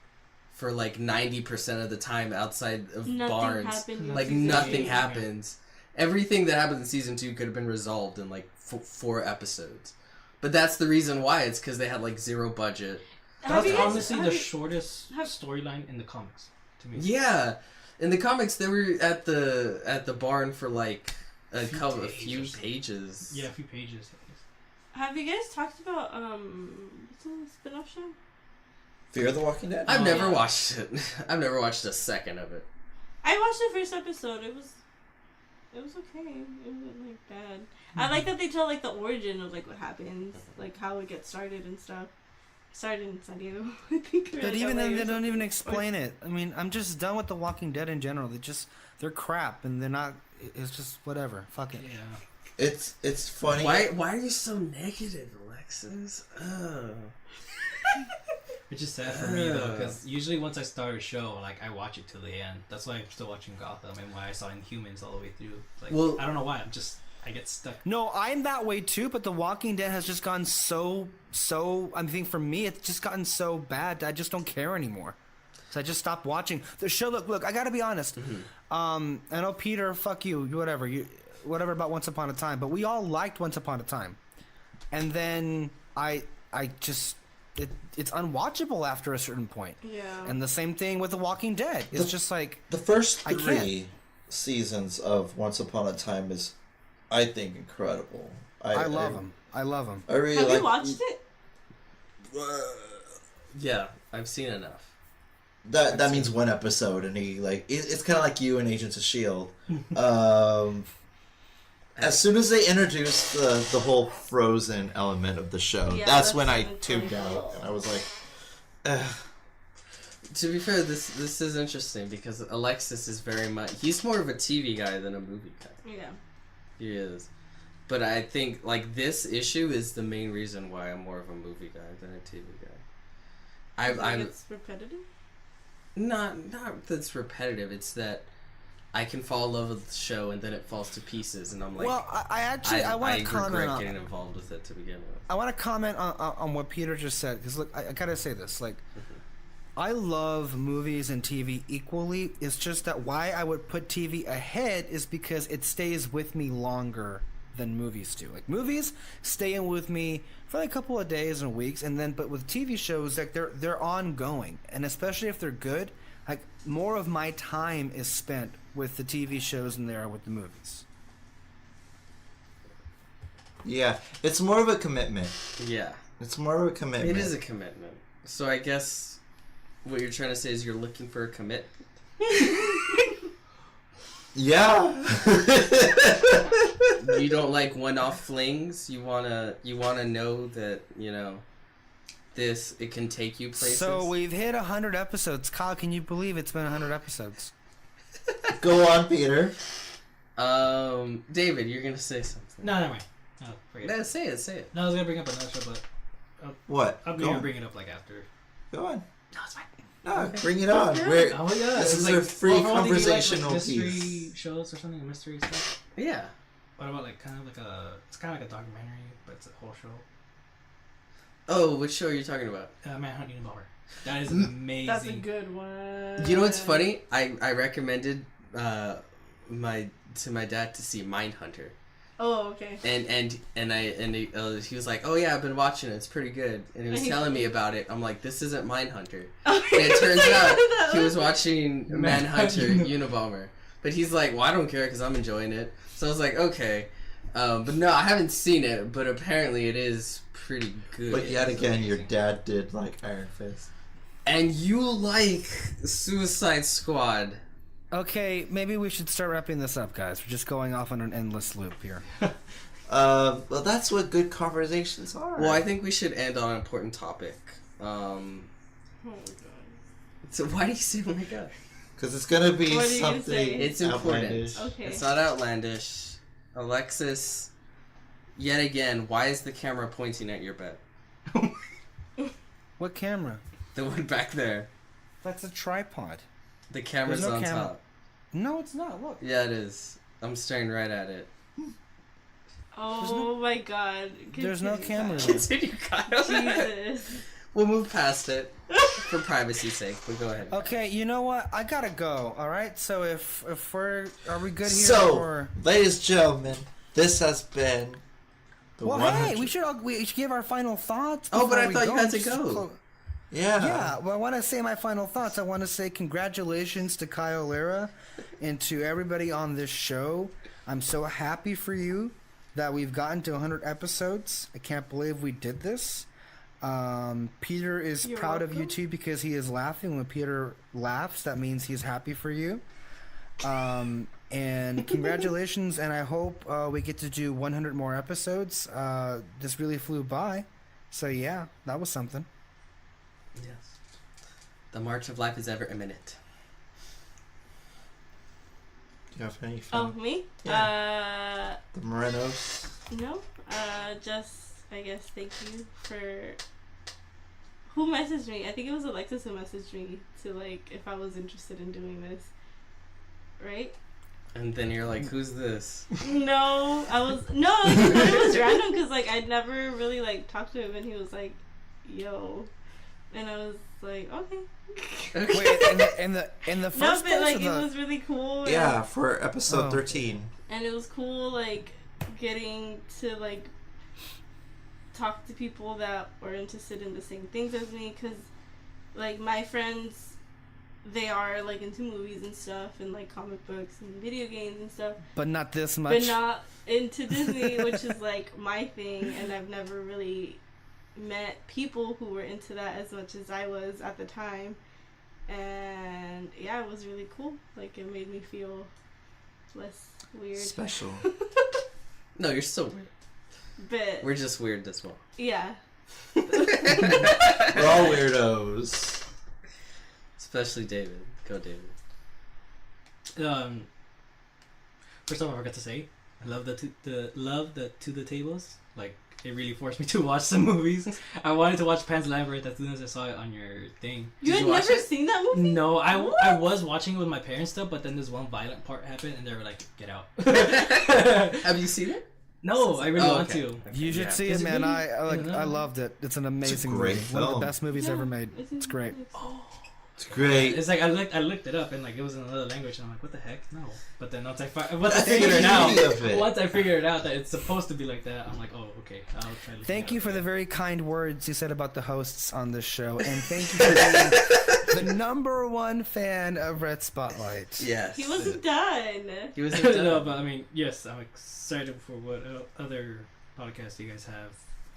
for like 90% of the time outside of barns. Happened Like nothing happens. Everything that happens in season 2 could have been resolved in like 4 episodes. But that's the reason why. It's because they had like zero budget. That's honestly the shortest storyline in the comics to me. Yeah, in the comics they were at the barn for like a few pages. Yeah, a few pages. Have you guys talked about what's the spin-off show? Fear the Walking Dead? I've never watched it. I've never watched a second of it. I watched the first episode. It was okay. It wasn't like bad. I like that they tell like the origin of like what happens, like how it gets started and stuff. Started in San Diego, I think. But even then, they don't even explain it. I mean, I'm just done with The Walking Dead in general. They're crap, and they're not. It's just whatever. Fuck it. Yeah. It's funny. Why are you so negative, Alexis? Oh. Which is sad for me though, because usually once I start a show, like I watch it till the end. That's why I'm still watching Gotham, and why I saw Inhumans all the way through. Like, Well, I don't know why. I get stuck. No, I'm that way too. But The Walking Dead has just gone so. I think for me, it's just gotten so bad. I just don't care anymore. So I just stopped watching the show. Look. I gotta be honest. Mm-hmm. I know Peter. Fuck you. Whatever. whatever about Once Upon a Time, but we all liked Once Upon a Time, and then I just it's unwatchable after a certain point. Yeah. And the same thing with The Walking Dead. It's just like the first I can't. 3 seasons of Once Upon a Time is, I think, incredible. I love them. I love them. I really Have like. you watched it? Yeah, I've seen enough. That means one episode, and he like it's kind of like you in Agents of Shield. As soon as they introduced the whole Frozen element of the show, Yeah, that's when I that's tuned funny. out, and I was like, ugh. To be fair, this is interesting because Alexis is very much... He's more of a TV guy than a movie guy. Yeah. He is. But I think, like, this issue is the main reason why I'm more of a movie guy than a TV guy. I'm It's repetitive? not that it's repetitive. It's that I can fall in love with the show and then it falls to pieces, and I'm like, Well, I want to comment regret on. getting involved with it to begin with. I want to comment on what Peter just said, because look, I gotta say this. Like, I love movies and TV equally. It's just that why I would put TV ahead is because it stays with me longer than movies do. Like, movies stay in with me for like a couple of days and weeks, and then but with TV shows, like they're ongoing, and especially if they're good, like more of my time is spent with the TV shows than there are with the movies. Yeah, it's more of a commitment. Yeah. It's more of a commitment. It is a commitment. So I guess what you're trying to say is you're looking for a commit. Yeah. You don't like one-off flings. You wanna know that it can take you places. So we've hit 100 episodes. Kyle, can you believe it's been 100 episodes? Go on, Peter. David, you're gonna say something. No, never mind. No, forget No, it. say it. No, I was gonna bring up another show, but What? I'm Go gonna on. bring it up like after. Go on. No, it's fine. No, bring it on. We're, Oh yeah, This it's is a free what do you like, conversational mystery piece. shows or something, mystery stuff. Yeah. What about like kind of like a documentary, but it's a whole show. Oh, which show are you talking about? Manhunt Unabomber. That is amazing. That's a good one. You know what's funny? I recommended my dad to see Mindhunter. Oh, okay. And he was like, "Oh yeah, I've been watching it. It's pretty good." And he was telling me about it. I'm like, "This isn't Mindhunter." And it turns out he was watching Manhunter Unabomber. But he's like, "Well, I don't care because I'm enjoying it." So I was like, "Okay." But no, I haven't seen it. But apparently, it is pretty good. But yet again, your dad did like Iron Fist. And you like Suicide Squad. Okay, maybe we should start wrapping this up, guys. We're just going off on an endless loop here. Well, that's what good conversations are. Well, I think we should end on an important topic. Oh my god. So why do you say, "Oh my god"? Because it's gonna be What do you something say? It's important. outlandish. Okay. It's not outlandish. Alexis, yet again, why is the camera pointing at your bed? What camera? The one back there. That's a tripod. The camera's There's no on camera. top. No, it's not. Look. Yeah, it is. I'm staring right at it. Oh my god. There's no Continue, camera Kyle. there. Continue, Kyle. Jesus. We'll move past it for privacy's sake, but go ahead. Okay, you know what? I gotta go. All right. So if are we good here? So, or... ladies and gentlemen, this has been the Well, 100. hey, we should give our final thoughts. Oh, but before I we thought you had to Just go. Yeah. Yeah, well, I want to say my final thoughts. I want to say congratulations to Kyle Lira and to everybody on this show. I'm so happy for you that we've gotten to 100 episodes. I can't believe we did this. Peter is You're proud of you welcome. too because he is laughing. When Peter laughs, that means he's happy for you. And congratulations, and I hope we get to do 100 more episodes. This really flew by. So yeah, that was something. Yes. The march of life is ever imminent. Do you have any Oh, fun? me? The Morenos. No. Just, I guess, thank you for... Who messaged me? I think it was Alexis who messaged me to, like, if I was interested in doing this. Right? And then you're like, "Who's this?" No, I thought it was random because, like, I'd never really, like, talked to him and he was like, yo. And I was like, okay. Wait, in the No, first but like place, it or the... was really cool. Yeah, for episode Oh. 13. And it was cool, like getting to like talk to people that were interested in the same things as me, because like my friends, they are like into movies and stuff, and like comic books and video games and stuff, but not this much. but not into Disney, which is like my thing, and I've never really met people who were into that as much as I was at the time. And yeah, it was really cool. Like, it made me feel less weird. Special. No, you're still weird. But We're just weird as well. yeah. We're all weirdos. Especially David. Go, David. First off, I forgot to say, I love the to the tables. Like, it really forced me to watch some movies. I wanted to watch Pan's Labyrinth as soon as I saw it on your thing. You Did had you watch never it? seen that movie? No, I What? was watching it with my parents stuff, but then this one violent part happened, and they were like, "Get out." Have you seen it? No, I really Oh, want okay. to. You should Yeah. see Is it, it man. really? I loved it. It's an amazing great movie. One of film. the best movies Yeah, ever made. in It's great. Netflix. It's great. It's like I looked it up and like it was in another language and I'm like, what the heck? No. But then once I figured it out, once I figured out that it's supposed to be like that, I'm like, oh, okay, I'll try. Thank you for the very kind words you said about the hosts on this show, and thank you for being the #1 fan of Red Spotlight. Yes. He wasn't done. He wasn't done. No, but I mean, yes, I'm excited for what other podcasts you guys have.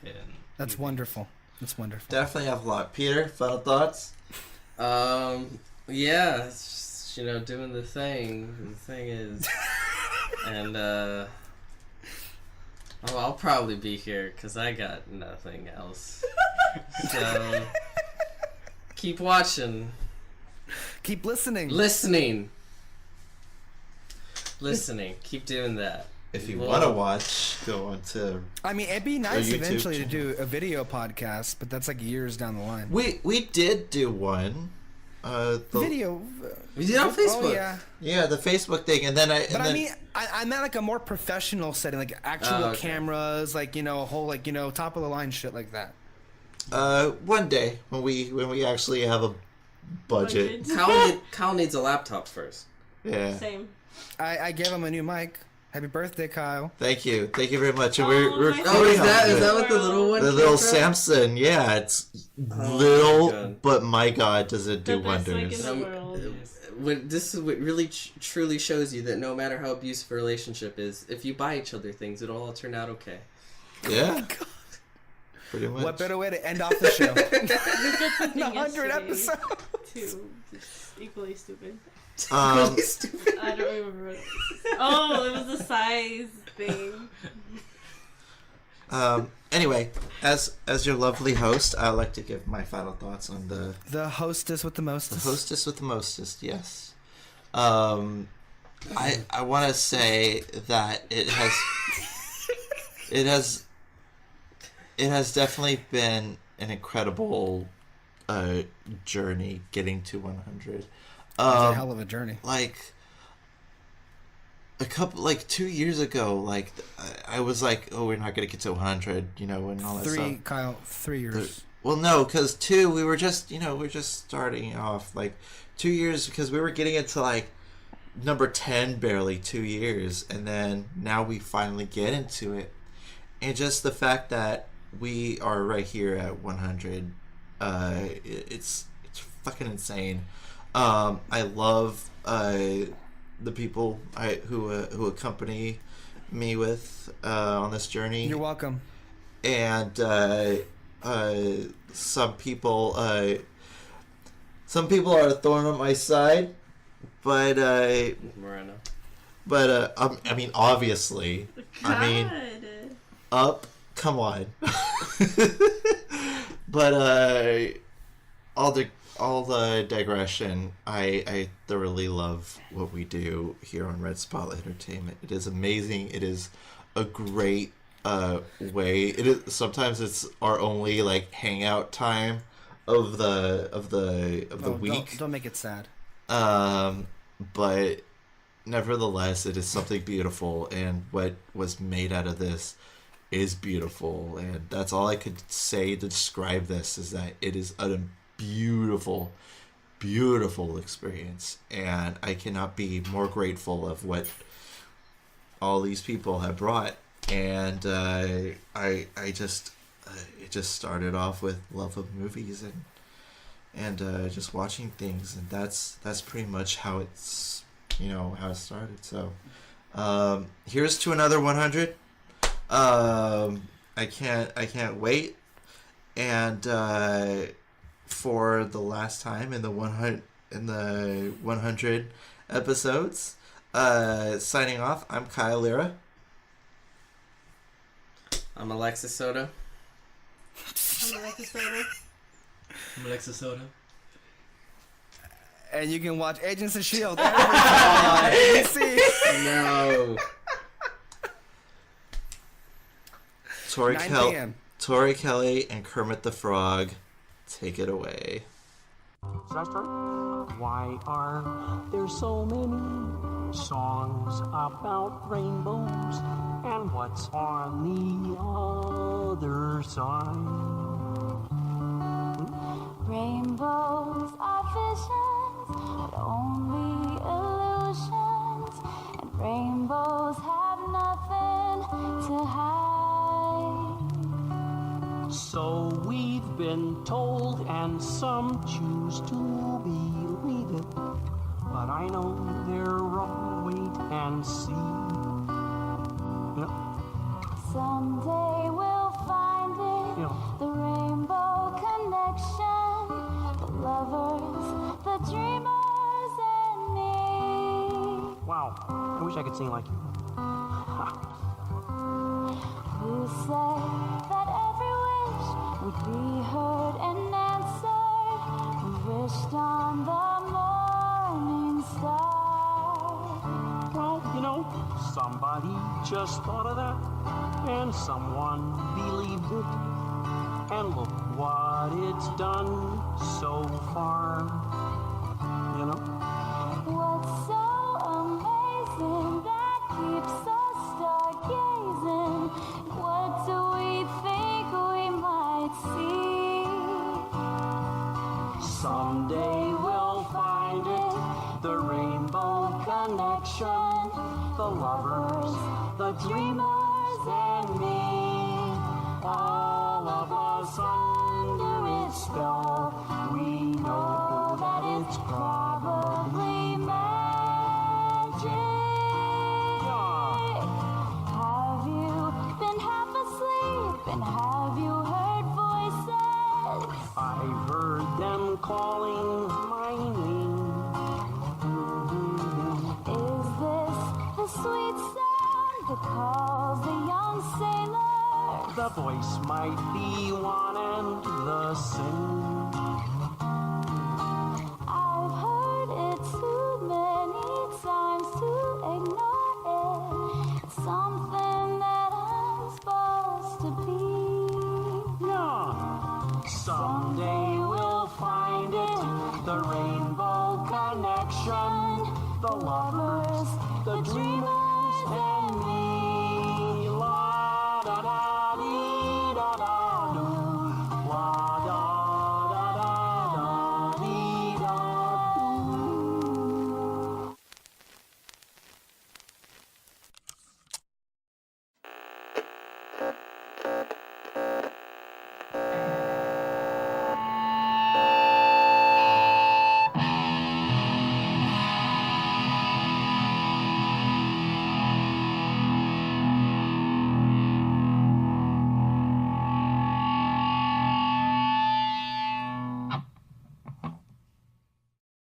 And That's wonderful. That's wonderful. Definitely have a lot. Peter, final thoughts? Yeah, it's just, doing the thing. The thing is, and I'll probably be here because I got nothing else. So keep watching, Keep listening. listening. Keep doing that. If you Well- want to watch, go on to... I mean, it'd be nice YouTube eventually to channel. do a video podcast, but that's like years down the line. We did do one. Video. We did on Facebook. Oh yeah. Yeah, the Facebook thing, and then I mean, I meant like a more professional setting, like actual okay. cameras, like a whole top of the line shit like that. one day when we actually have a budget. Kyle needs a laptop first. Yeah. Same. I gave him a new mic. Happy birthday, Kyle. Thank you very much. And Oh, we're my recording Oh, is on that it. what the little one? The came little from? Samson? Yeah, it's Oh my little, God. but my God, does it do The best mic wonders. in the world. This is what really truly shows you that no matter how abusive a relationship is, if you buy each other things, it'll all turn out okay. Yeah. Pretty much. What better way to end off the show? We did something 100 yesterday, episodes. too. Just equally stupid. Um, I don't remember what it was. Oh, it was a size thing. anyway, as your lovely host, I'd like to give my final thoughts on the hostess with the mostest. hostess with the mostest. Yes. I want to say that it has definitely been an incredible journey getting to 100. It's a hell of a journey. Like 2 years ago, like I was like, oh, we're not gonna get to 100, and all that stuff. Kyle, 3 years. Well, no, because 2, we were just starting off. Like 2 years, because we were getting into like number 10 barely 2 years, and then now we finally get into it, and just the fact that we are right here at 100, it's fucking insane. I love the people who accompany me with on this journey. You're welcome. And some people are a thorn on my side, but Moreno. I mean, obviously, God. I mean, up, come on. But all the digression, I thoroughly love what we do here on Red Spotlight Entertainment. It is amazing. It is a great way. It is sometimes it's our only like hangout time of the week. Don't make it sad. But nevertheless, it is something beautiful, and what was made out of this is beautiful, and that's all I could say to describe this, is that it is an beautiful, beautiful experience, and I cannot be more grateful of what all these people have brought. And I just it just started off with love of movies and just watching things, and that's pretty much how it's how it started. So here's to another 100. I can't wait. And for the last time in the 100 episodes, signing off, I'm Kyle Lira. I'm Alexis Soto. I'm Alexis Soto. I'm Alexis Soto. And you can watch Agents of S.H.I.E.L.D. every time on ABC. No. Tori 9 p.m. Tori Kelly and Kermit the Frog, take it away. Why are there so many songs about rainbows, and what's on the other side? Rainbows are visions, but only illusions, and rainbows have nothing to hide. So we've been told, and some choose to believe it, but I know they're wrong. Wait and see. Someday we'll find it, the rainbow connection, the lovers, the dreamers, and me. Wow, I wish I could sing like you. Who said that every wish would be heard and answered? Who wished on the morning star? Well, somebody just thought of that, and someone believed it, and look what it's done so far. What's so amazing that keeps us stargazing? What do we think we might see? Someday we'll find it, the rainbow connection, the lovers, the dreamers, and me. All of us under its spell, we know that it's probably magic. Have you been half asleep, and have you heard voices? I've heard them calling my name. Is this the sweet sound that calls the young sailor? The voice might be one and the same. I've heard it too many times to ignore it. It's something that I'm supposed to be. Yeah. Someday we'll find it, the rainbow connection, the lovers,